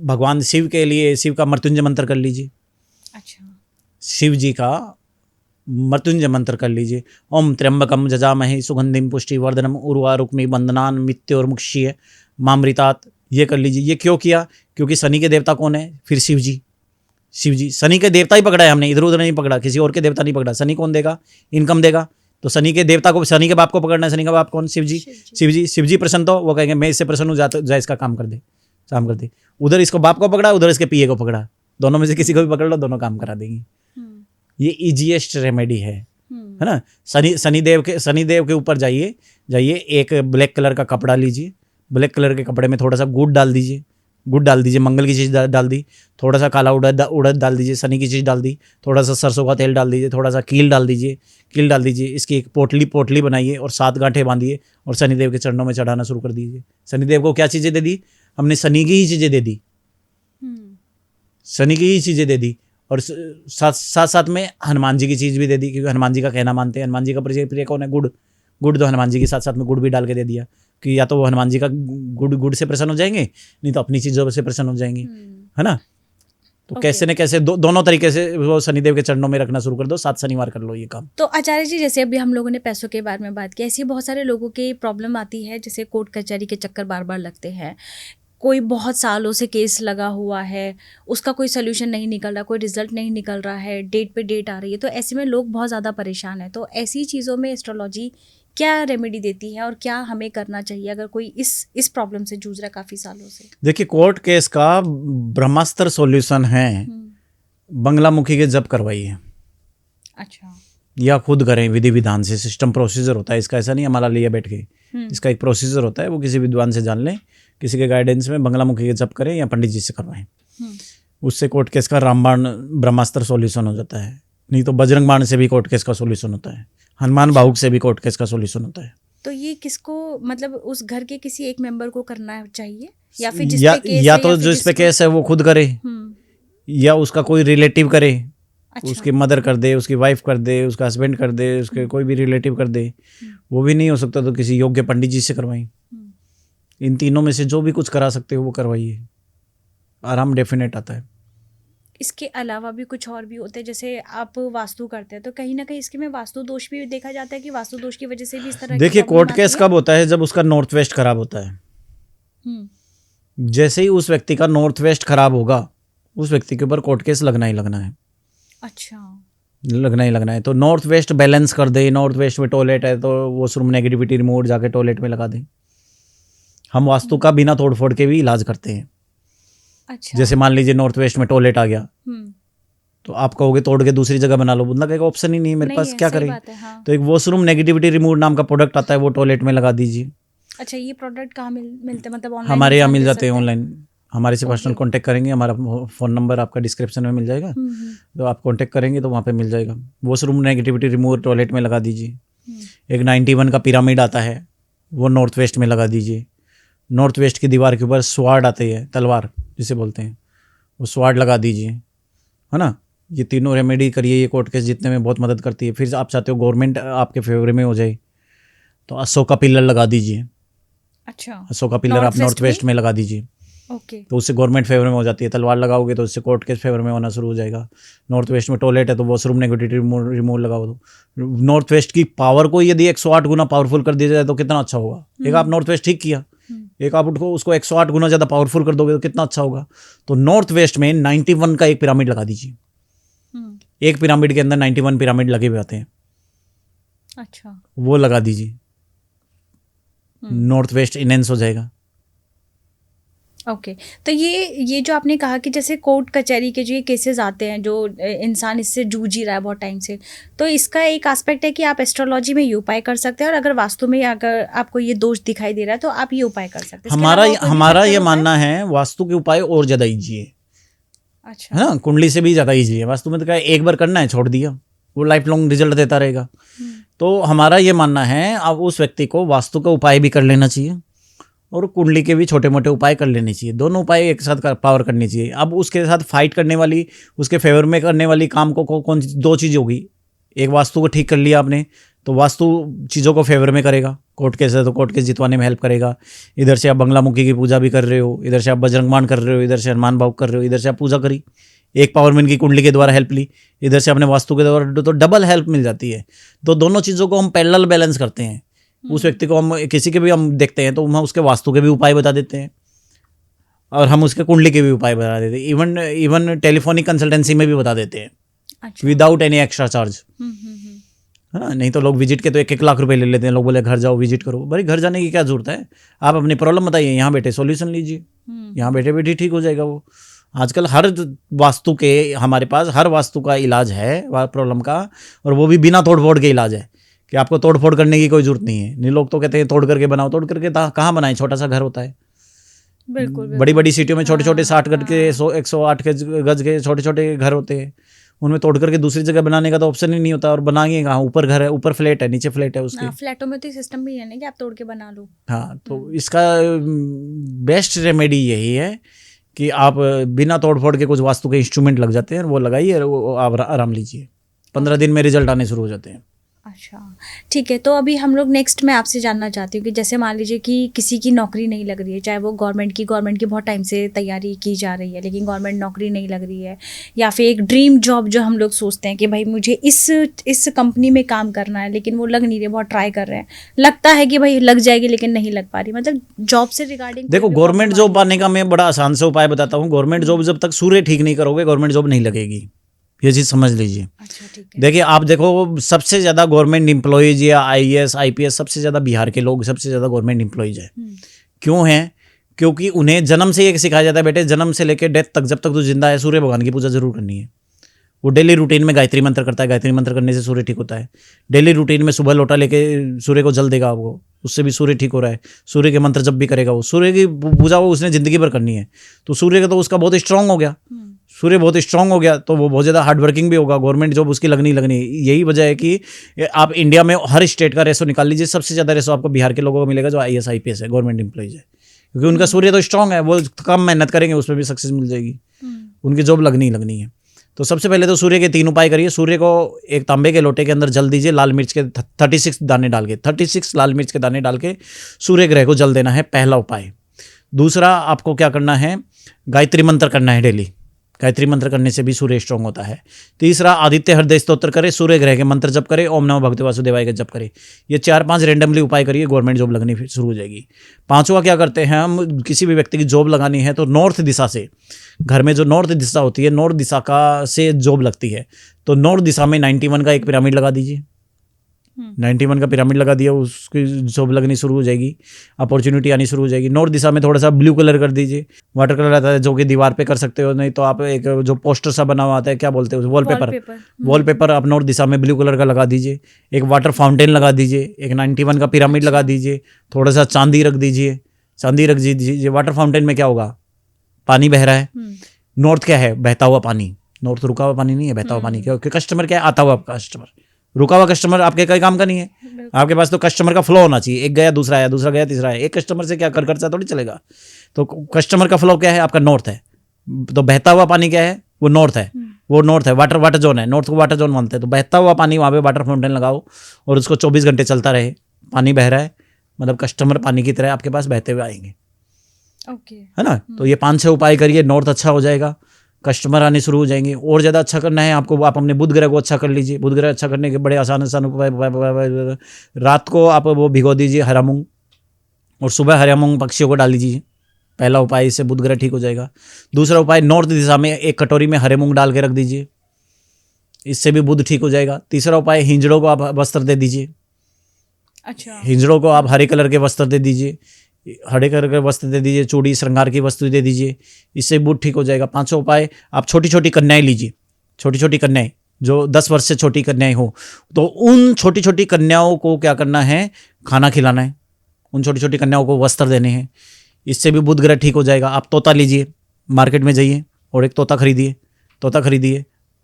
[SPEAKER 2] भगवान शिव के लिए शिव का मृत्युंजय मंत्र कर लीजिए। अच्छा, शिव जी का मृत्युंजय मंत्र कर लीजिए। ओम त्र्यंबकम जजामहे सुगंधिम पुष्टिवर्धनम उर्वारुक्मी बंधनान मृत्योर्मुक्षीय मामृतात। ये कर लीजिए। ये क्यों किया? क्योंकि शनि के देवता कौन है? फिर शिव जी। शनि के देवता ही पकड़ा है हमने, इधर उधर नहीं पकड़ा, किसी और के देवता नहीं पकड़ा। शनि कौन देगा? इनकम देगा। तो शनि के देवता को, शनि के बाप को पकड़ना है। शनि का बाप कौन? शिव जी प्रसन्न तो वो कहेंगे मैं इससे प्रसन्न हूँ, जा इसका काम कर दे। उधर इसको बाप को पकड़ा, उधर इसके पीए को पकड़ा, दोनों में से किसी को भी पकड़ लो, दोनों काम करा देंगी। ये इजीएस्ट रेमेडी है ना। शनिदेव के ऊपर जाइए, एक ब्लैक कलर का कपड़ा लीजिए, ब्लैक कलर के कपड़े में थोड़ा सा गुड़ डाल दीजिए, मंगल की चीज़ डाल दी, थोड़ा सा काला उड़द डाल दीजिए, शनि की चीज़ डाल दी, थोड़ा सा सरसों का तेल डाल दीजिए, थोड़ा सा कील डाल दीजिए कील डाल दीजिए, इसकी एक पोटली बनाइए और 7 गांठें बांधिए और शनिदेव के चरणों में चढ़ाना शुरू कर दीजिए। शनिदेव को क्या चीज़ें दे दी? हमने शनि की ही चीज़ें दे दी, शनि की ही चीज़ें दे दी, और साथ में हनुमान जी की चीज़ भी दे दी, क्योंकि हनुमान जी का कहना मानते हैं। हनुमान जी का प्रिय कौन है? गुड़ तो हनुमान जी के साथ में गुड़ भी डाल के दे दिया कि या तो वो हनुमान जी का गुड़ से प्रसन्न हो जाएंगे, नहीं तो अपनी चीज़ों से प्रसन्न हो जाएंगे, है ना। तो कैसे न कैसे दोनों तरीके से वो शनिदेव के चरणों में रखना शुरू कर दो, 7 शनिवार कर लो ये काम।
[SPEAKER 1] तो आचार्य जी, जैसे अभी हम लोगों ने पैसों के बारे में बात की, ऐसी बहुत सारे लोगों की प्रॉब्लम आती है, जैसे कोर्ट कचहरी के चक्कर बार बार लगते हैं, कोई बहुत सालों से केस लगा हुआ है, उसका कोई सोल्यूशन नहीं निकल रहा, कोई रिजल्ट नहीं निकल रहा है, डेट पे डेट आ रही है, तो ऐसे में लोग बहुत ज़्यादा परेशान हैं। तो ऐसी चीज़ों में एस्ट्रोलॉजी क्या रेमेडी देती है और क्या हमें करना चाहिए अगर कोई इस प्रॉब्लम से जूझ रहा है काफ़ी सालों से?
[SPEAKER 2] देखिए, कोर्ट केस का ब्रह्मास्त्र सॉल्यूशन है बंगलामुखी के जप करवाइए।
[SPEAKER 1] अच्छा।
[SPEAKER 2] या खुद करें, विधि विधान से, सिस्टम प्रोसीजर होता है इसका, ऐसा नहीं हमारा लिया बैठ के। इसका एक प्रोसीजर होता है, वो किसी विद्वान से जान लें, किसी के गाइडेंस में बंगलामुखी के जप करें या पंडित जी से करवाएं। उससे कोर्ट केस का रामबाण ब्रह्मास्त्र सॉल्यूशन हो जाता है। नहीं तो बजरंग बाण से भी कोर्ट केस का सॉल्यूशन होता है, हनुमान भावुक से भी कोर्ट केस का सॉल्यूशन होता है।
[SPEAKER 1] तो ये किसको, मतलब उस घर के किसी एक मेंबर को करना चाहिए या फिर
[SPEAKER 2] या तो जो इस पे केस है वो खुद करे, या उसका कोई रिलेटिव करे। अच्छा। उसकी मदर कर दे, उसकी वाइफ कर दे, उसका हस्बैंड कर दे, उसके कोई भी रिलेटिव कर दे। वो भी नहीं हो सकता तो किसी योग्य पंडित जी से करवाइए। इन तीनों में से जो भी कुछ करा सकते हो वो करवाइए, आराम डेफिनेट आता है।
[SPEAKER 1] इसके अलावा भी कुछ और भी होते हैं, जैसे आप वास्तु करते हैं तो कहीं ना कहीं इसके में वास्तु दोष भी देखा जाता है कि वास्तु दोष की वजह से भी इस तरह।
[SPEAKER 2] देखिए, कोर्ट केस कब होता है? जब उसका नॉर्थ वेस्ट खराब होता है। जैसे ही उस व्यक्ति का नॉर्थ वेस्ट खराब होगा, उस व्यक्ति के ऊपर कोर्ट केस लगना ही लगना है।
[SPEAKER 1] अच्छा।
[SPEAKER 2] लगना ही लगना है। तो नॉर्थ वेस्ट बैलेंस कर दे, नॉर्थ वेस्ट में टॉयलेट है तो वो रूम नेगेटिविटी रिमूव जाके टॉयलेट में लगा दें। हम वास्तु का बिना तोड़ फोड़ के भी इलाज करते हैं। अच्छा। जैसे मान लीजिए नॉर्थ वेस्ट में टॉयलेट आ गया, तो आप कहोगे तोड़ के दूसरी जगह बना लो, बंदा कहेगा ऑप्शन ही नहीं है मेरे पास, क्या करें। हाँ। तो एक वॉशरूम नेगेटिविटी रिमूव नाम का प्रोडक्ट आता है, वो टॉयलेट में लगा दीजिए।
[SPEAKER 1] अच्छा, ये प्रोडक्ट कहाँ मिलते हैं? मतलब
[SPEAKER 2] हमारे यहाँ मिल जाते हैं ऑनलाइन। हमारे से पर्सनल कांटेक्ट करेंगे, हमारा फ़ोन नंबर आपका डिस्क्रिप्शन में मिल जाएगा, तो आप कांटेक्ट करेंगे तो वहाँ पे मिल जाएगा। वॉशरूम नेगेटिविटी रिमूवर टॉयलेट में लगा दीजिए। एक 91 का पिरामिड आता है, वो नॉर्थ वेस्ट में लगा दीजिए। नॉर्थ वेस्ट की दीवार के ऊपर स्वाड आते हैं, तलवार जिसे बोलते हैं, वो स्वाड लगा दीजिए, है ना। ये तीनों रेमेडी करिए, ये कोर्ट केस जीतने में बहुत मदद करती है। फिर आप चाहते हो गवर्नमेंट आपके फेवर में हो जाए, तो अशोक का पिलर लगा दीजिए। अच्छा, अशोक का पिलर आप नॉर्थ वेस्ट में लगा दीजिए। ओके। तो उससे गवर्नमेंट फेवर में हो जाती है। तलवार लगाओगे तो उससे कोर्ट केस फेवर में होना शुरू हो जाएगा। नॉर्थ वेस्ट में टॉयलेट है तो वॉशरूम नेगेटिविटी रिमूव लगाओ। तो नॉर्थ वेस्ट की पावर को यदि 108 गुना पावरफुल कर दिया जाए तो कितना अच्छा होगा। एक आप नॉर्थ वेस्ट ठीक किया, एक आप उसको 108 गुना ज़्यादा पावरफुल कर दोगे तो कितना अच्छा होगा। तो नॉर्थ वेस्ट में 91 का एक पिरामिड लगा दीजिए। एक पिरामिड के अंदर 91 पिरामिड लगे हुए आते हैं। अच्छा, वो लगा दीजिए, नॉर्थ वेस्ट इनहेंस हो जाएगा।
[SPEAKER 1] ओके। तो ये जो आपने कहा कि जैसे कोर्ट कचहरी के जो ये केसेस आते हैं, जो इंसान इससे जूझ ही रहा है बहुत टाइम से, तो इसका एक एस्पेक्ट है कि आप एस्ट्रोलॉजी में ये उपाय कर सकते हैं, और अगर वास्तु में अगर आपको ये दोष दिखाई दे रहा है तो आप ये उपाय कर सकते हैं।
[SPEAKER 2] हमारा ये मानना है वास्तु के उपाय और ज़्यादा ईजी है। अच्छा, है ना। कुंडली से भी ज़्यादा ईजी है। वास्तु में तो क्या, एक बार करना है, छोड़ दिया, वो लाइफ लॉन्ग रिजल्ट देता रहेगा। तो हमारा ये मानना है अब उस व्यक्ति को वास्तु का उपाय भी कर लेना चाहिए और कुंडली के भी छोटे मोटे उपाय कर लेने चाहिए। दोनों उपाय एक साथ पावर करनी चाहिए। अब उसके साथ फाइट करने वाली, उसके फेवर में करने वाली काम को कौन दो चीज़ होगी। एक वास्तु को ठीक कर लिया आपने तो वास्तु चीज़ों को फेवर में करेगा, कोर्ट केस है तो कोर्ट केस जितवाने में हेल्प करेगा। इधर से आप बंगलामुखी की पूजा भी कर रहे हो, इधर से आप बजरंग बाण कर रहे हो, इधर से हनुमान भावुक कर रहे हो, इधर से आप पूजा करी, एक पावरमैन की कुंडली के द्वारा हेल्प ली, इधर से आपने वास्तु के द्वारा, तो डबल हेल्प मिल जाती है। तो दोनों चीज़ों को हम पैरेलल बैलेंस करते हैं। उस व्यक्ति को हम किसी के भी हम देखते हैं तो हम उसके वास्तु के भी उपाय बता देते हैं और हम उसके कुंडली के भी उपाय बता देते हैं। इवन टेलीफोनिक कंसल्टेंसी में भी बता देते हैं। अच्छा। Without any extra charge. है ना। नहीं तो लोग विजिट के तो 1-1 लाख रुपए ले लेते हैं। लोग बोले घर जाओ विजिट करो। भाई घर जाने की क्या जरूरत है, आप अपनी प्रॉब्लम बताइए, यहाँ बैठे सॉल्यूशन लीजिए, यहाँ बैठे बैठे ठीक हो जाएगा वो। आजकल हर वास्तु के, हमारे पास हर वास्तु का इलाज है प्रॉब्लम का, और वो भी बिना तोड़ फोड़ के इलाज है कि आपको तोड़ फोड़ करने की कोई जरूरत नहीं है। नहीं, लोग तो कहते हैं तोड़ करके बनाओ, तोड़ करके कहाँ बनाए, छोटा सा घर होता है। बिल्कुल। बड़ी बड़ी सिटियों में छोटे छोटे 60 गज के 108 गज के छोटे छोटे घर होते हैं, उनमें तोड़ करके दूसरी जगह बनाने का तो ऑप्शन ही नहीं होता, और बनाएंगे कहाँ? ऊपर घर है, ऊपर फ्लैट है, नीचे फ्लैट है उसके।
[SPEAKER 1] फ्लैटों में तो सिस्टम भी है ना कि आप तोड़ के बना लो।
[SPEAKER 2] हाँ, तो इसका बेस्ट रेमेडी यही है कि आप बिना तोड़ फोड़ के कुछ वास्तु के इंस्ट्रूमेंट लग जाते हैं, वो लगाइए और वो आप आराम लीजिए। 15 दिन में रिजल्ट आने शुरू हो जाते हैं।
[SPEAKER 1] अच्छा, ठीक है। तो अभी हम लोग नेक्स्ट मैं आपसे जानना चाहती हूँ कि जैसे मान लीजिए कि किसी की नौकरी नहीं लग रही है, चाहे वो गवर्नमेंट की बहुत टाइम से तैयारी की जा रही है लेकिन गवर्नमेंट नौकरी नहीं लग रही है, या फिर एक ड्रीम जॉब जो हम लोग सोचते हैं कि भाई मुझे इस कंपनी में काम करना है लेकिन वो लग नहीं रही, बहुत ट्राई कर रहे हैं, लगता है कि भाई लग जाएगी लेकिन नहीं लग पा रही, मतलब जॉब से रिगार्डिंग।
[SPEAKER 2] देखो, गवर्नमेंट जॉब पाने का मैं बड़ा आसान से उपाय बताता हूँ। गवर्नमेंट जॉब जब तक सूर्य ठीक नहीं करोगे, गवर्नमेंट जॉब नहीं लगेगी, ये चीज़ समझ लीजिए।
[SPEAKER 1] अच्छा, ठीक है।
[SPEAKER 2] देखिए, आप देखो, सबसे ज़्यादा गवर्नमेंट एम्प्लॉयज़ या IAS IPS सबसे ज़्यादा बिहार के लोग सबसे ज़्यादा गवर्नमेंट एम्प्लॉयज़ है। क्यों हैं? क्योंकि उन्हें जन्म से ये सिखाया जाता है, बेटे जन्म से लेकर डेथ तक जब तक तू जिंदा है सूर्य भगवान की पूजा जरूर करनी है। वो डेली रूटीन में गायत्री मंत्र करता है, गायत्री मंत्र करने से सूर्य ठीक होता है। डेली रूटीन में सुबह लोटा लेके सूर्य को जल देगा आपको, उससे भी सूर्य ठीक हो रहा है। सूर्य के मंत्र जब भी करेगा, वो सूर्य की पूजा वो उसने ज़िंदगी भर करनी है, तो सूर्य का तो उसका बहुत स्ट्रांग हो गया। सूर्य बहुत स्ट्रांग हो गया तो वो बहुत ज़्यादा हार्ड वर्किंग भी होगा। गवर्नमेंट जॉब उसकी लगनी यही वजह है कि आप इंडिया में हर स्टेट का रेशो निकाल लीजिए, सबसे ज़्यादा रेशो आपको बिहार के लोगों को मिलेगा जो IAS IPS है, गवर्नमेंट एम्प्लॉइज है, क्योंकि उनका सूर्य तो स्ट्रांग है, वो कम मेहनत करेंगे उसमें भी सक्सेस मिल जाएगी, उनकी जॉब लगनी है। तो सबसे पहले तो सूर्य के 3 उपाय करिए। सूर्य को एक तांबे के लोटे के अंदर जल दीजिए, लाल मिर्च के 36 दाने डाल के, 36 लाल मिर्च के दाने डाल के सूर्य ग्रह को जल देना है, पहला उपाय। दूसरा, आपको क्या करना है? गायत्री मंत्र करना है डेली। गायत्री मंत्र करने से भी सूर्य स्ट्रांग होता है। तीसरा, आदित्य हृदय स्तोत्र करे, सूर्य ग्रह के मंत्र जप करे, ओम नमो भगवते वासुदेवाय का जप करे। ये 4-5 रेंडमली उपाय करिए, गवर्नमेंट जॉब लगनी शुरू हो जाएगी। पांचवा क्या करते हैं हम, किसी भी व्यक्ति की जॉब लगानी है तो नॉर्थ दिशा से, घर में जो नॉर्थ दिशा होती है, नॉर्थ दिशा का से जॉब लगती है, तो नॉर्थ दिशा में 91 का एक पिरामिड लगा दीजिए। 91 का पिरामिड लगा दिया, उसकी जॉब लगनी शुरू हो जाएगी, अपॉर्चुनिटी आनी शुरू हो जाएगी। नॉर्थ दिशा में थोड़ा सा ब्लू कलर कर दीजिए, वाटर कलर आता है जो कि दीवार पे कर सकते हो, नहीं तो आप एक जो पोस्टर सा बना हुआ आता है, क्या बोलते हैं, वॉलपेपर आप नॉर्थ दिशा में ब्लू कलर का लगा दीजिए। एक वाटर फाउंटेन लगा दीजिए, एक 91 का पिरामिड लगा दीजिए, थोड़ा सा चांदी रख दीजिए, वाटर फाउंटेन में क्या होगा, पानी बह रहा है। नॉर्थ क्या है? बहता हुआ पानी। नॉर्थ रुका हुआ पानी नहीं है, बहता हुआ पानी। क्योंकि कस्टमर क्या है? आता हुआ कस्टमर। रुका हुआ कस्टमर आपके कई काम का नहीं है, आपके पास तो कस्टमर का फ्लो होना चाहिए। एक गया, दूसरा आया, दूसरा गया, तीसरा आया। एक कस्टमर से क्या कर खर्चा थोड़ी चलेगा। तो कस्टमर का फ्लो क्या है? आपका नॉर्थ है। तो बहता हुआ पानी क्या है? वो नॉर्थ है, वो नॉर्थ है, वाटर जोन है। नॉर्थ को वाटर जोन मानते हैं। तो बहता हुआ पानी, वहाँ पे वाटर फाउंटेन लगाओ और उसको 24 घंटे चलता रहे। पानी बह रहा है मतलब कस्टमर पानी की तरह आपके पास बहते हुए आएंगे, है ना। तो ये 5-6 उपाय करिए, नॉर्थ अच्छा हो जाएगा, कस्टमर आने शुरू हो जाएंगे। और ज़्यादा अच्छा करना है आपको, आप अपने बुध ग्रह को अच्छा कर लीजिए। बुध ग्रह अच्छा करने के बड़े आसान उपाय। रात को आप वो भिगो दीजिए हरा मूंग, और सुबह हरा मूंग पक्षियों को डाल दीजिए। पहला उपाय, इससे बुध ग्रह ठीक हो जाएगा। दूसरा उपाय, नॉर्थ दिशा में एक कटोरी में हरे मूंग डाल के रख दीजिए, इससे भी बुध ठीक हो जाएगा। तीसरा उपाय, हिंजड़ों को आप वस्त्र दे दीजिए।
[SPEAKER 1] अच्छा,
[SPEAKER 2] हिंजड़ों को आप हरे कलर के वस्त्र दे दीजिए, हरे कलर के वस्त्र दे दीजिए, चूड़ी श्रृंगार की वस्तु दे दीजिए, इससे बुध ठीक हो जाएगा। 5वां उपाय, आप छोटी छोटी कन्याएं लीजिए। छोटी छोटी कन्याएं जो 10 वर्ष से छोटी कन्याएं हो, तो उन छोटी छोटी कन्याओं को क्या करना है? खाना खिलाना है। उन छोटी छोटी कन्याओं को वस्त्र देने हैं, इससे भी बुध ग्रह ठीक हो जाएगा। आप तोता लीजिए, मार्केट में जाइए और एक तोता खरीदिए,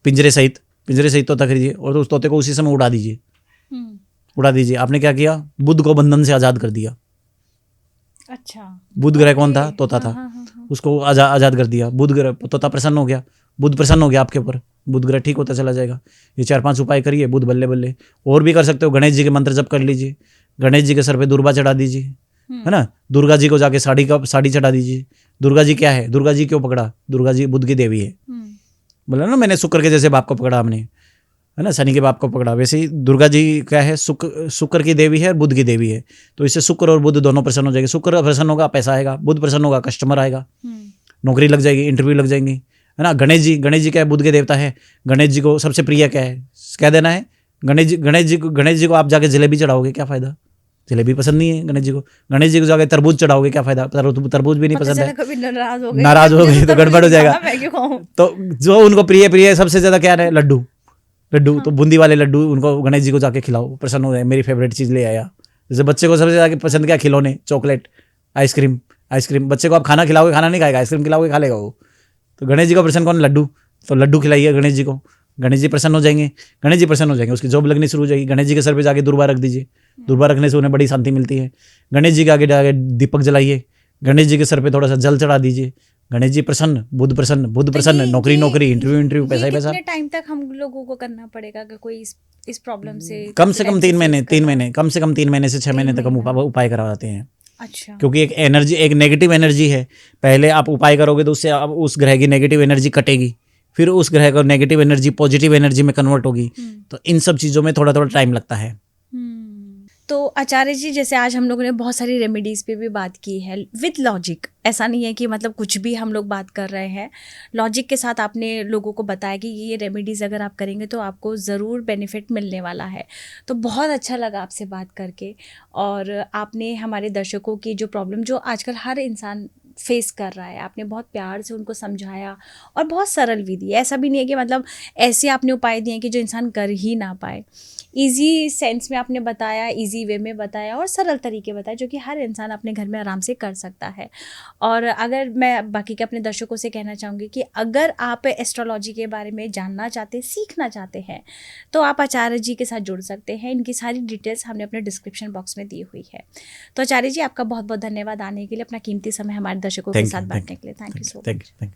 [SPEAKER 2] पिंजरे सहित तोता खरीदिए, और उस तोते को उसी समय उड़ा दीजिए। आपने क्या किया? बुध को बंधन से आज़ाद कर दिया।
[SPEAKER 1] अच्छा,
[SPEAKER 2] बुध ग्रह कौन था? तोता था। उसको आज़ाद कर दिया। बुध ग्रह, तोता प्रसन्न हो गया, बुध प्रसन्न हो गया आपके ऊपर, बुध ग्रह ठीक होता चला जाएगा। ये 4-5 उपाय करिए, बुध बल्ले बल्ले। और भी कर सकते हो, गणेश जी के मंत्र जप कर लीजिए, गणेश जी के सर पे दुर्बा चढ़ा दीजिए, है ना। दुर्गा जी को जाके साड़ी चढ़ा दीजिए। दुर्गा जी क्या है? दुर्गा जी क्यों पकड़ा? दुर्गा जी बुध की देवी है। बोला ना मैंने, शुक्र के जैसे बाप को पकड़ा हमने, है ना, शनि के बाप को पकड़ा। वैसे ही दुर्गा जी क्या है? शुक्र की देवी है और बुध की देवी है। तो इससे शुक्र और बुध दोनों प्रसन्न हो जाएंगे। शुक्र प्रसन्न होगा, पैसा आएगा। बुध प्रसन्न होगा, कस्टमर आएगा, नौकरी लग जाएगी, इंटरव्यू लग जाएंगी, है ना। गणेश जी क्या है? बुध के देवता है। गणेश जी को सबसे प्रिय क्या है? क्या देना है? गणेश जी को आप जाके जलेबी चढ़ाओगे, क्या फायदा? जलेबी पसंद नहीं है गणेश जी को। गणेश जी को जाके तरबूज चढ़ाओगे, क्या फायदा? तरबूज भी नहीं पसंद है।
[SPEAKER 1] कभी नाराज
[SPEAKER 2] हो गए तो गड़बड़ हो जाएगा। तो जो उनको प्रिय सबसे ज्यादा क्या है? लड्डू। तो बूंदी वाले लड्डू उनको गणेश जी को जाके खिलाओ, प्रसन्न हो जाए। मेरी फेवरेट चीज़ ले आया। जैसे बच्चे को सबसे ज़्यादा पसंद क्या? खिलौने, चॉकलेट, आइसक्रीम। बच्चे को आप खाना खिलाओगे, खाना नहीं खाएगा, आइसक्रीम खिलाओगे, खा लेगा वो। तो गणेश जी का प्रसन्न कौन? लड्डू। तो लड्डू खिलाइए गणेश जी को। गणेश जी प्रसन्न हो जाएंगे। गणेश जी प्रसन्न हो जाएंगे, उसकी जॉब लगनी शुरू हो जाएगी। गणेश जी के सर पे जाके दुर्बा रख दीजिए, दुर्बा रखने से उन्हें बड़ी शांति मिलती है। गणेश जी के आगे जाके दीपक जलाइए, गणेश जी के सर पे थोड़ा सा जल चढ़ा दीजिए। गणेश जी प्रसन्न, बुध प्रसन्न, बुध प्रसन्न, नौकरी नौकरी, इंटरव्यू, पैसा ही पैसा।
[SPEAKER 1] कितने टाइम तक हम लोगों को करना पड़ेगा अगर कोई इस प्रॉब्लम से
[SPEAKER 2] कम से कम 3 महीने, कम से कम 3 महीने से 6 महीने तक हम उपाय करवाते हैं।
[SPEAKER 1] अच्छा।
[SPEAKER 2] क्योंकि एक एनर्जी, एक नेगेटिव एनर्जी है। पहले आप उपाय करोगे तो उससे अब उस ग्रह की नेगेटिव एनर्जी कटेगी, फिर उस ग्रह का नेगेटिव एनर्जी पॉजिटिव एनर्जी में कन्वर्ट होगी। तो इन सब चीज़ों में थोड़ा थोड़ा टाइम लगता है।
[SPEAKER 1] तो आचार्य जी, जैसे आज हम लोगों ने बहुत सारी रेमेडीज़ पे भी बात की है विथ लॉजिक। ऐसा नहीं है कि मतलब कुछ भी हम लोग बात कर रहे हैं, लॉजिक के साथ आपने लोगों को बताया कि ये रेमेडीज़ अगर आप करेंगे तो आपको ज़रूर बेनिफिट मिलने वाला है। तो बहुत अच्छा लगा आपसे बात करके, और आपने हमारे दर्शकों की जो प्रॉब्लम जो आजकल हर इंसान फेस कर रहा है, आपने बहुत प्यार से उनको समझाया और बहुत सरल भी दिए। ऐसा भी नहीं है कि मतलब ऐसे आपने उपाय दिए कि जो इंसान कर ही ना पाए। इजी सेंस में आपने बताया, इजी वे में बताया और सरल तरीके बताए जो कि हर इंसान अपने घर में आराम से कर सकता है। और अगर मैं बाकी के अपने दर्शकों से कहना चाहूँगी कि अगर आप एस्ट्रोलॉजी के बारे में जानना चाहते, सीखना चाहते हैं, तो आप आचार्य जी के साथ जुड़ सकते हैं। इनकी सारी डिटेल्स हमने अपने डिस्क्रिप्शन बॉक्स में दी हुई है। तो आचार्य जी, आपका बहुत बहुत धन्यवाद आने के लिए, अपना कीमती समय हमारे दर्शकों के साथ बांटने के लिए। Thank you so much.